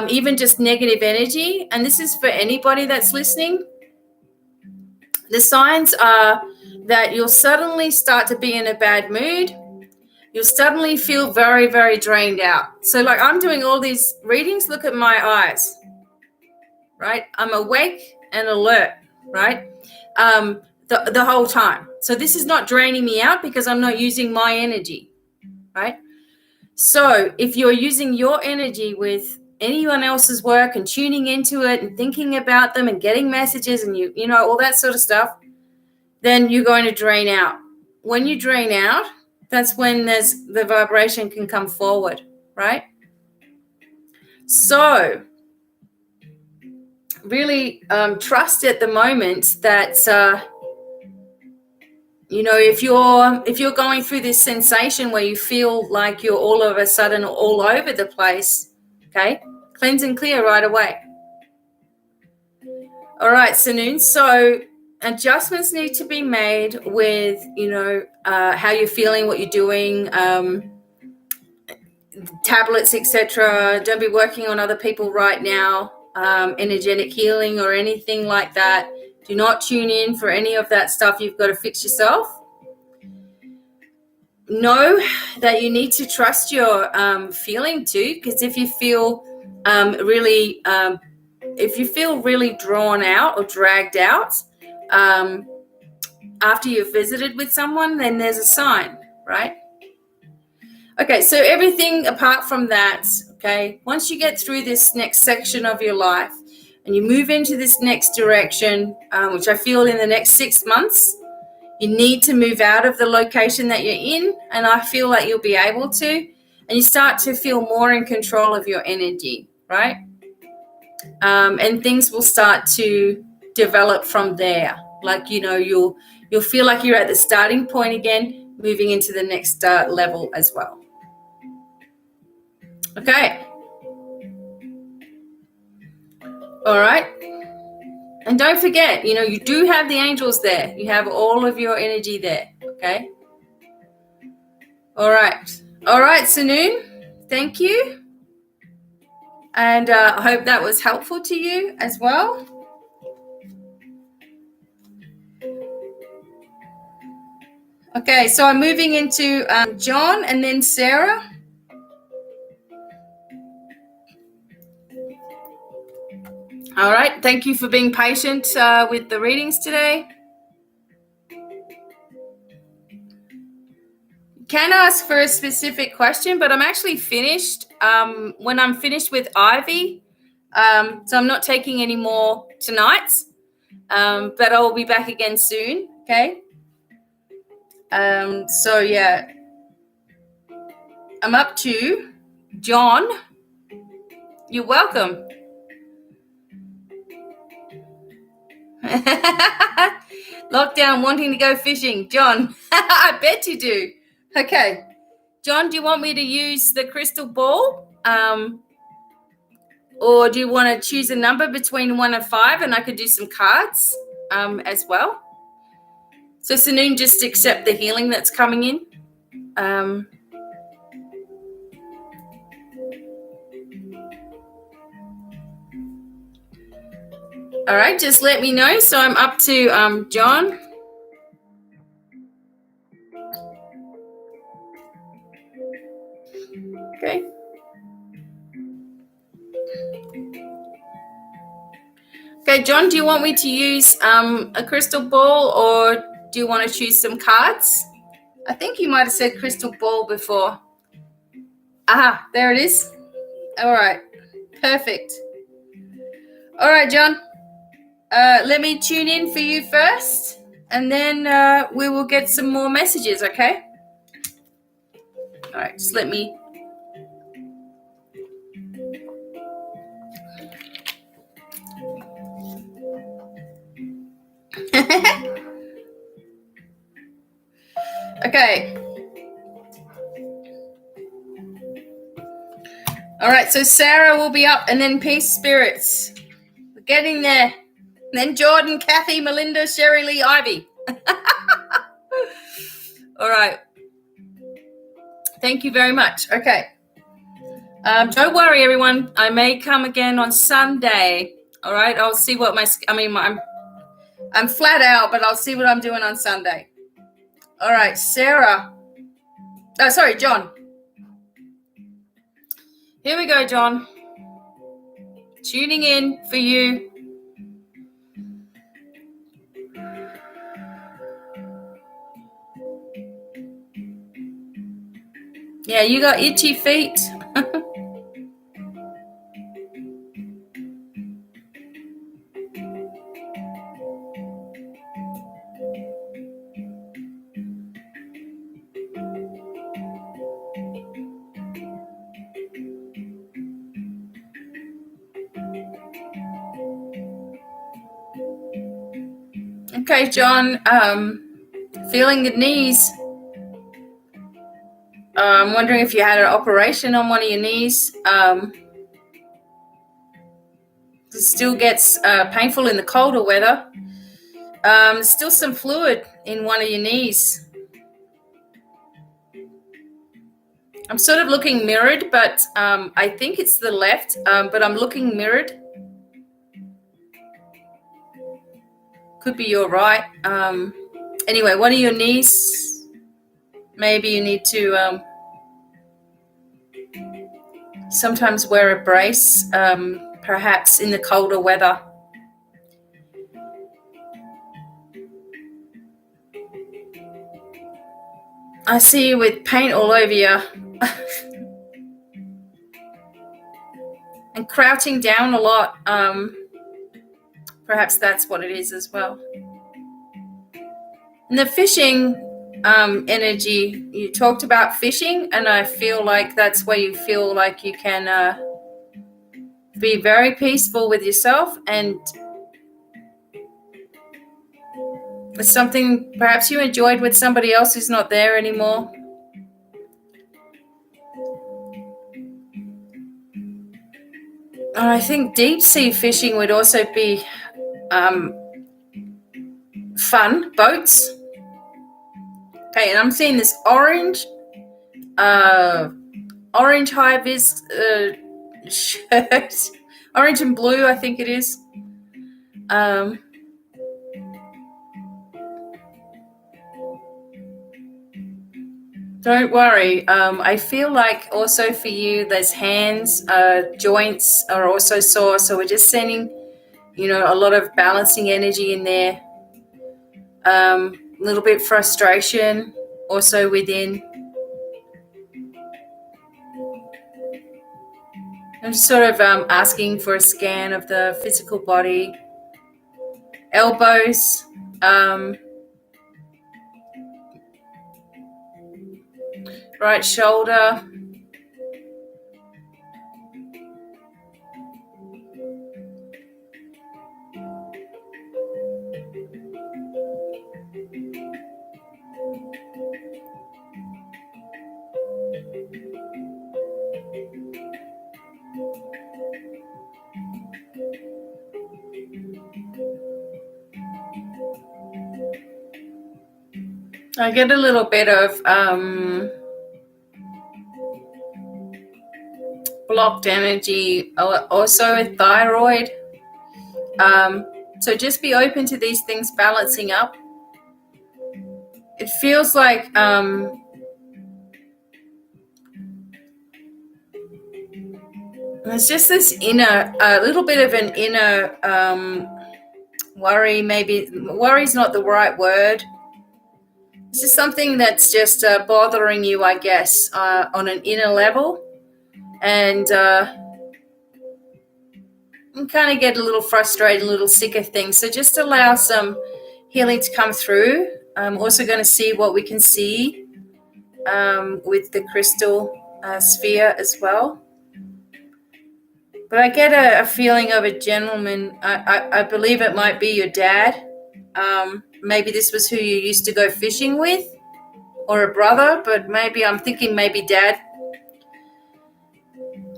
even just negative energy. And this is for anybody that's listening. The signs are that you'll suddenly start to be in a bad mood. You'll suddenly feel very, very drained out. So like I'm doing all these readings, look at my eyes, right? I'm awake and alert, right? The whole time. So this is not draining me out because I'm not using my energy, right? So if you're using your energy with anyone else's work and tuning into it and thinking about them and getting messages and you know, all that sort of stuff, then you're going to drain out. When you drain out, that's when the vibration can come forward, right? So really trust at the moment that if you're going through this sensation where you feel like you're all of a sudden all over the place, okay, cleanse and clear right away. All right, Sanoon. So adjustments need to be made with, how you're feeling, what you're doing, tablets, etc. Don't be working on other people right now, energetic healing or anything like that. Do not tune in for any of that stuff. You've got to fix yourself. Know that you need to trust your feeling too, because if you feel really drawn out or dragged out after you've visited with someone, then there's a sign, right? Okay, so everything apart from that, okay, once you get through this next section of your life and you move into this next direction, which I feel in the next 6 months, you need to move out of the location that you're in, and I feel like you'll be able to, and you start to feel more in control of your energy, right? And things will start to develop from there. Like, you'll feel like you're at the starting point again, moving into the next level as well. Okay. All right. And don't forget, you do have the angels there. You have all of your energy there. Okay. All right. All right, Sanoon. Thank you. And I hope that was helpful to you as well. Okay, so I'm moving into John and then Sarah. All right, thank you for being patient with the readings today. You can ask for a specific question, but I'm actually finished. When I'm finished with Ivy, so I'm not taking any more tonight, but I will be back again soon, okay? So, yeah, I'm up to John. You're welcome. Lockdown, wanting to go fishing. John, I bet you do. Okay. John, do you want me to use the crystal ball? Or do you want to choose a number between 1 and 5, and I could do some cards as well? So, Sanoon, just accept the healing that's coming in. All right, just let me know. So I'm up to John. Okay. Okay, John, do you want me to use a crystal ball, or do you want to choose some cards? I think you might have said crystal ball before. Aha, there it is. All right, perfect. All right, John, let me tune in for you first, and then we will get some more messages, okay? All right, just let me... Okay. All right, so Sarah will be up, and then Peace Spirits. We're getting there. And then Jordan, Kathy, Melinda, Sherry Lee, Ivy. All right. Thank you very much. Okay. Don't worry, everyone. I may come again on Sunday. All right. I'll see what I'm flat out, but I'll see what I'm doing on Sunday. All right, Sarah. Oh, sorry, John. Here we go, John. Tuning in for you. Yeah, you got itchy feet. Okay, John. Feeling the knees. I'm wondering if you had an operation on one of your knees. It still gets painful in the colder weather. Still some fluid in one of your knees. I'm sort of looking mirrored, but I think it's the left, but I'm looking mirrored. Could be your right. Anyway, one of your knees, maybe you need to sometimes wear a brace, perhaps in the colder weather. I see you with paint all over you. And crouching down a lot. Perhaps that's what it is as well. And the fishing energy, you talked about fishing, and I feel like that's where you feel like you can be very peaceful with yourself, and it's something perhaps you enjoyed with somebody else who's not there anymore. And I think deep sea fishing would also be fun. Boats. Okay, and I'm seeing this orange high-vis shirt. Orange and blue, I think it is. Don't worry. I feel like also for you, those hands, joints are also sore. So we're just sending, a lot of balancing energy in there. A little bit frustration also within. I'm just sort of asking for a scan of the physical body. Elbows. Right shoulder. I get a little bit of blocked energy, also with thyroid. So just be open to these things balancing up. It feels like there's just this a little bit of an inner worry. Maybe worry's not the right word. This is something that's just bothering you, I guess, on an inner level. And you kind of get a little frustrated, a little sick of things. So just allow some healing to come through. I'm also going to see what we can see with the crystal sphere as well. But I get a feeling of a gentleman. I believe it might be your dad. Maybe this was who you used to go fishing with, or a brother, but maybe I'm thinking maybe dad.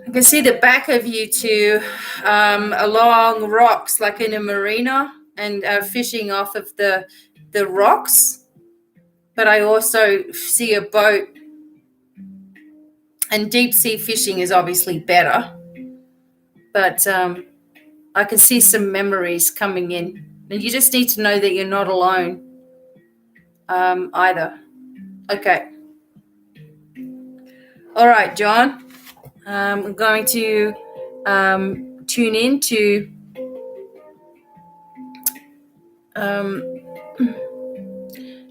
I can see the back of you two along rocks, like in a marina, and fishing off of the rocks. But I also see a boat, and deep sea fishing is obviously better. But I can see some memories coming in, and you just need to know that you're not alone either. Okay. All right, John. I'm going to tune in to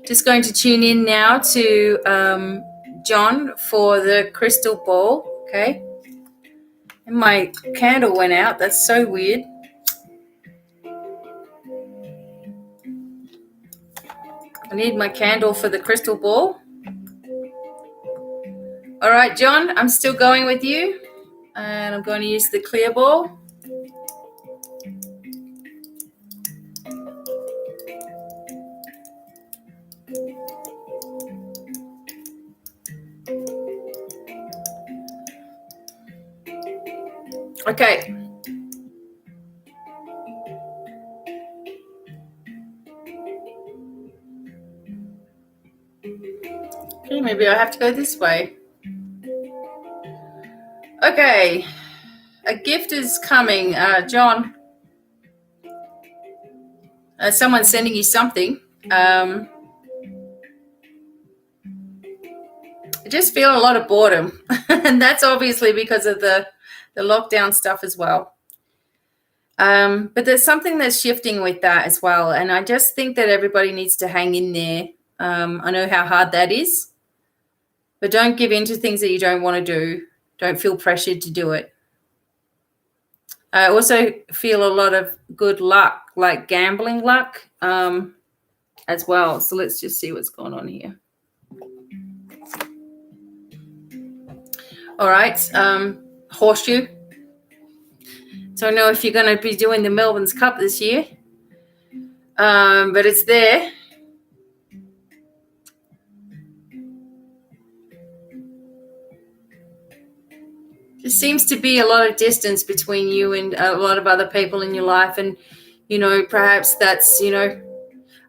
just going to tune in now to John for the crystal ball. Okay. And my candle went out. That's so weird. I need my candle for the crystal ball. All right, John, I'm still going with you. And I'm going to use the clear ball. Okay. Okay, maybe I have to go this way. Okay. A gift is coming, John. Someone's sending you something. I just feel a lot of boredom. And that's obviously because of the lockdown stuff as well. But there's something that's shifting with that as well. And I just think that everybody needs to hang in there. I know how hard that is. But don't give in to things that you don't want to do. Don't feel pressured to do it. I also feel a lot of good luck, like gambling luck as well. So let's just see what's going on here. All right, horseshoe. Don't know if you're going to be doing the Melbourne's Cup this year, but it's there. There seems to be a lot of distance between you and a lot of other people in your life. And, perhaps that's, a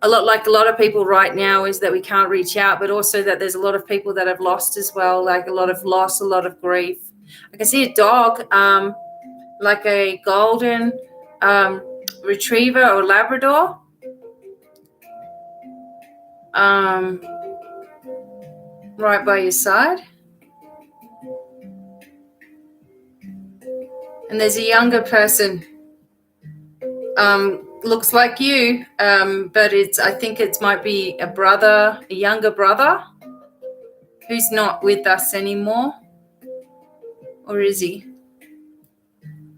lot like a lot of people right now is that we can't reach out, but also that there's a lot of people that have lost as well, like a lot of loss, a lot of grief. I can see a dog, like a golden retriever or Labrador. Right by your side. And there's a younger person, looks like you, but I think it might be a younger brother, who's not with us anymore. Or is he?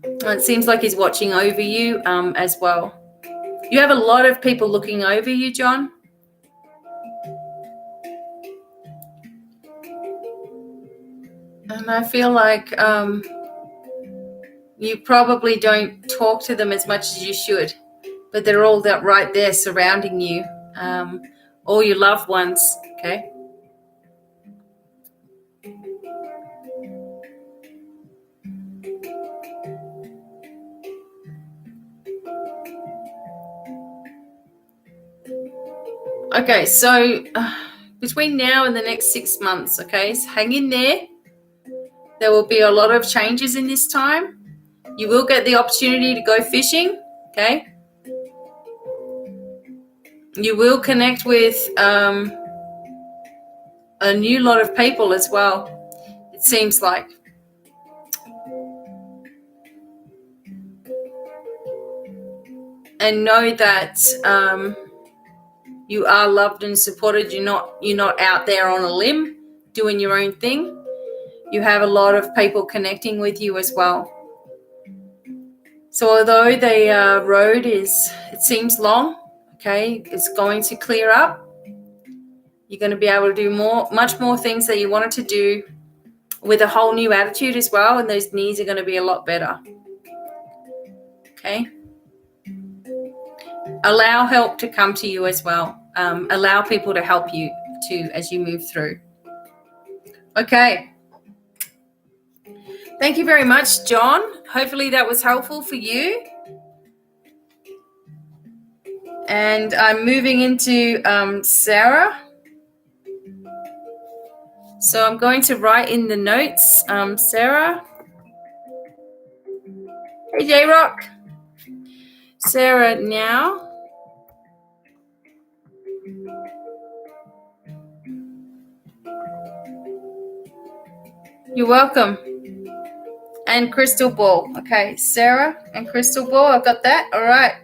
Well, it seems like he's watching over you as well. You have a lot of people looking over you, John. And I feel like you probably don't talk to them as much as you should, but they're all right there surrounding you, all your loved ones, okay? Okay, so between now and the next 6 months, okay, so hang in there. There will be a lot of changes in this time. You will get the opportunity to go fishing, okay? You will connect with a new lot of people as well, it seems like. And know that you are loved and supported. You're not out there on a limb doing your own thing. You have a lot of people connecting with you as well. So although the road it seems long, okay, it's going to clear up. You're going to be able to do much more things that you wanted to do with a whole new attitude as well, and those knees are going to be a lot better. Okay? Allow help to come to you as well. Allow people to help you too as you move through. Okay. Thank you very much, John. Hopefully that was helpful for you. And I'm moving into Sarah. So I'm going to write in the notes, Sarah. Hey, J-Rock. Sarah now. You're welcome. And crystal ball. Okay, Sarah and crystal ball. I've got that. All right.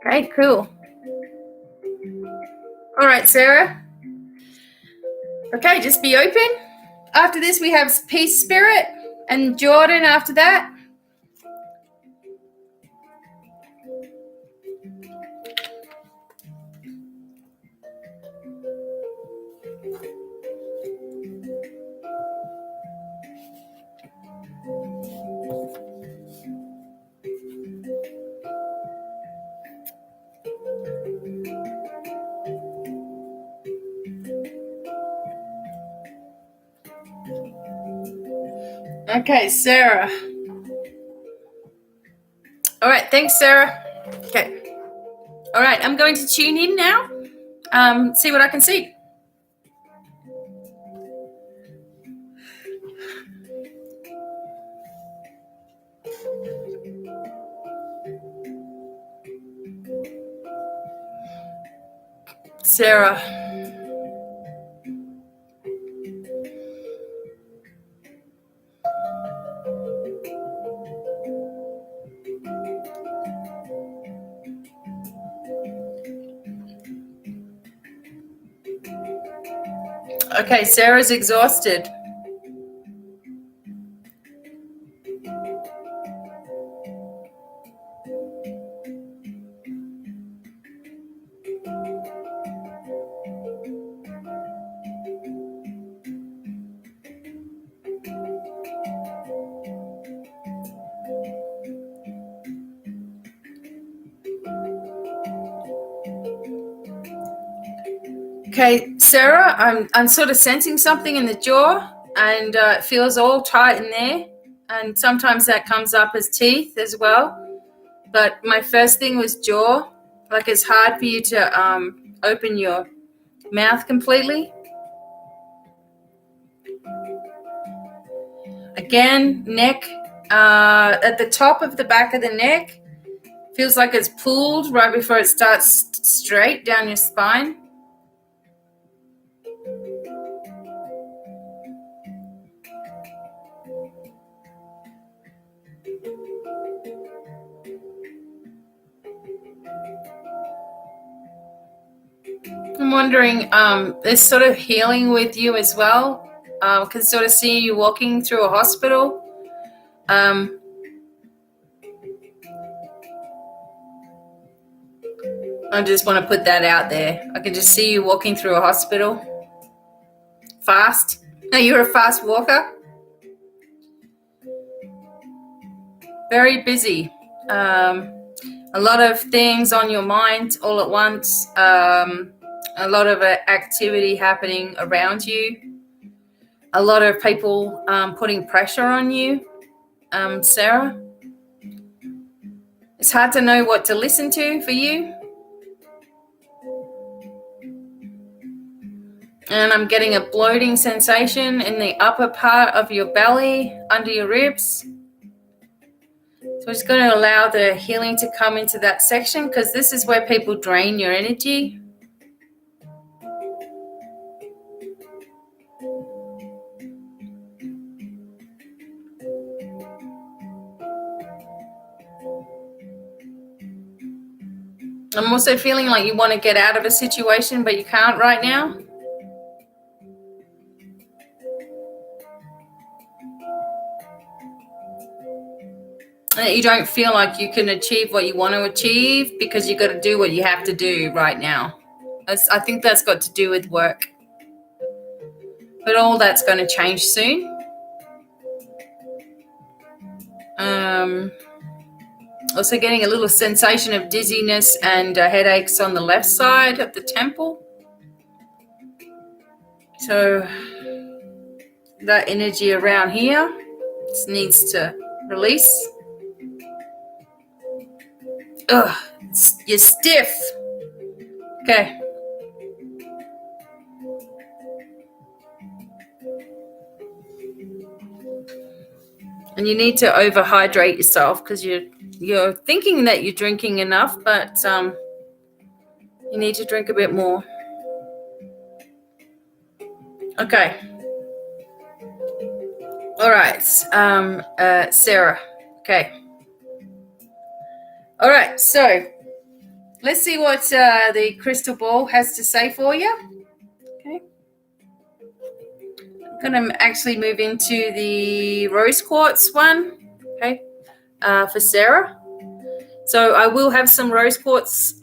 Okay, cool. All right, Sarah. Okay, just be open. After this, we have Peace Spirit and Jordan after that. Okay, Sarah. All right, thanks, Sarah. Okay. All right, I'm going to tune in now. See what I can see. Sarah. Okay, Sarah's exhausted. Okay, Sarah, I'm sort of sensing something in the jaw, and it feels all tight in there. And sometimes that comes up as teeth as well. But my first thing was jaw. Like it's hard for you to open your mouth completely. Again, neck. At the top of the back of the neck, feels like it's pulled right before it starts straight down your spine. I'm wondering, there's sort of healing with you as well. I can sort of see you walking through a hospital. I just want to put that out there. I can just see you walking through a hospital. Fast. No, you're a fast walker. Very busy. A lot of things on your mind all at once. A lot of activity happening around you. A lot of people putting pressure on you, Sarah. It's hard to know what to listen to for you. And I'm getting a bloating sensation in the upper part of your belly, under your ribs. So I'm just going to allow the healing to come into that section, because this is where people drain your energy. I'm also feeling like you want to get out of a situation, but you can't right now. You don't feel like you can achieve what you want to achieve because you've got to do what you have to do right now. I think that's got to do with work. But all that's going to change soon. Also getting a little sensation of dizziness and headaches on the left side of the temple. So that energy around here just needs to release. Ugh, you're stiff. Okay. And you need to overhydrate yourself because you're thinking that you're drinking enough, but you need to drink a bit more. Okay. All right. Sarah. Okay. All right. So let's see what the crystal ball has to say for you. Okay. I'm going to actually move into the rose quartz one. Okay. For Sarah. So I will have some rose quartz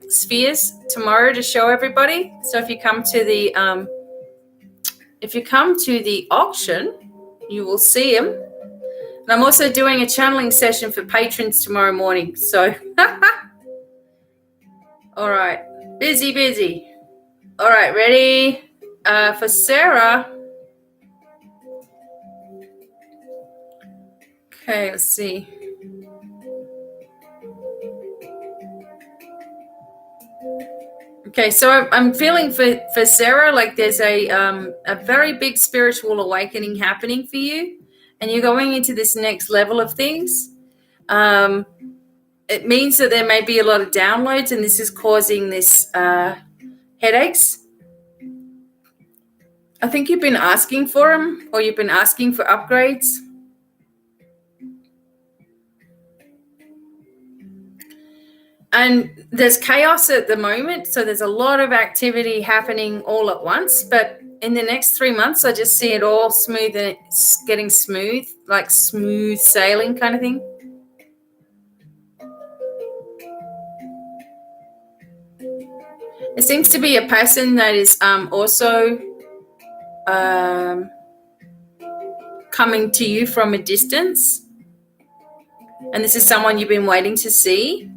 spheres tomorrow to show everybody. So if you come to the auction, you will see them. And I'm also doing a channeling session for patrons tomorrow morning. So, all right, busy. All right, ready for Sarah? Okay, let's see. Okay, so I'm feeling for Sarah like there's a very big spiritual awakening happening for you, and you're going into this next level of things. It means that there may be a lot of downloads, and this is causing this headaches. I think you've been asking for them, or you've been asking for upgrades. And there's chaos at the moment, so there's a lot of activity happening all at once. But in the next 3 months, I just see it all smooth and it's getting smooth, like smooth sailing kind of thing. It seems to be a person that is also coming to you from a distance. And this is someone you've been waiting to see.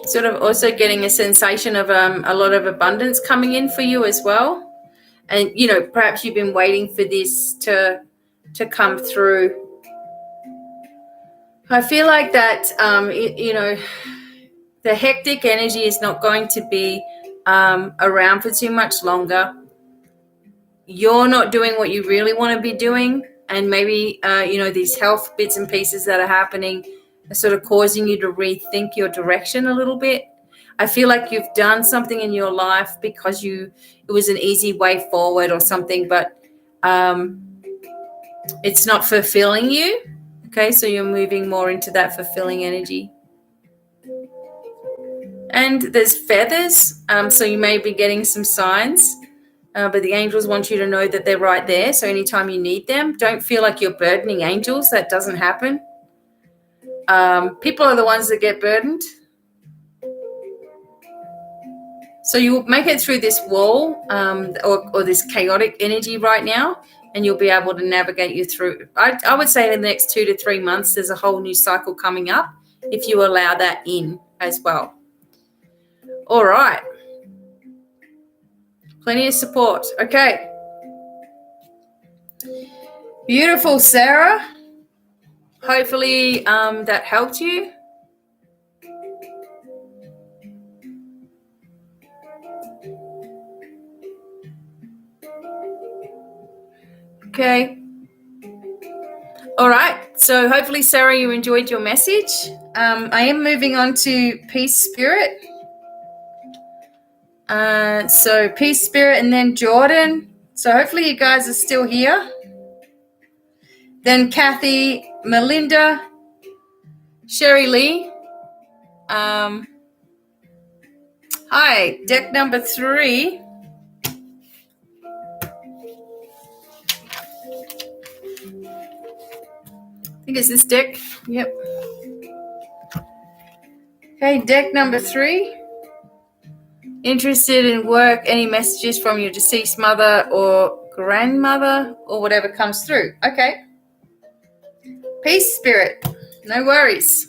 Sort of also getting a sensation of a lot of abundance coming in for you as well. And, perhaps you've been waiting for this to come through. I feel like that, the hectic energy is not going to be around for too much longer. You're not doing what you really want to be doing. And maybe, these health bits and pieces that are happening are sort of causing you to rethink your direction a little bit. I feel like you've done something in your life because it was an easy way forward or something, but it's not fulfilling you. Okay, so you're moving more into that fulfilling energy. And there's feathers, so you may be getting some signs, but the angels want you to know that they're right there. So anytime you need them, don't feel like you're burdening angels. That doesn't happen. People are the ones that get burdened. So you'll make it through this wall or this chaotic energy right now, and you'll be able to navigate you through. I would say in the next 2 to 3 months, there's a whole new cycle coming up if you allow that in as well. All right. Plenty of support. Okay. Beautiful, Sarah. Hopefully that helped you. Okay. All right. So hopefully, Sarah, you enjoyed your message. I am moving on to Peace Spirit. So Peace Spirit and then Jordan. So hopefully you guys are still here. Then Kathy, Melinda, Sherry Lee. Hi, deck number 3. I think it's this deck. Yep. Okay, deck number 3. Interested in work, any messages from your deceased mother or grandmother or whatever comes through. Okay. Peace, Spirit. No worries.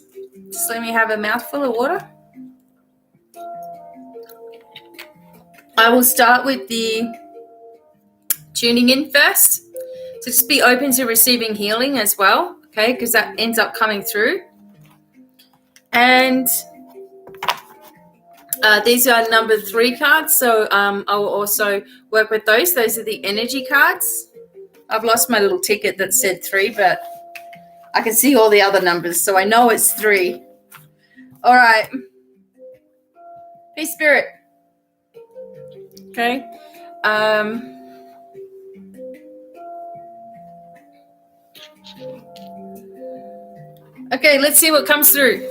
Just let me have a mouthful of water. I will start with the tuning in first. So just be open to receiving healing as well, okay, because that ends up coming through. And these are number 3 cards, so I will also work with those. Those are the energy cards. I've lost my little ticket that said 3, but I can see all the other numbers, so I know it's 3. All right. Peace, Spirit. Okay. Okay, let's see what comes through.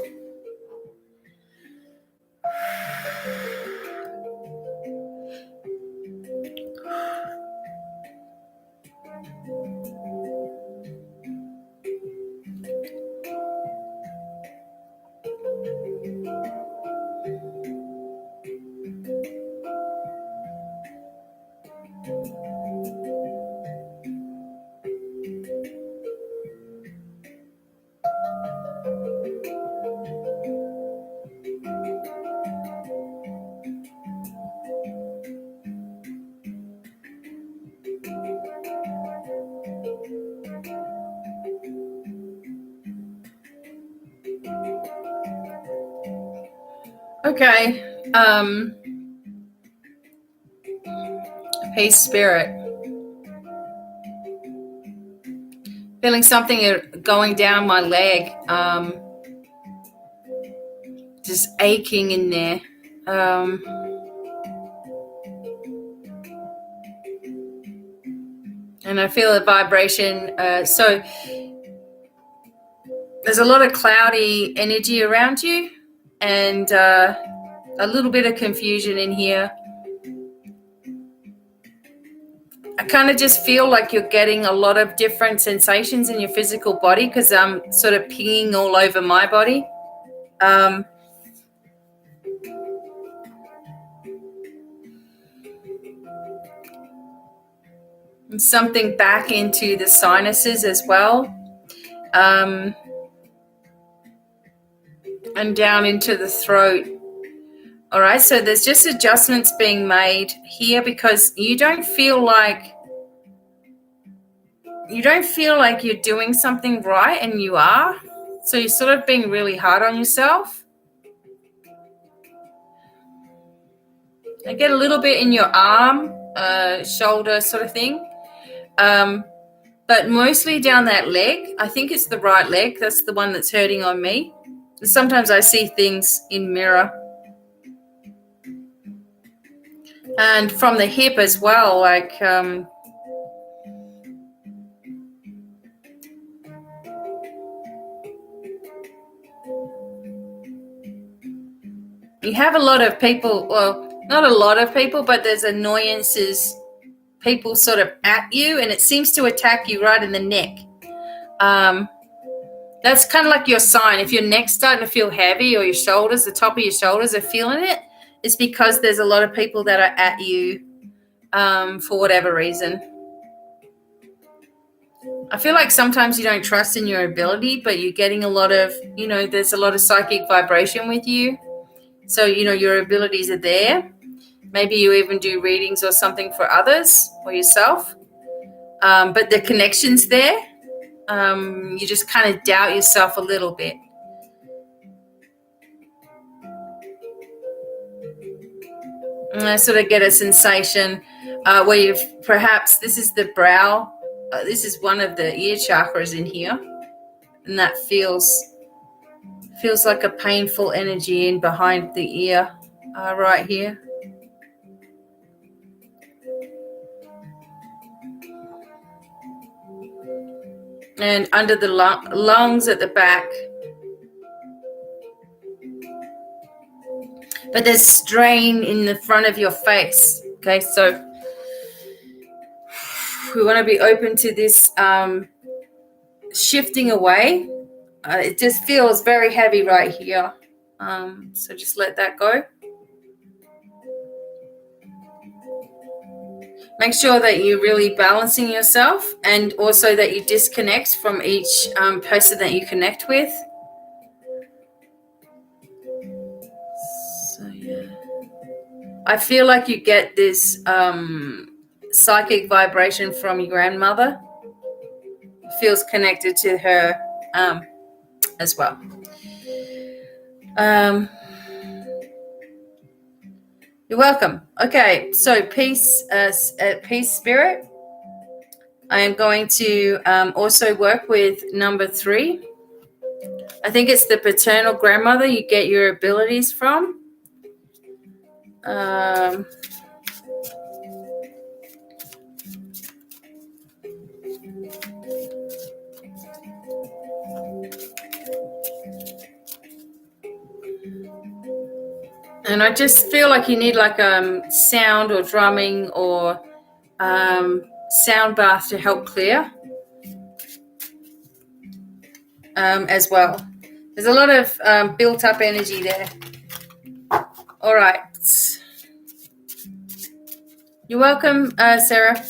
Okay. Peace, Spirit. Feeling something going down my leg. Just aching in there. And I feel a vibration. So there's a lot of cloudy energy around you, and a little bit of confusion in here. I kind of just feel like you're getting a lot of different sensations in your physical body because I'm sort of pinging all over my body. And something back into the sinuses as well. And down into the throat. All right, so there's just adjustments being made here because you don't feel like you're doing something right, and you are. So you're sort of being really hard on yourself. I get a little bit in your arm, shoulder sort of thing. But mostly down that leg. I think it's the right leg. That's the one that's hurting on me. Sometimes I see things in mirror. And from the hip as well, like you have a lot of people, well, not a lot of people, but there's annoyances, people sort of at you, and it seems to attack you right in the neck. That's kind of like your sign. If your neck's starting to feel heavy, or your shoulders, the top of your shoulders are feeling it, it's because there's a lot of people that are at you for whatever reason. I feel like sometimes you don't trust in your ability, but you're getting a lot of, there's a lot of psychic vibration with you. So, your abilities are there. Maybe you even do readings or something for others or yourself. But the connection's there. You just kind of doubt yourself a little bit. And I sort of get a sensation where you've perhaps, this is the brow. This is one of the ear chakras in here. And that feels like a painful energy in behind the ear right here. And under the lungs at the back. But there's strain in the front of your face. Okay, so we want to be open to this shifting away. It just feels very heavy right here. So just let that go. Make sure that you're really balancing yourself, and also that you disconnect from each person that you connect with. I feel like you get this psychic vibration from your grandmother. It feels connected to her as well. You're welcome. Okay, so peace, peace spirit. I am going to also work with number 3. I think it's the paternal grandmother you get your abilities from. And I just feel like you need like sound or drumming or sound bath to help clear as well. There's a lot of built up energy there. All right. You're welcome, Sarah.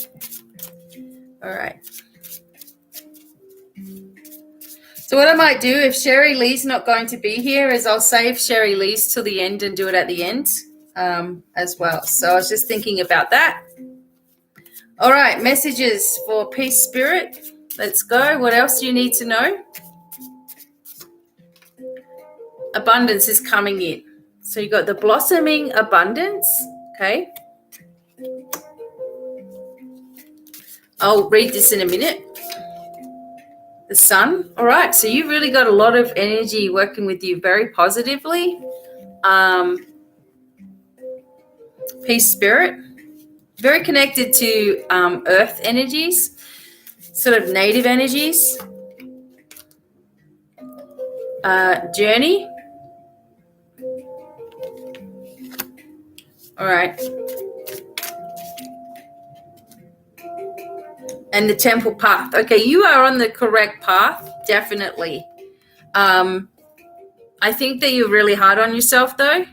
All right. So what I might do if Sherry Lee's not going to be here is I'll save Sherry Lee's till the end and do it at the end as well. So I was just thinking about that. All right, messages for peace spirit. Let's go. What else do you need to know? Abundance is coming in. So you got the blossoming abundance. Okay. I'll read this in a minute. The sun. All right. So you really got a lot of energy working with you very positively. Peace spirit. Very connected to earth energies, sort of native energies. Journey. All right. And the temple path. Okay, you are on the correct path, definitely. I think that you're really hard on yourself, though,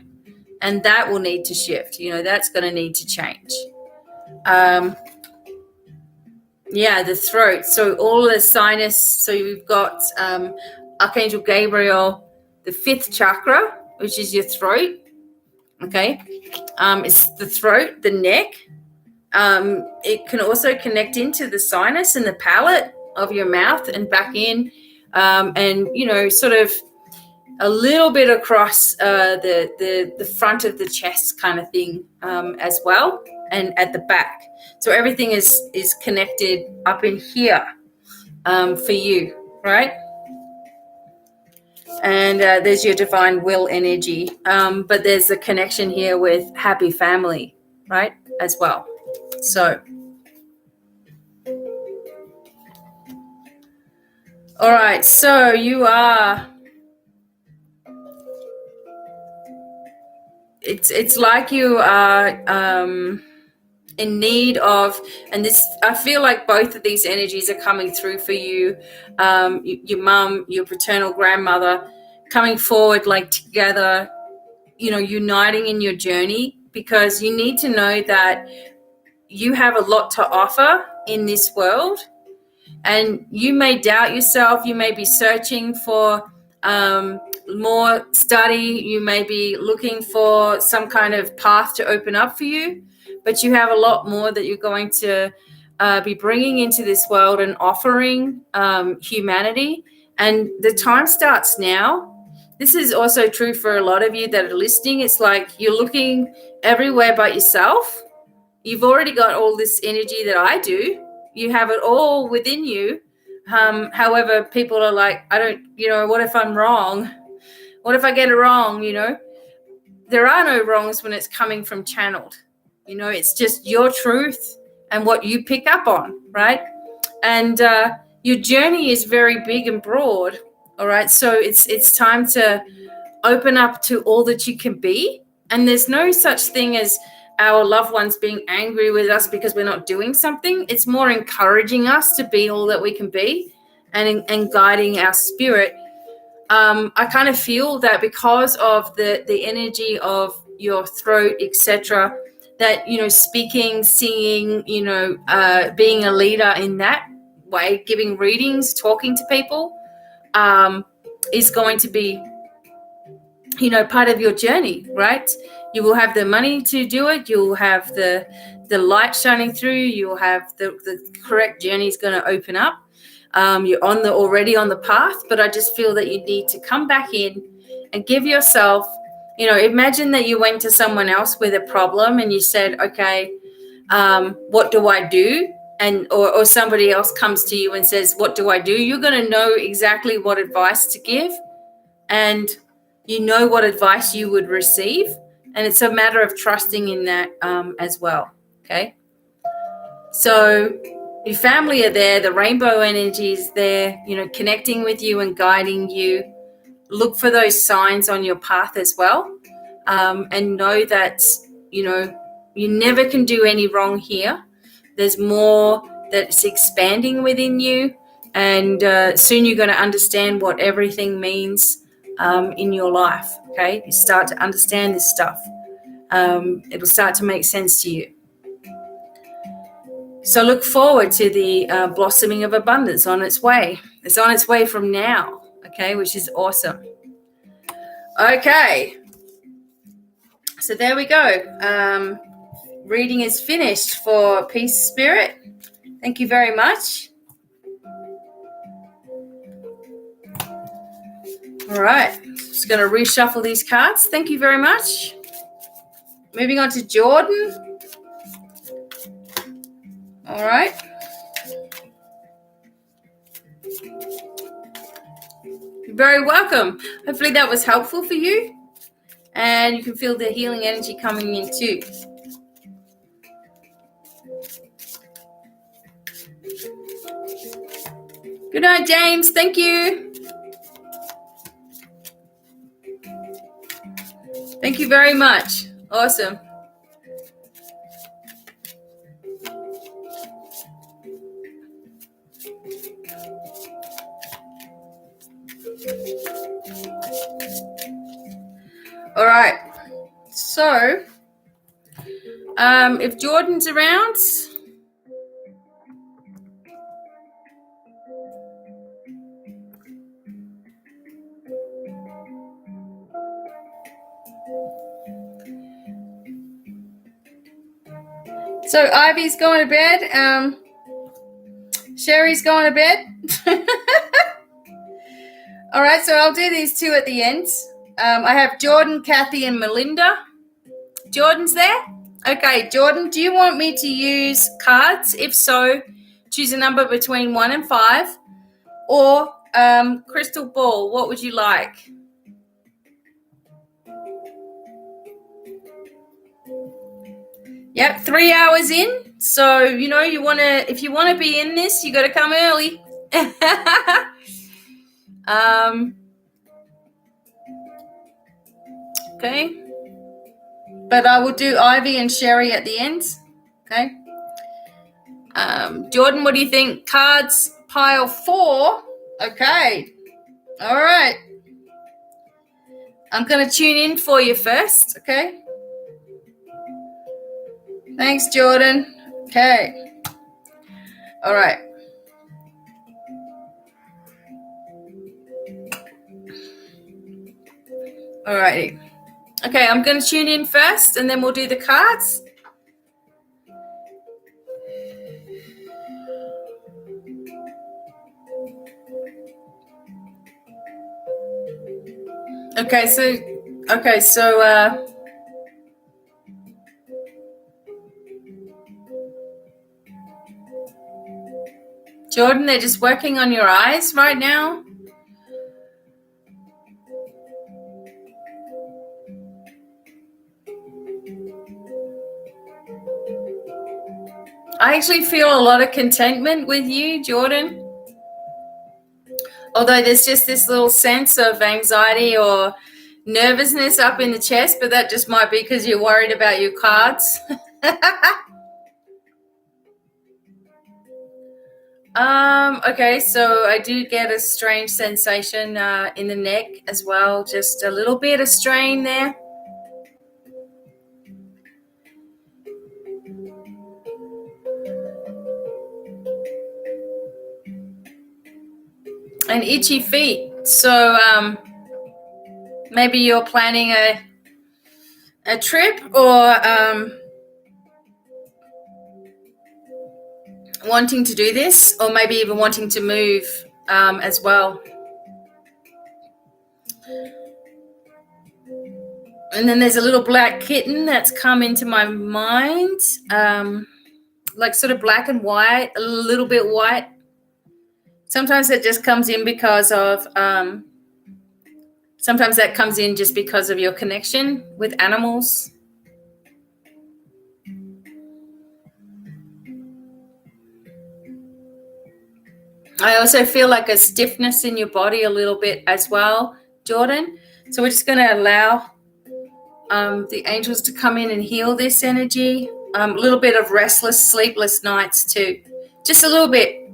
and that will need to shift. You know, that's going to need to change. Yeah, the throat. So all the sinus. So you've got Archangel Gabriel, the 5th chakra, which is your throat. Okay. It's the throat, the neck. It can also connect into the sinus and the palate of your mouth and back in, and, you know, sort of a little bit across the front of the chest kind of thing as well, and at the back. So everything is connected up in here for you, right? And there's your divine will energy. But there's a connection here with happy family, right, as well. So, all right. So you are, it's like you are in need of, and this, I feel like both of these energies are coming through for you. Your mum, your paternal grandmother coming forward, like together, you know, uniting in your journey, because you need to know that you have a lot to offer in this world, and you may doubt yourself. You may be searching for more study. You may be looking for some kind of path to open up for you, but you have a lot more that you're going to be bringing into this world and offering humanity. And the time starts now. This is also true for a lot of you that are listening. It's like you're looking everywhere but yourself. You've already got all this energy that I do. You have it all within you. However, people are like, I don't, you know, what if I'm wrong? What if I get it wrong? You know, there are no wrongs when it's coming from channeled. You know, it's just your truth and what you pick up on, right? And your journey is very big and broad, all right? So it's time to open up to all that you can be. And there's no such thing as our loved ones being angry with us because we're not doing something. It's more encouraging us to be all that we can be and guiding our spirit. I kind of feel that because of the energy of your throat, etc., that, you know, speaking, singing, you know, being a leader in that way, giving readings, talking to people, is going to be, you know, part of your journey, right? You will have the money to do it. You'll have the light shining through. You'll have the correct journey is going to open up. You're already on the path, but I just feel that you need to come back in and give yourself, imagine that you went to someone else with a problem and you said, okay, what do I do? And or somebody else comes to you and says, what do I do? You're going to know exactly what advice to give, and you know what advice you would receive. And it's a matter of trusting in that as well. Okay. So your family are there, the rainbow energy is there, connecting with you and guiding you. Look for those signs on your path as well. And know that, you never can do any wrong here. There's more that's expanding within you. And soon you're going to understand what everything means in your life. Okay. You start to understand this stuff. It'll start to make sense to you. So look forward to the blossoming of abundance on its way. It's on its way from now, okay, which is awesome. Okay. So there we go. Reading is finished for Peace Spirit. Thank you very much. All right. Just going to reshuffle these cards. Thank you very much. Moving on to Jordan. All right. You're very welcome. Hopefully that was helpful for you. And you can feel the healing energy coming in too. Good night, James. Thank you. Thank you very much. Awesome. All right. So, if Jordan's around, so Ivy's going to bed. Sherry's going to bed. All right, so I'll do these two at the end. I have Jordan, Kathy, and Melinda. Jordan's there? Okay, Jordan, do you want me to use cards? If so, choose a number between 1 and 5. Or crystal ball, what would you like? Yep, 3 hours in. So, if you want to be in this, you got to come early. Okay. But I will do Ivy and Sherry at the end. Okay. Jordan, what do you think? Cards pile 4. Okay. All right. I'm going to tune in for you first. Okay. Thanks, Jordan. Okay. All right. All righty. Okay, I'm going to tune in first, and then we'll do the cards. Okay, so Jordan, they're just working on your eyes right now. I actually feel a lot of contentment with you, Jordan. Although there's just this little sense of anxiety or nervousness up in the chest, but that just might be because you're worried about your cards. Okay, so I do get a strange sensation in the neck as well, just a little bit of strain there. And itchy feet. So maybe you're planning a trip or wanting to do this, or maybe even wanting to move as well. And then there's a little black kitten that's come into my mind, like sort of black and white, a little bit white. Sometimes it just comes in because of, sometimes that comes in just because of your connection with animals. I also feel like a stiffness in your body a little bit as well, Jordan. So we're just going to allow the angels to come in and heal this energy. A little bit of restless, sleepless nights too. Just a little bit.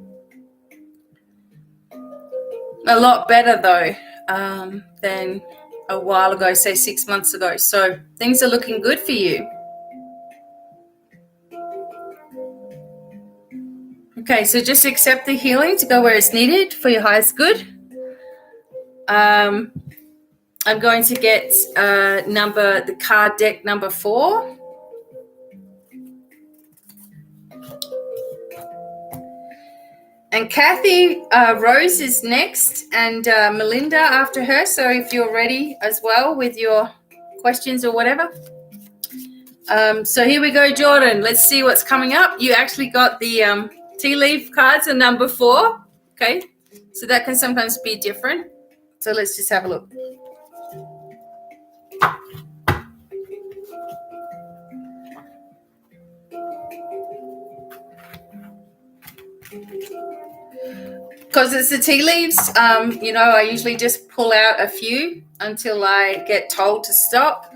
A lot better though than a while ago, say 6 months ago. So things are looking good for you. Okay, so just accept the healing to go where it's needed for your highest good. I'm going to get the card deck number 4. And Kathy Rose is next, and Melinda after her. So if you're ready as well with your questions or whatever. So here we go, Jordan. Let's see what's coming up. You actually got the tea leaf cards are number 4. Okay, so that can sometimes be different. So let's just have a look. Because it's the tea leaves, I usually just pull out a few until I get told to stop.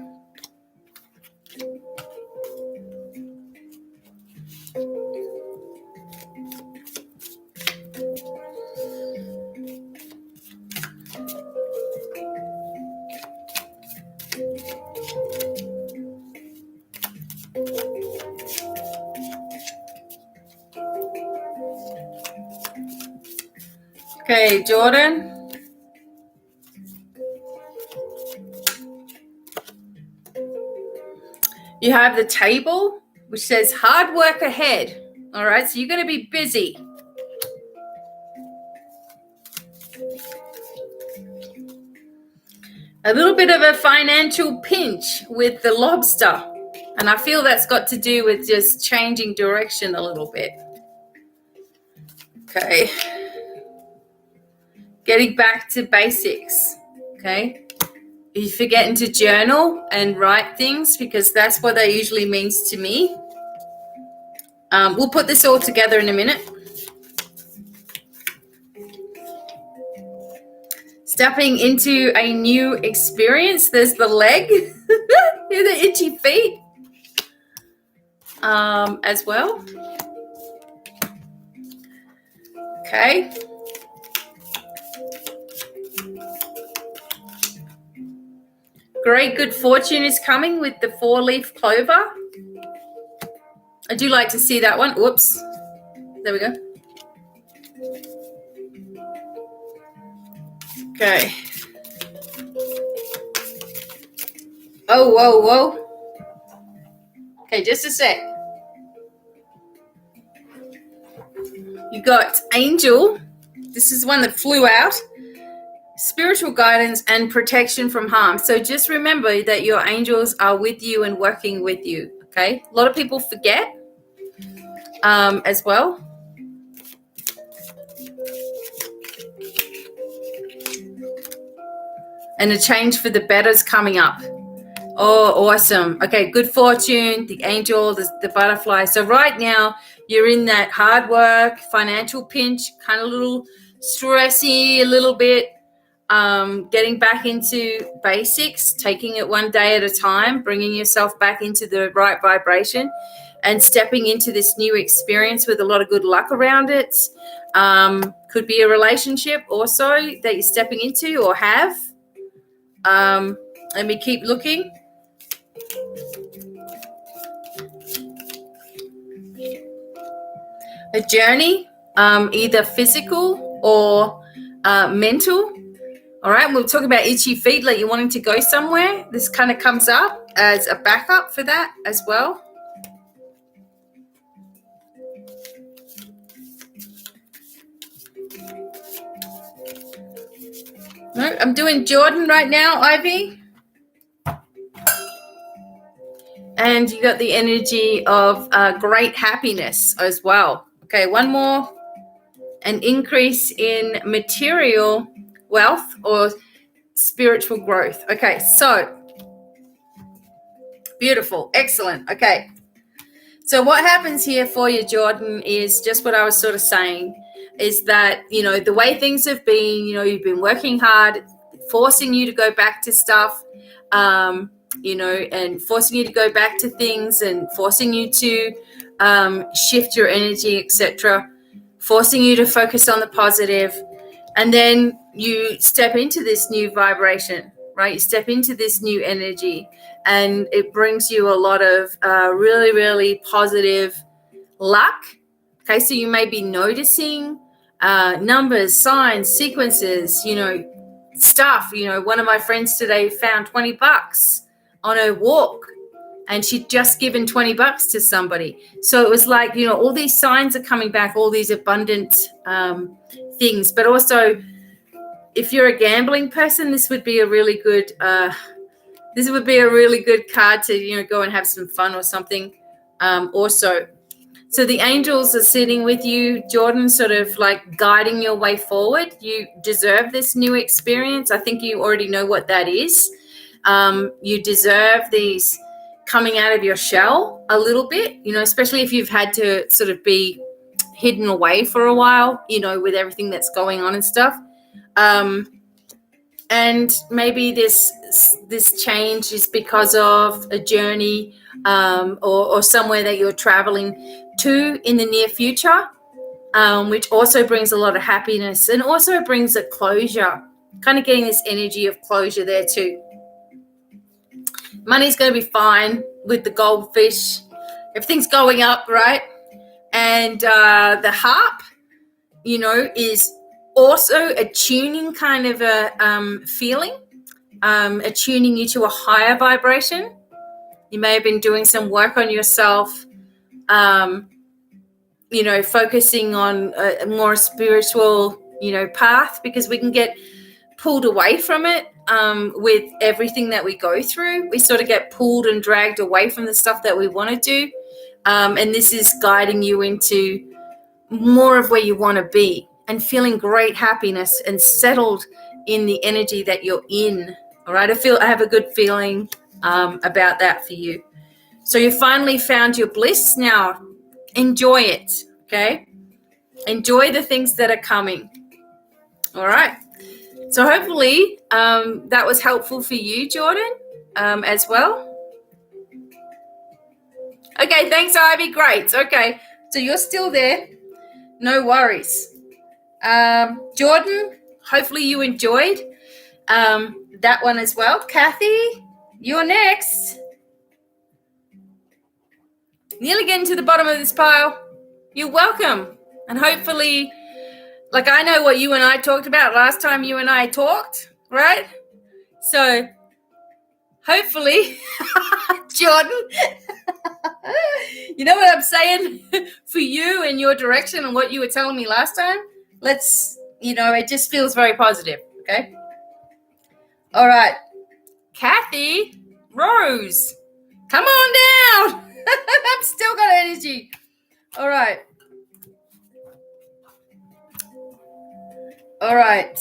Okay, Jordan. You have the table, which says hard work ahead. All right, so you're going to be busy. A little bit of a financial pinch with the lobster. And I feel that's got to do with just changing direction a little bit. Okay. Getting back to basics. Okay. You're forgetting to journal and write things because that's what that usually means to me. We'll put this all together in a minute. Stepping into a new experience. There's the leg, the itchy feet as well. Okay. Great good fortune is coming with the 4-leaf clover. I do like to see that one. Whoops. There we go. Okay. Oh, whoa, whoa. Okay, just a sec. You got angel. This is one that flew out. Spiritual guidance and protection from harm. So just remember that your angels are with you and working with you. Okay. A lot of people forget as well. And a change for the better is coming up. Oh, awesome. Okay, good fortune, the angel, the butterfly. So right now, you're in that hard work, financial pinch, kind of a little stressy, a little bit, getting back into basics, taking it one day at a time, bringing yourself back into the right vibration and stepping into this new experience with a lot of good luck around it. Could be a relationship also that you're stepping into or have. Let me keep looking. A journey, either physical or mental. All right, we'll talk about itchy feet, like you're wanting to go somewhere. This kind of comes up as a backup for that as well. No, I'm doing Jordan right now, Ivy. And you got the energy of great happiness as well. Okay, one more. An increase in material wealth or spiritual growth. Okay, so beautiful. Excellent. Okay. So what happens here for you, Jordan, is just what I was sort of saying, is that, the way things have been, you've been working hard, forcing you to go back to stuff, and forcing you to go back to things and forcing you to shift your energy, etc., forcing you to focus on the positive. And then you step into this new vibration, right? You step into this new energy, and it brings you a lot of really, really positive luck. Okay, so you may be noticing numbers, signs, sequences, stuff. One of my friends today found $20 on her walk, and she'd just given $20 to somebody. So it was like, all these signs are coming back, all these abundant things. But also, if you're a gambling person, this would be a really good card to, go and have some fun or something. Also, so the angels are sitting with you, Jordan, sort of like guiding your way forward. You deserve this new experience. I think you already know what that is. You deserve these coming out of your shell a little bit, especially if you've had to sort of be hidden away for a while, with everything that's going on and stuff. And maybe this change is because of a journey or somewhere that you're traveling to in the near future, which also brings a lot of happiness and also brings a closure, kind of getting this energy of closure there too. Money's going to be fine with the goldfish. Everything's going up, right? And the harp, is also a tuning kind of a feeling, attuning you to a higher vibration. You may have been doing some work on yourself, focusing on a more spiritual, path, because we can get pulled away from it with everything that we go through. We sort of get pulled and dragged away from the stuff that we want to do. And this is guiding you into more of where you want to be and feeling great happiness and settled in the energy that you're in. All right. I have a good feeling about that for you. So you finally found your bliss. Now enjoy it. Okay. Enjoy the things that are coming. All right. So hopefully that was helpful for you, Jordan, as well. Okay, thanks, Ivy. Great. Okay, so you're still there. No worries. Jordan, hopefully you enjoyed that one as well. Kathy, you're next. Nearly getting to the bottom of this pile. You're welcome. And hopefully, like, I know what you and I talked about last time you and I talked, right? So hopefully, Jordan, you know what I'm saying for you and your direction and what you were telling me last time? It just feels very positive, okay? All right. Kathy, Rose, come on down. I've still got energy. All right. All right.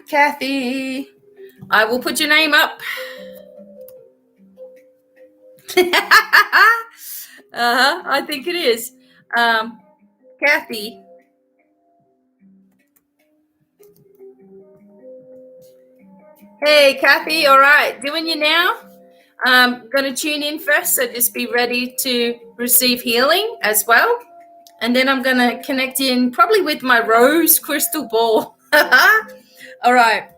Kathy, I will put your name up. I think it is. Kathy. Hey, Kathy. All right. Doing you now. I'm going to tune in first, so just be ready to receive healing as well. And then I'm going to connect in probably with my rose crystal ball. All right.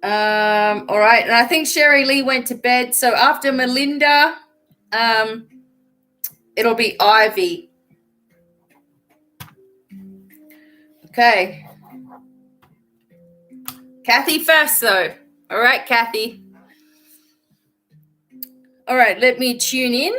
All right. And I think Sherry Lee went to bed. So after Melinda, it'll be Ivy. Okay. Kathy first, though. All right, Kathy. All right, let me tune in.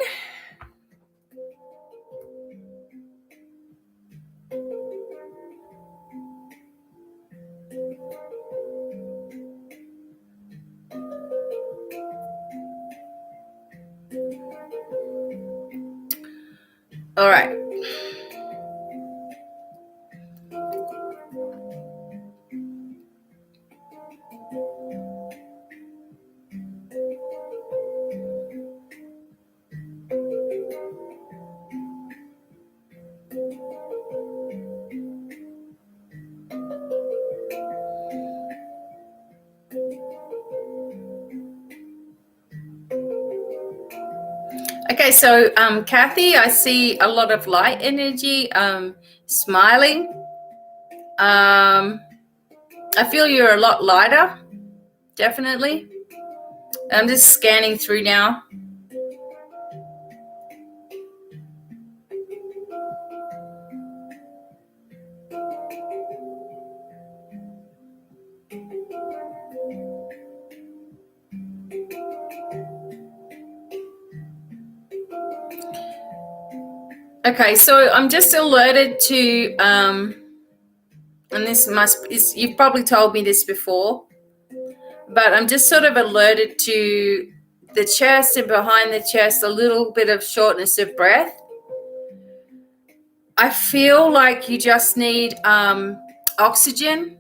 All right. Okay, so Kathy, I see a lot of light energy, smiling. I feel you're a lot lighter, definitely. I'm just scanning through now. Okay, so I'm just alerted to, and this you've probably told me this before, but I'm just sort of alerted to the chest and behind the chest, a little bit of shortness of breath. I feel like you just need oxygen.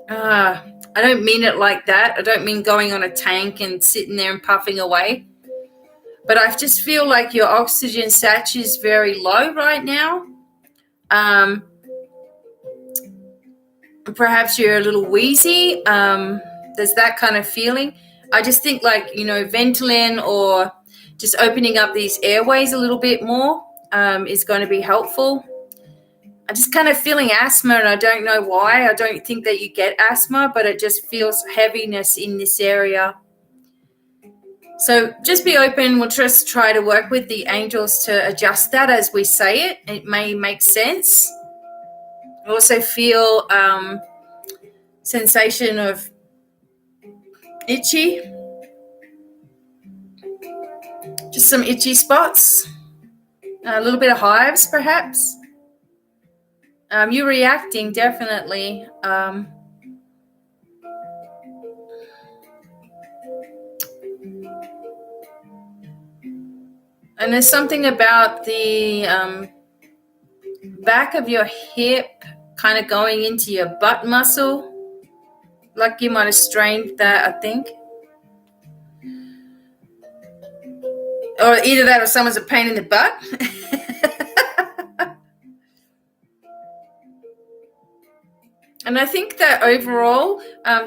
I don't mean it like that. I don't mean going on a tank and sitting there and puffing away. But I just feel like your oxygen saturation is very low right now. Perhaps you're a little wheezy. There's that kind of feeling. I just think Ventolin or just opening up these airways a little bit more is going to be helpful. I'm just kind of feeling asthma, and I don't know why. I don't think that you get asthma, but it just feels heaviness in this area. So just be open. We'll just try to work with the angels to adjust that as we say it. It may make sense. I also feel sensation of itchy. Just some itchy spots. A little bit of hives, perhaps. You're reacting, definitely. And there's something about the back of your hip kind of going into your butt muscle. Like you might have strained that, I think. Or either that or someone's a pain in the butt. And I think that overall,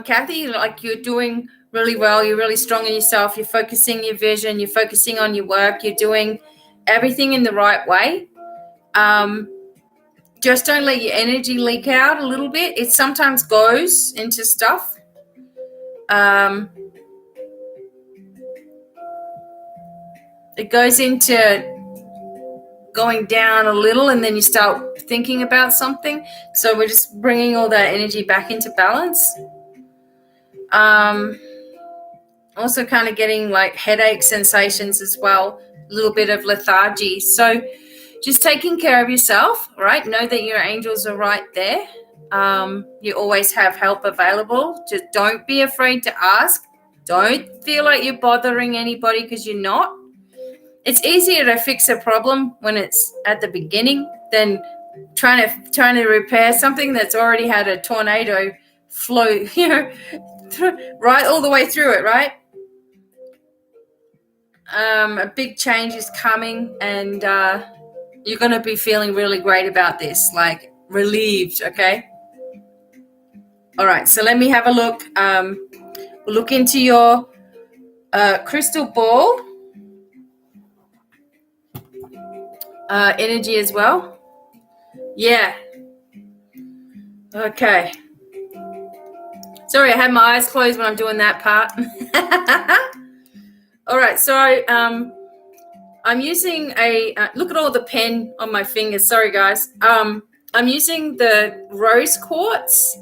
Kathy, like you're doing really well. You're really strong in yourself. You're focusing your vision. You're focusing on your work. You're doing everything in the right way. Just don't let your energy leak out a little bit. It sometimes goes into stuff. It goes into going down a little, and then you start thinking about something. So we're just bringing all that energy back into balance. Also kind of getting like headache sensations as well, a little bit of lethargy. So just taking care of yourself, right? Know that your angels are right there. You always have help available. Just don't be afraid to ask. Don't feel like you're bothering anybody, because you're not. It's easier to fix a problem when it's at the beginning than trying to repair something that's already had a tornado flow, right all the way through it, right? A big change is coming, and you're going to be feeling really great about this, like relieved, okay? All right, so let me have a look. We'll look into your crystal ball energy as well. Yeah. Okay. Sorry, I had my eyes closed when I'm doing that part. All right, so I'm using a look at all the pen on my fingers. Sorry, guys. I'm using the rose quartz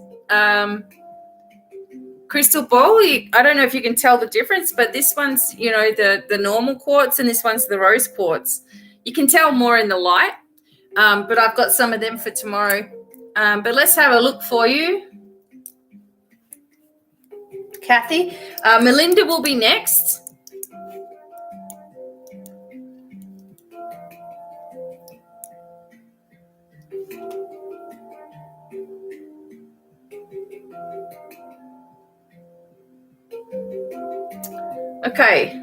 crystal ball. I don't know if you can tell the difference, but this one's, the normal quartz, and this one's the rose quartz. You can tell more in the light, but I've got some of them for tomorrow. But let's have a look for you, Kathy. Melinda will be next. Okay.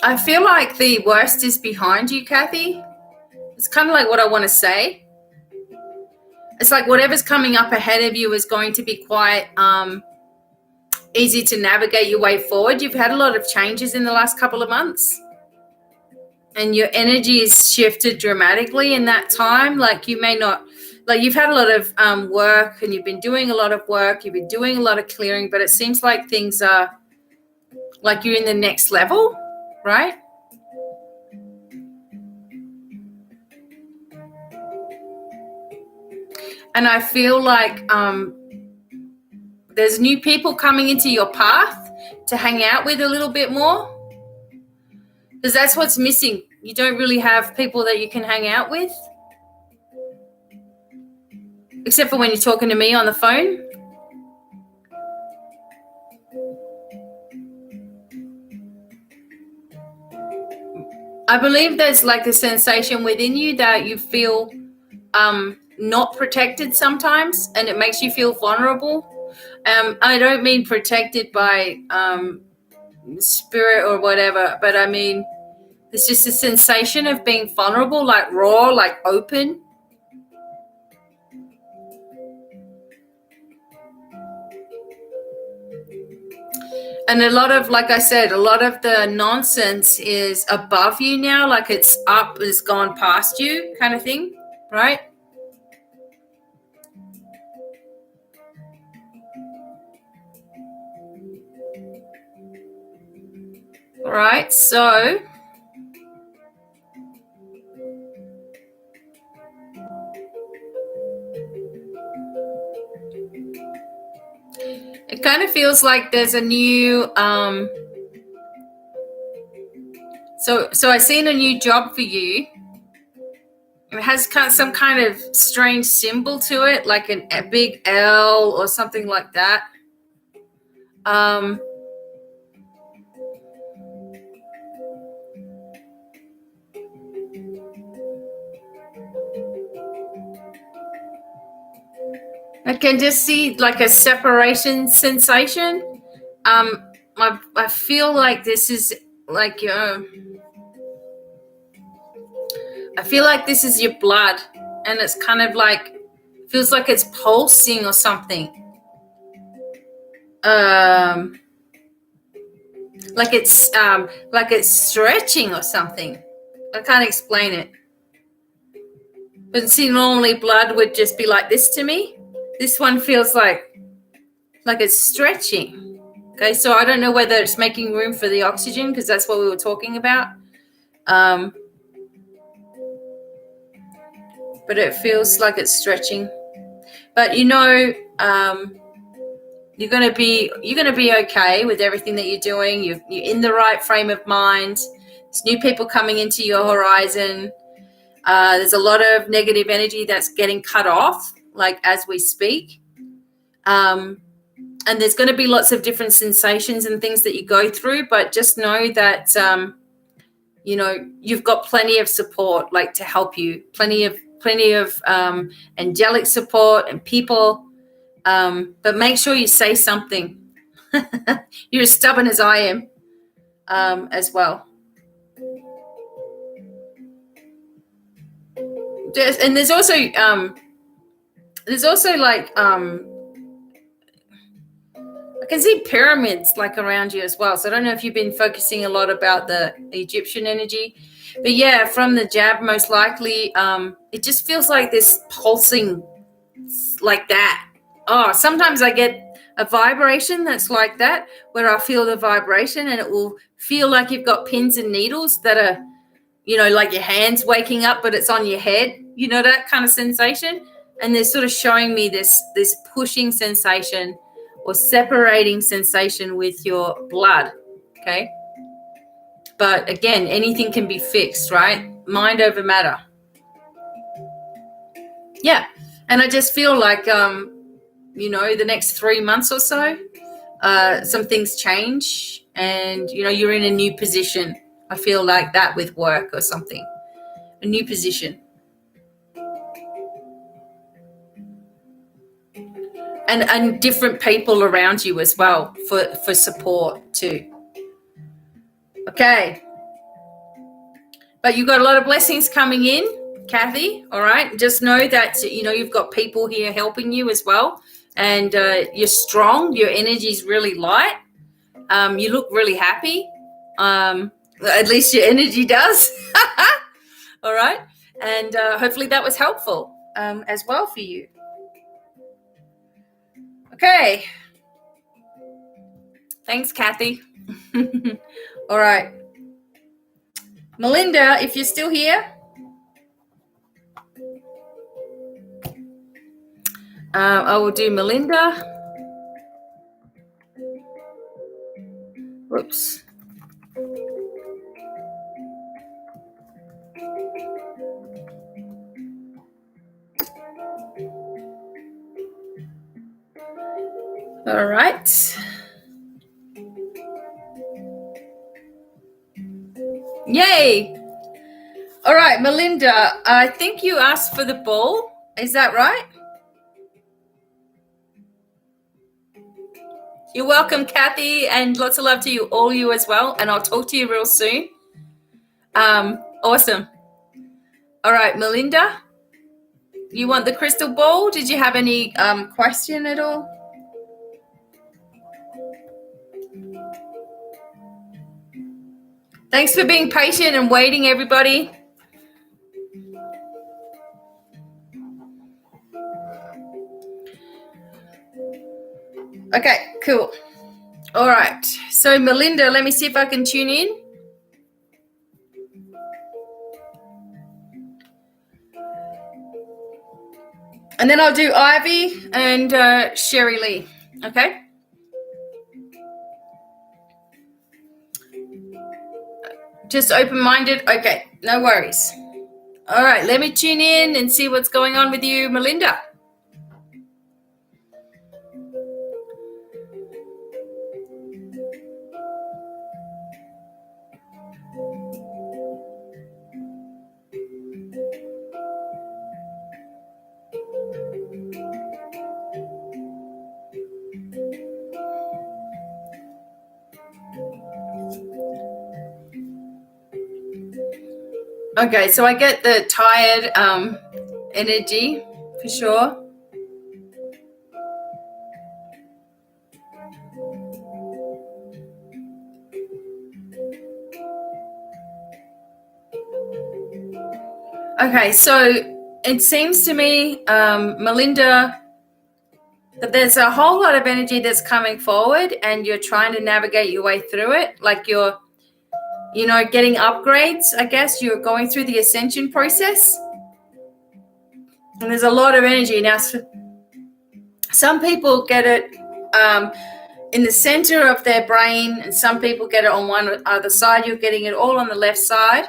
I feel like the worst is behind you, Kathy. It's kind of like what I want to say. It's like whatever's coming up ahead of you is going to be quite easy to navigate your way forward. You've had a lot of changes in the last couple of months, and your energy has shifted dramatically in that time. Like you may not, like you've had a lot of work, and you've been doing a lot of work. You've been doing a lot of clearing, but it seems like things are like you're in the next level, right? And I feel like there's new people coming into your path to hang out with a little bit more, because that's what's missing. You don't really have people that you can hang out with, except for when you're talking to me on the phone. I believe there's like a sensation within you that you feel not protected sometimes, and it makes you feel vulnerable. I don't mean protected by spirit or whatever, but I mean there's just a sensation of being vulnerable, like raw, like open. And a lot of, like I said, a lot of the nonsense is above you now, like it's up, it's gone past you kind of thing, right? All right, so it kind of feels like there's a new so I've seen a new job for you. It has some kind of strange symbol to it, like a big L or something like that. I can just see like a separation sensation. I feel like this is like I feel like this is your blood, and it's kind of like feels like it's pulsing or something. Like it's stretching or something. I can't explain it. But see, normally blood would just be like this to me. This one feels like it's stretching. Okay, so I don't know whether it's making room for the oxygen, because that's what we were talking about. But it feels like it's stretching. But you're gonna be okay with everything that you're doing. You're in the right frame of mind. There's new people coming into your horizon. There's a lot of negative energy that's getting cut off, like as we speak. And there's going to be lots of different sensations and things that you go through, but just know that you've got plenty of support, like to help you. Plenty of angelic support and people. But make sure you say something. You're as stubborn as I am, as well. And there's also like I can see pyramids like around you as well. So I don't know if you've been focusing a lot about the Egyptian energy, but yeah, from the jab, most likely, it just feels like this pulsing like that. Oh, sometimes I get a vibration that's like that, where I feel the vibration and it will feel like you've got pins and needles that are, like your hands waking up, but it's on your head, that kind of sensation. And they're sort of showing me this pushing sensation or separating sensation with your blood, okay? But again, anything can be fixed, right? Mind over matter. Yeah. And I just feel like, the next 3 months or so, some things change and, you're in a new position. I feel like that with work or something, a new position. And different people around you as well for support too. Okay. But you've got a lot of blessings coming in, Kathy, all right? Just know that, you've got people here helping you as well. And you're strong. Your energy is really light. You look really happy. At least your energy does. All right? And hopefully that was helpful as well for you. Okay. Thanks, Kathy. All right. Melinda, if you're still here. I will do Melinda. Whoops. All right. Yay. All right, Melinda, I think you asked for the ball. Is that right? You're welcome, Kathy, and lots of love to you, all you as well. And I'll talk to you real soon. Awesome. All right, Melinda, you want the crystal ball? Did you have any question at all? Thanks for being patient and waiting, everybody. Okay, cool. All right. So, Melinda, let me see if I can tune in. And then I'll do Ivy and Sherry Lee. Okay? Just open-minded. Okay, no worries. All right, let me tune in and see what's going on with you, Melinda. Okay, so I get the tired energy for sure. Okay, so it seems to me, Melinda, that there's a whole lot of energy that's coming forward and you're trying to navigate your way through it. Like you're, getting upgrades, I guess. You're going through the ascension process. And there's a lot of energy. Now, some people get it in the center of their brain, and some people get it on one other side. You're getting it all on the left side.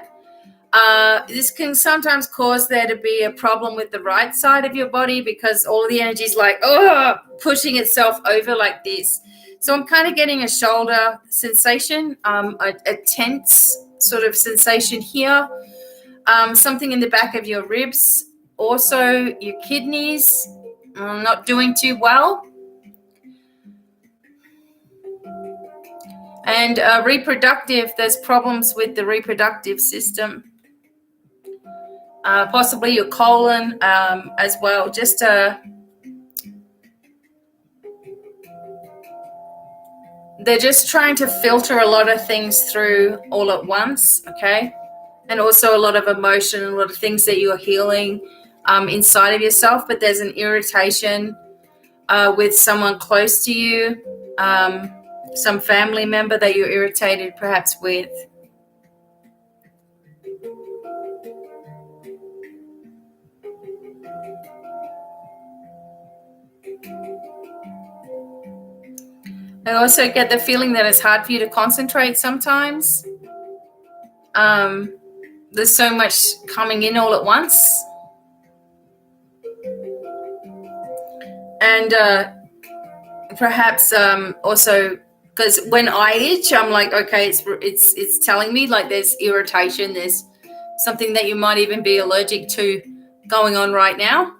This can sometimes cause there to be a problem with the right side of your body because all of the energy is like, pushing itself over like this. So I'm kind of getting a shoulder sensation, a tense sort of sensation here, something in the back of your ribs, also your kidneys, not doing too well. And reproductive, there's problems with the reproductive system. Possibly your colon as well. Just they're just trying to filter a lot of things through all at once, okay? And also a lot of emotion, a lot of things that you're healing inside of yourself, but there's an irritation with someone close to you, some family member that you're irritated perhaps with. I also get the feeling that it's hard for you to concentrate sometimes. There's so much coming in all at once. And perhaps also because when I itch, I'm like, okay, it's telling me like there's irritation, there's something that you might even be allergic to going on right now.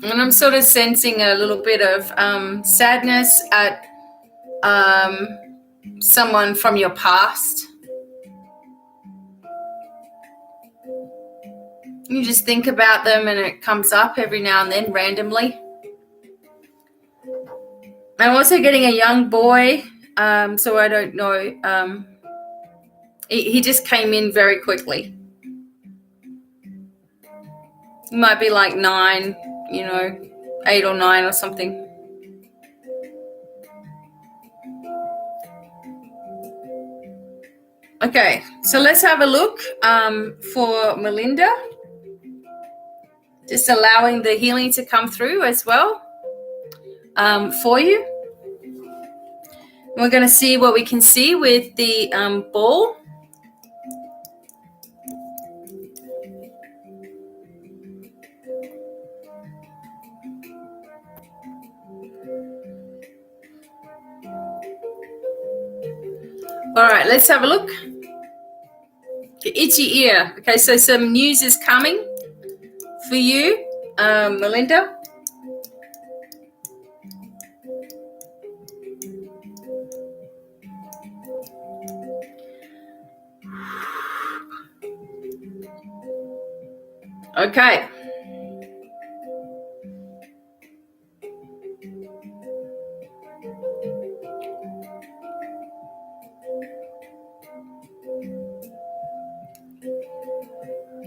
And I'm sort of sensing a little bit of sadness at someone from your past. You just think about them and it comes up every now and then randomly. I'm also getting a young boy, so I don't know. He just came in very quickly. He might be like 9, 8 or 9 or something. Okay, so let's have a look for Melinda. Just allowing the healing to come through as well for you. We're going to see what we can see with the ball. All right, let's have a look. The itchy ear. Okay, so some news is coming for you, Melinda. Okay.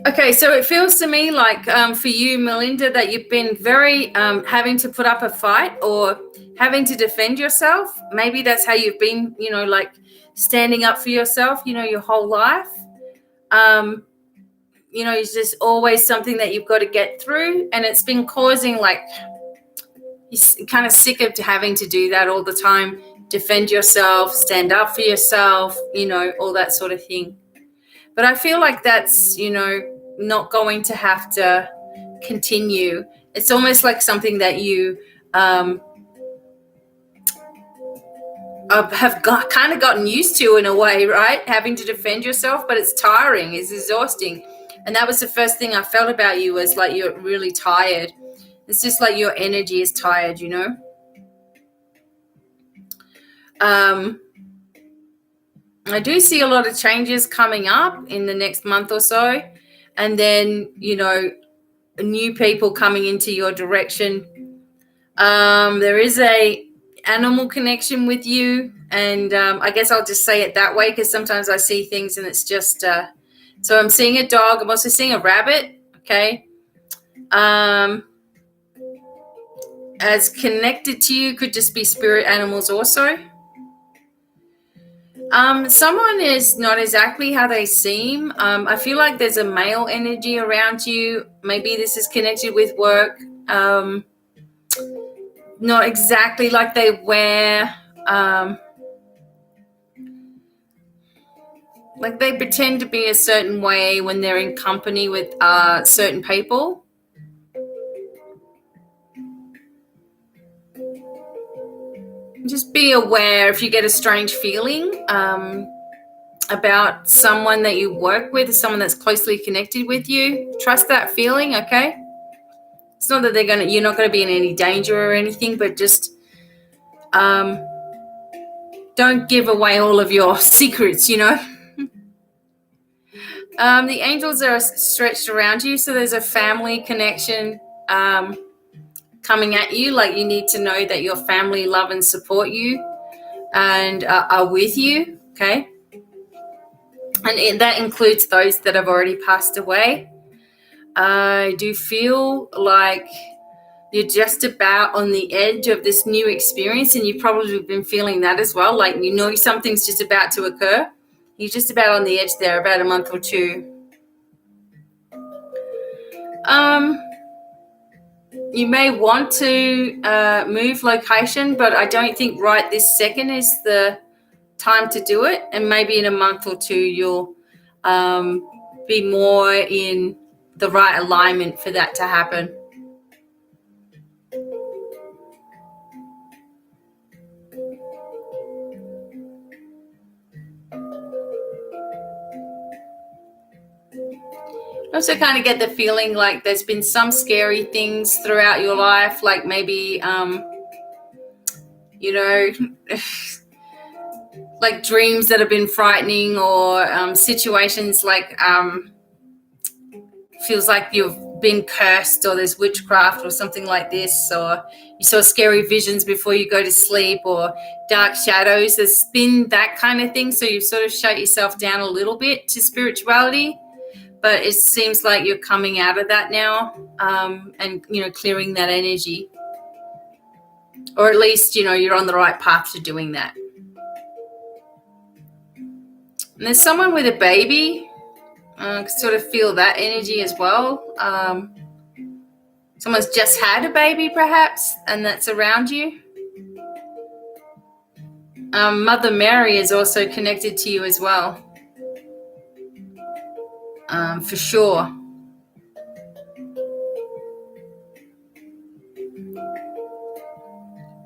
Okay, so it feels to me like for you, Melinda, that you've been very having to put up a fight or having to defend yourself. Maybe that's how you've been, like standing up for yourself, your whole life. It's just always something that you've got to get through. And it's been causing you're kind of sick of having to do that all the time. Defend yourself, stand up for yourself, all that sort of thing. But I feel like that's, not going to have to continue. It's almost like something that you have kind of gotten used to in a way, right? Having to defend yourself, but it's tiring, it's exhausting. And that was the first thing I felt about you was like you're really tired. It's just like your energy is tired, I do see a lot of changes coming up in the next month or so. And then, new people coming into your direction. There is a animal connection with you. And I guess I'll just say it that way because sometimes I see things and it's just, so I'm seeing a dog. I'm also seeing a rabbit. Okay. As connected to you could just be spirit animals also. Someone is not exactly how they seem. I feel like there's a male energy around you. Maybe this is connected with work. Not exactly like they wear. Like they pretend to be a certain way when they're in company with certain people. Just be aware if you get a strange feeling about someone that you work with, someone that's closely connected with you. Trust that feeling, okay? It's not that you're not going to be in any danger or anything, but just don't give away all of your secrets, The angels are stretched around you, so there's a family connection coming at you. Like, you need to know that your family love and support you and are with you, okay? And that includes those that have already passed away. I do feel like you're just about on the edge of this new experience, and you've probably been feeling that as well. Like, you know, something's just about to occur. You're just about on the edge there, about a month or two. You may want to move location, but I don't think right this second is the time to do it. And maybe in a month or two, you'll be more in the right alignment for that to happen. I also kind of get the feeling like there's been some scary things throughout your life, like maybe, you know, like dreams that have been frightening, or situations like feels like you've been cursed, or there's witchcraft or something like this, or you saw scary visions before you go to sleep, or dark shadows. There's been that kind of thing. So you've sort of shut yourself down a little bit to spirituality. But it seems like you're coming out of that now, and, you know, clearing that energy. Or at least, you know, you're on the right path to doing that. And there's someone with a baby. I sort of feel that energy as well. Someone's just had a baby, perhaps, and that's around you. Mother Mary is also connected to you as well. For sure.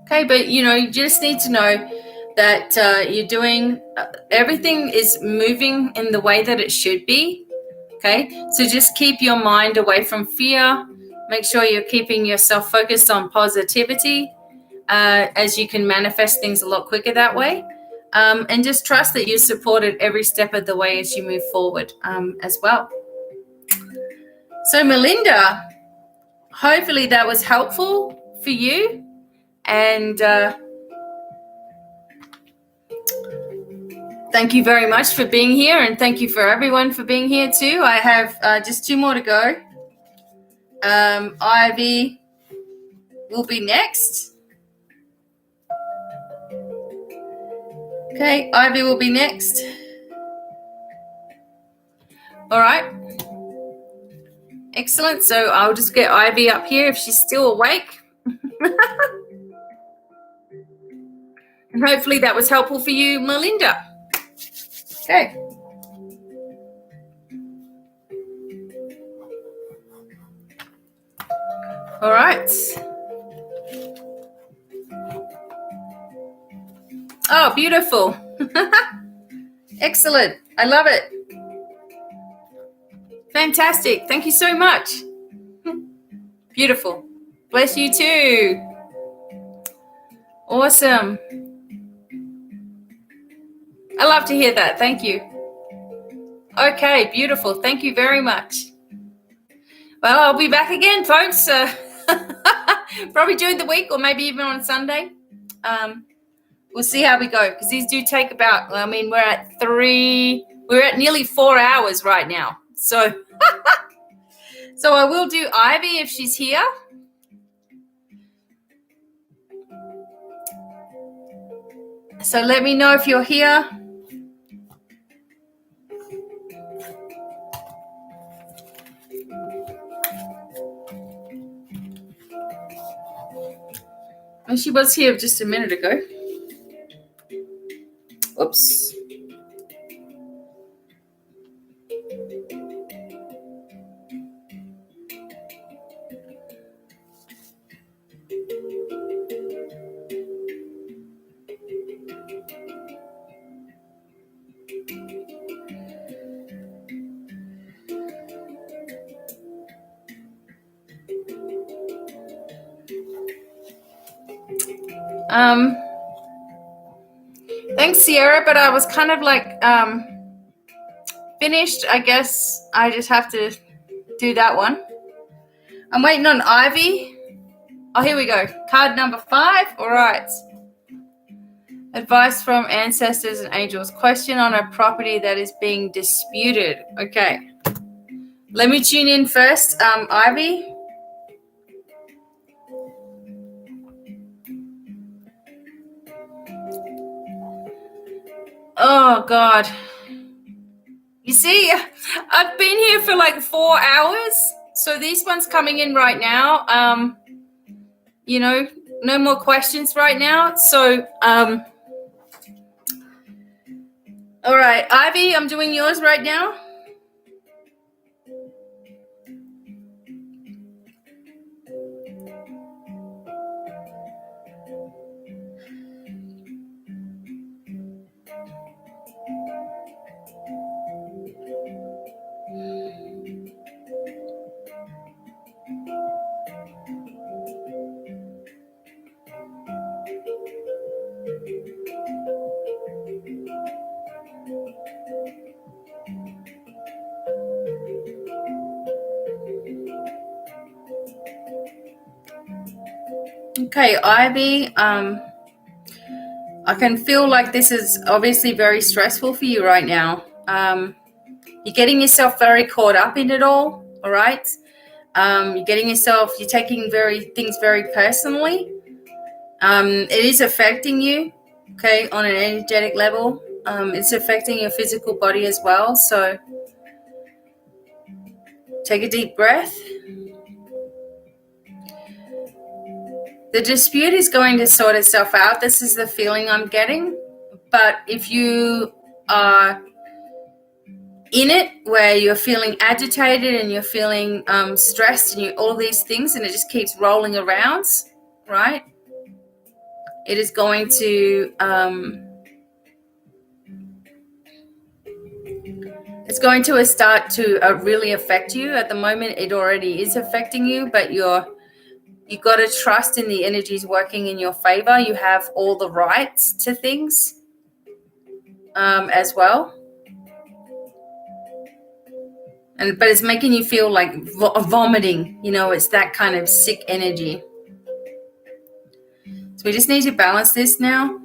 Okay, but, you know, you just need to know that you're doing, everything is moving in the way that it should be. Okay, so just keep your mind away from fear. Make sure you're keeping yourself focused on positivity, as you can manifest things a lot quicker that way. And just trust that you're supported every step of the way as you move forward, as well. So, Melinda, hopefully that was helpful for you. And thank you very much for being here. And thank you for everyone for being here too. I have just 2 more to go. Ivy will be next. Okay, Ivy will be next. All right. Excellent. So I'll just get Ivy up here if she's still awake. And hopefully that was helpful for you, Melinda. Okay. All right. Oh, beautiful. Excellent. I love it. Fantastic. Thank you so much. Beautiful. Bless you too. Awesome. I love to hear that. Thank you. Okay, beautiful. Thank you very much. Well, I'll be back again, folks. Probably during the week, or maybe even on Sunday. We'll see how we go, because these do take about, I mean, we're at nearly 4 hours right now. So, so I will do Ivy if she's here. So let me know if you're here. And she was here just a minute ago. Oops. Thanks, Sierra, but I was kind of like finished. I guess I just have to do that one. I'm waiting on Ivy. Oh, here we go. Card number 5. All right. Advice from ancestors and angels. Question on a property that is being disputed. Okay. Let me tune in first. Ivy. Oh, God. You see, I've been here for like 4 hours. So this one's coming in right now. No more questions right now. So, all right, Ivy, I'm doing yours right now. Okay, Ivy, I can feel like this is obviously very stressful for you right now. You're getting yourself very caught up in it all right? You're taking things very personally. It is affecting you, okay, on an energetic level. It's affecting your physical body as well. So take a deep breath. The dispute is going to sort itself out. This is the feeling I'm getting. But if you are in it where you're feeling agitated and you're feeling stressed and all these things, and it just keeps rolling around, right? It is going to start to really affect you. At the moment, it already is affecting you, but you got to trust in the energies working in your favor. You have all the rights to things as well. But it's making you feel like vomiting. It's that kind of sick energy. So we just need to balance this now.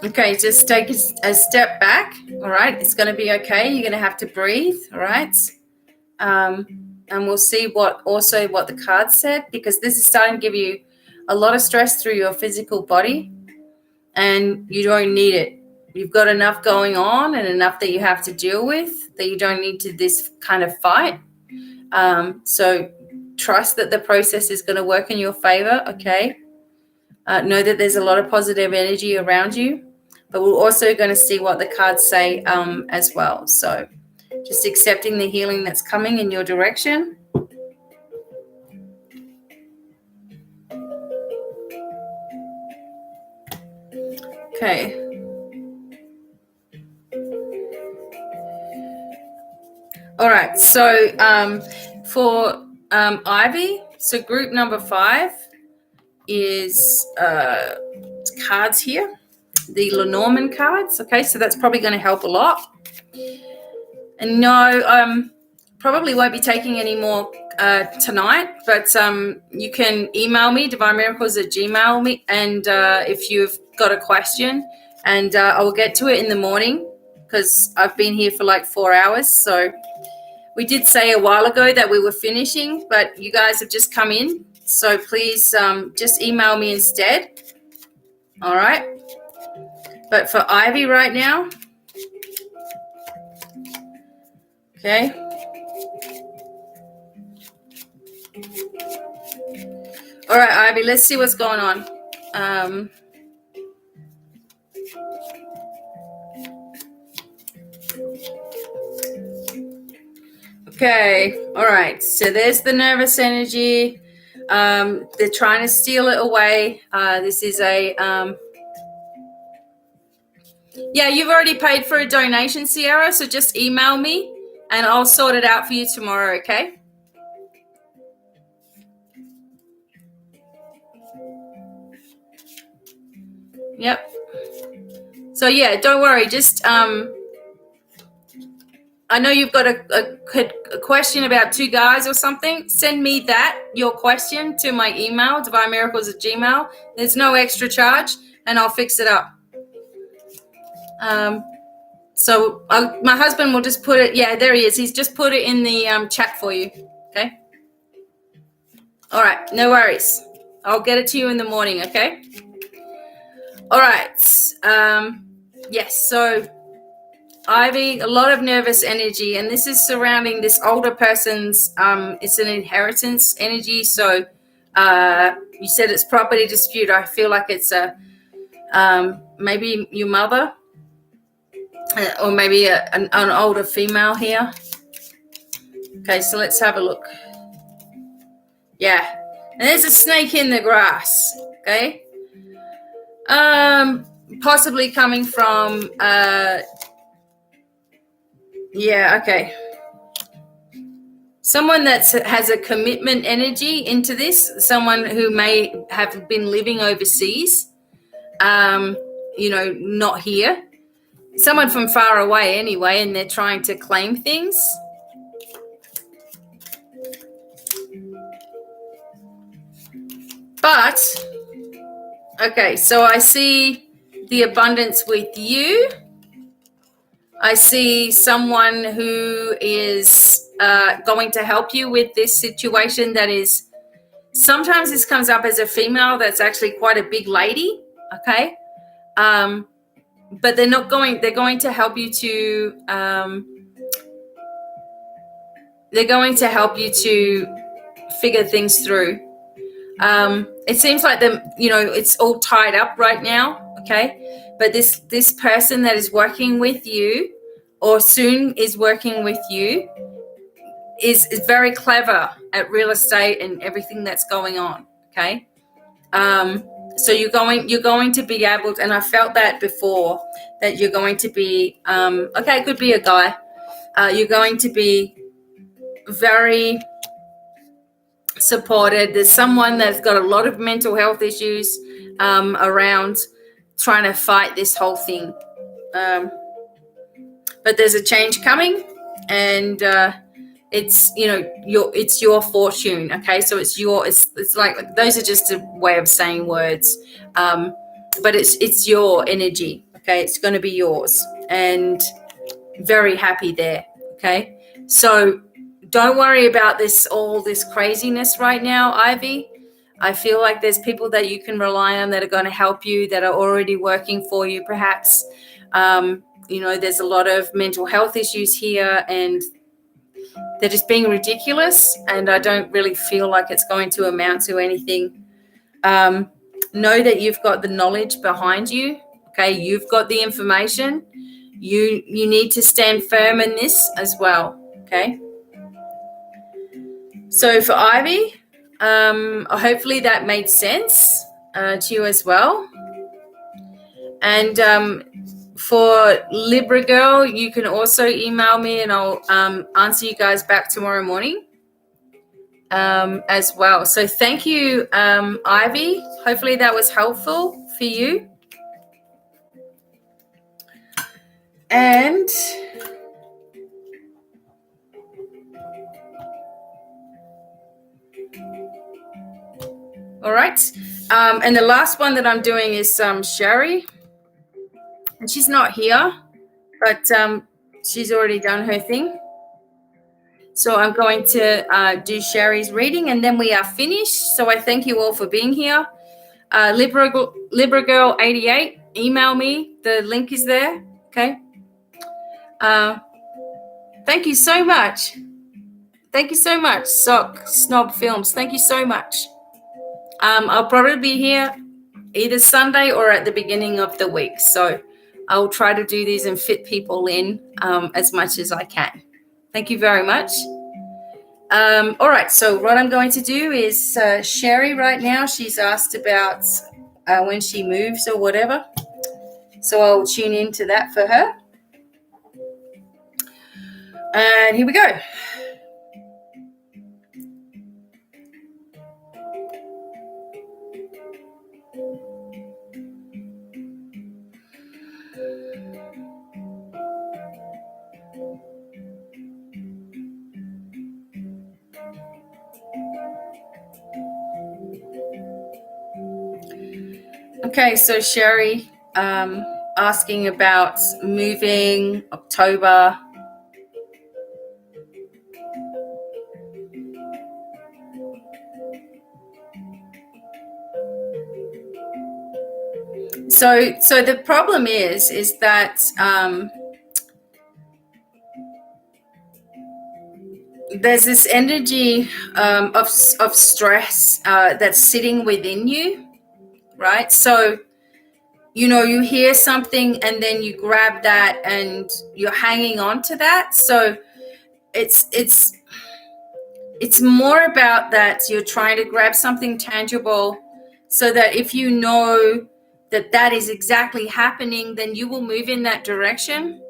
Okay, just take a step back. All right, it's going to be okay. You're going to have to breathe. All right. And we'll see what the card said, because this is starting to give you a lot of stress through your physical body, and you don't need it. You've got enough going on and enough that you have to deal with that you don't need this kind of fight. So trust that the process is going to work in your favor, okay? Know that there's a lot of positive energy around you, but we're also going to see what the cards say as well. So just accepting the healing that's coming in your direction. Okay. All right. So for Ivy, so group number 5 is cards here, the Lenormand cards. Okay, so that's probably going to help a lot. And no, probably won't be taking any more tonight, but you can email me, divinemiracles@gmail.com, and if you've got a question, and I will get to it in the morning, because I've been here for like 4 hours. So we did say a while ago that we were finishing, but you guys have just come in. So please just email me instead. All right. But for Ivy right now, okay. All right, Ivy, let's see what's going on. Okay, all right. So there's the nervous energy. They're trying to steal it away. This is yeah, you've already paid for a donation, Sierra, so just email me and I'll sort it out for you tomorrow, okay? Yep. So yeah, don't worry. Just I know you've got a question about 2 guys or something. Send me your question to my email, divinemiracles@gmail. There's no extra charge, and I'll fix it up. So my husband will just put it. Yeah, there he is. He's just put it in the chat for you. Okay. All right. No worries. I'll get it to you in the morning. Okay. All right. Yes. So Ivy, a lot of nervous energy, and this is surrounding this older person's. It's an inheritance energy. So you said it's property dispute. I feel like it's a maybe your mother. Or maybe an older female here. Okay, so let's have a look. Yeah, and there's a snake in the grass. Okay, possibly coming from. Yeah, okay. Someone that has a commitment energy into this. Someone who may have been living overseas. Not here. Someone from far away anyway, and they're trying to claim things. But, okay, so I see the abundance with you. I see someone who is going to help you with this situation that is, sometimes this comes up as a female that's actually quite a big lady, okay? But they're going to help you to, they're going to help you to figure things through. It seems like it's all tied up right now, okay? But this person that is working with you or soon is working with you is very clever at real estate and everything that's going on, okay? So you're going to be able to, and I felt that before, that you're going to be, okay, it could be a guy. You're going to be very supported. There's someone that's got a lot of mental health issues around trying to fight this whole thing. But there's a change coming, and it's your fortune. Okay, so it's like those are just a way of saying words, but it's your energy. Okay, it's going to be yours, and very happy there. Okay, so don't worry about all this craziness right now, Ivy. I feel like there's people that you can rely on that are going to help you, that are already working for you, perhaps. There's a lot of mental health issues here, and they're just being ridiculous, and I don't really feel like it's going to amount to anything. Know that you've got the knowledge behind you. Okay, you've got the information. You need to stand firm in this as well. Okay. So for Ivy, hopefully that made sense to you as well. And for Libra Girl, you can also email me, and I'll answer you guys back tomorrow morning as well. So thank you, Ivy. Hopefully that was helpful for you. And all right. And the last one that I'm doing is Sherry. And she's not here, but she's already done her thing. So I'm going to do Sherry's reading, and then we are finished. So I thank you all for being here. Libra Girl 88, email me. The link is there. Okay. Thank you so much. Thank you so much, Sock Snob Films. Thank you so much. I'll probably be here either Sunday or at the beginning of the week. So I'll try to do these and fit people in as much as I can. Thank you very much. All right, so what I'm going to do is Sherry right now, she's asked about when she moves or whatever. So I'll tune into that for her. And here we go. Okay, so Sherry asking about moving October. So the problem is that there's this energy of stress that's sitting within you, right? So you hear something and then you grab that and you're hanging on to that. So it's more about that you're trying to grab something tangible, so that if you know that is exactly happening, then you will move in that direction.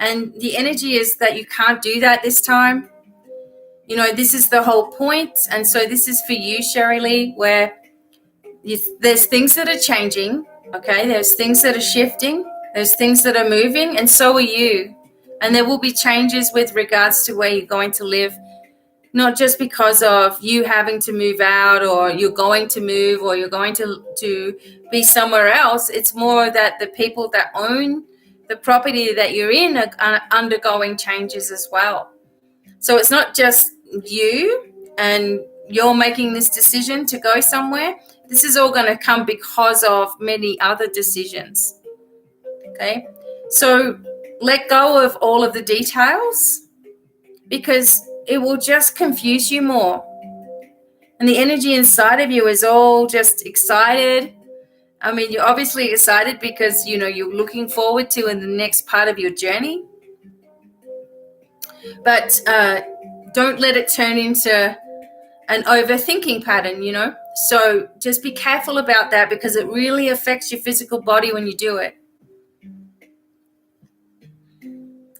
And the energy is that you can't do that this time. This is the whole point. And so this is for you, Sherry Lee, where there's things that are changing, okay? There's things that are shifting. There's things that are moving, and so are you. And there will be changes with regards to where you're going to live, not just because of you having to move out, or you're going to move, or you're going to be somewhere else. It's more that the people that own the property that you're in are undergoing changes as well. So it's not just you and you're making this decision to go somewhere. This is all going to come because of many other decisions. Okay? So let go of all of the details, because it will just confuse you more. And the energy inside of you is all just excited. I mean, you're obviously excited because, you're looking forward to in the next part of your journey. But don't let it turn into an overthinking pattern, So just be careful about that, because it really affects your physical body when you do it.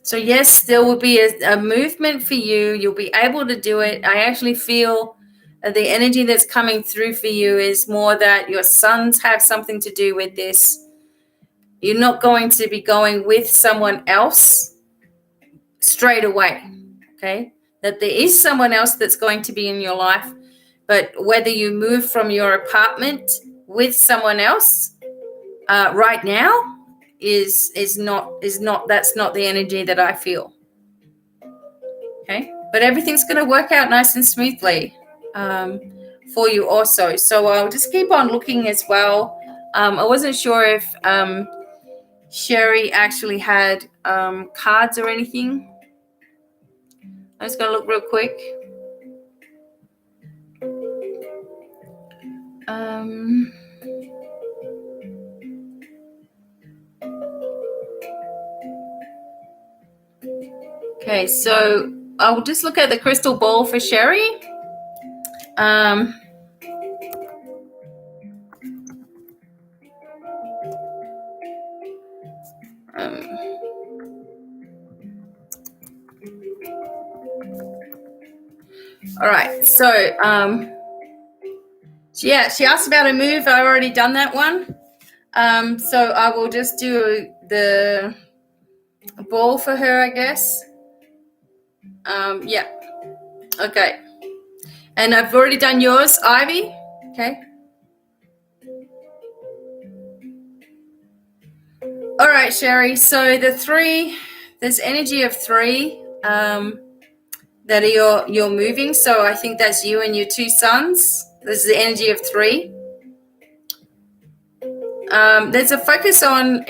So yes, there will be a movement for you. You'll be able to do it. I actually feel the energy that's coming through for you is more that your sons have something to do with this. You're not going to be going with someone else straight away, okay? That there is someone else that's going to be in your life, but whether you move from your apartment with someone else right now is not that's not the energy that I feel. Okay, but everything's going to work out nice and smoothly for you also. So I'll just keep on looking as well. I wasn't sure if Sherry actually had cards or anything. I'm just going to look real quick. Okay, so I'll just look at the crystal ball for Sherry. All right, so she asked about a move. I already done that one. So I will just do the ball for her, I guess. Yeah. Okay. And I've already done yours, Ivy. Okay. All right, Sherry. So there's energy of 3 that you're moving. So I think that's you and your 2 sons. There's the energy of 3. There's a focus on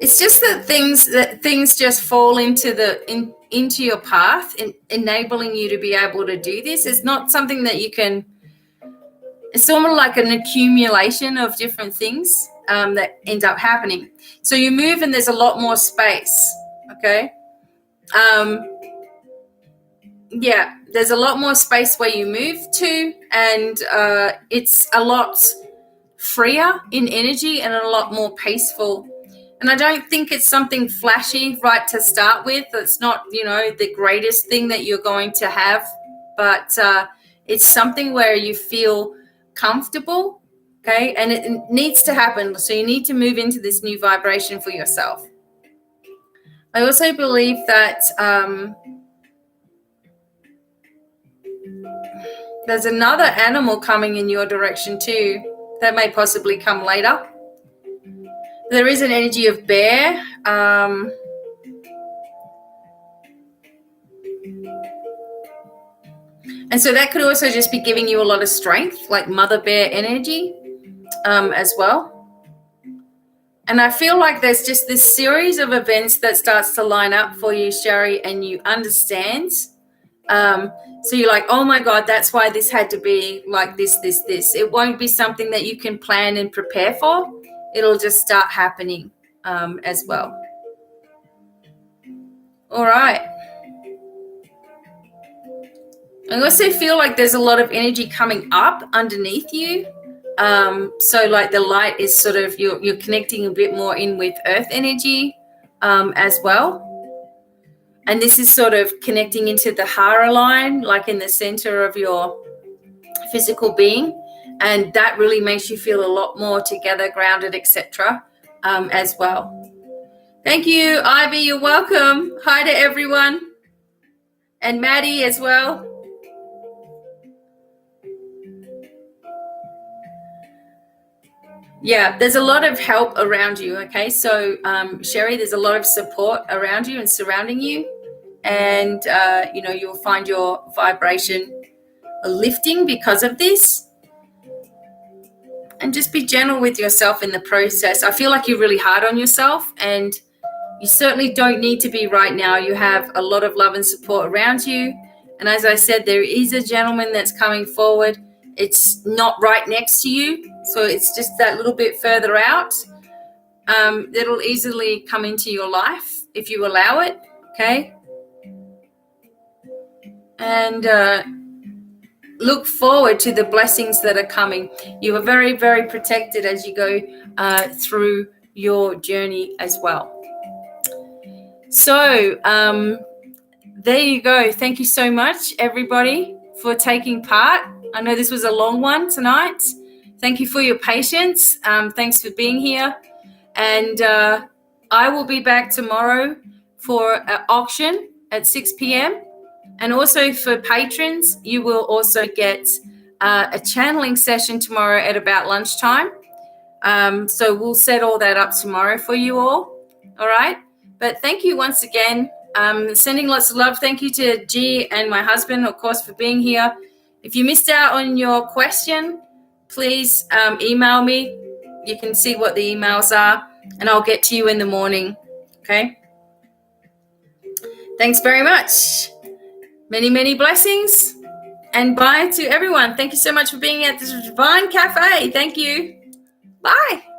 it's just that things just fall into your path, enabling you to be able to do this. It's not something that you can. It's sort of like an accumulation of different things that end up happening. So you move and there's a lot more space. Okay. Yeah, there's a lot more space where you move to, and it's a lot freer in energy and a lot more peaceful. And I don't think it's something flashy right to start with. It's not, the greatest thing that you're going to have, but it's something where you feel comfortable, okay? And it needs to happen. So you need to move into this new vibration for yourself. I also believe that there's another animal coming in your direction too. That may possibly come later. There is an energy of bear. And so that could also just be giving you a lot of strength, like mother bear energy as well. And I feel like there's just this series of events that starts to line up for you, Sherry, and you understand. So you're like, oh my God, that's why this had to be like this. It won't be something that you can plan and prepare for. It'll just start happening as well. All right. I also feel like there's a lot of energy coming up underneath you. So like the light is sort of, you're connecting a bit more in with earth energy as well. And this is sort of connecting into the Hara line, like in the center of your physical being. And that really makes you feel a lot more together, grounded, etc. As well. Thank you, Ivy. You're welcome. Hi to everyone. And Maddie as well. Yeah, there's a lot of help around you, okay? So, Sherry, there's a lot of support around you and surrounding you. And, you'll find your vibration lifting because of this. And just be gentle with yourself in the process. I feel like you're really hard on yourself, and you certainly don't need to be right now. You have a lot of love and support around you. And as I said, there is a gentleman that's coming forward. It's not right next to you, so it's just that little bit further out. That'll easily come into your life if you allow it, okay? And look forward to the blessings that are coming. You are very, very protected as you go through your journey as well. So there you go. Thank you so much, everybody, for taking part. I know this was a long one tonight. Thank you for your patience. Thanks for being here. And I will be back tomorrow for an auction at 6 p.m. And also for patrons, you will also get a channeling session tomorrow at about lunchtime. So we'll set all that up tomorrow for you all. All right. But thank you once again. Sending lots of love. Thank you to G and my husband, of course, for being here. If you missed out on your question, please email me. You can see what the emails are, and I'll get to you in the morning. Okay. Thanks very much. Many, many blessings, and bye to everyone. Thank you so much for being at the Devine Cafe. Thank you. Bye.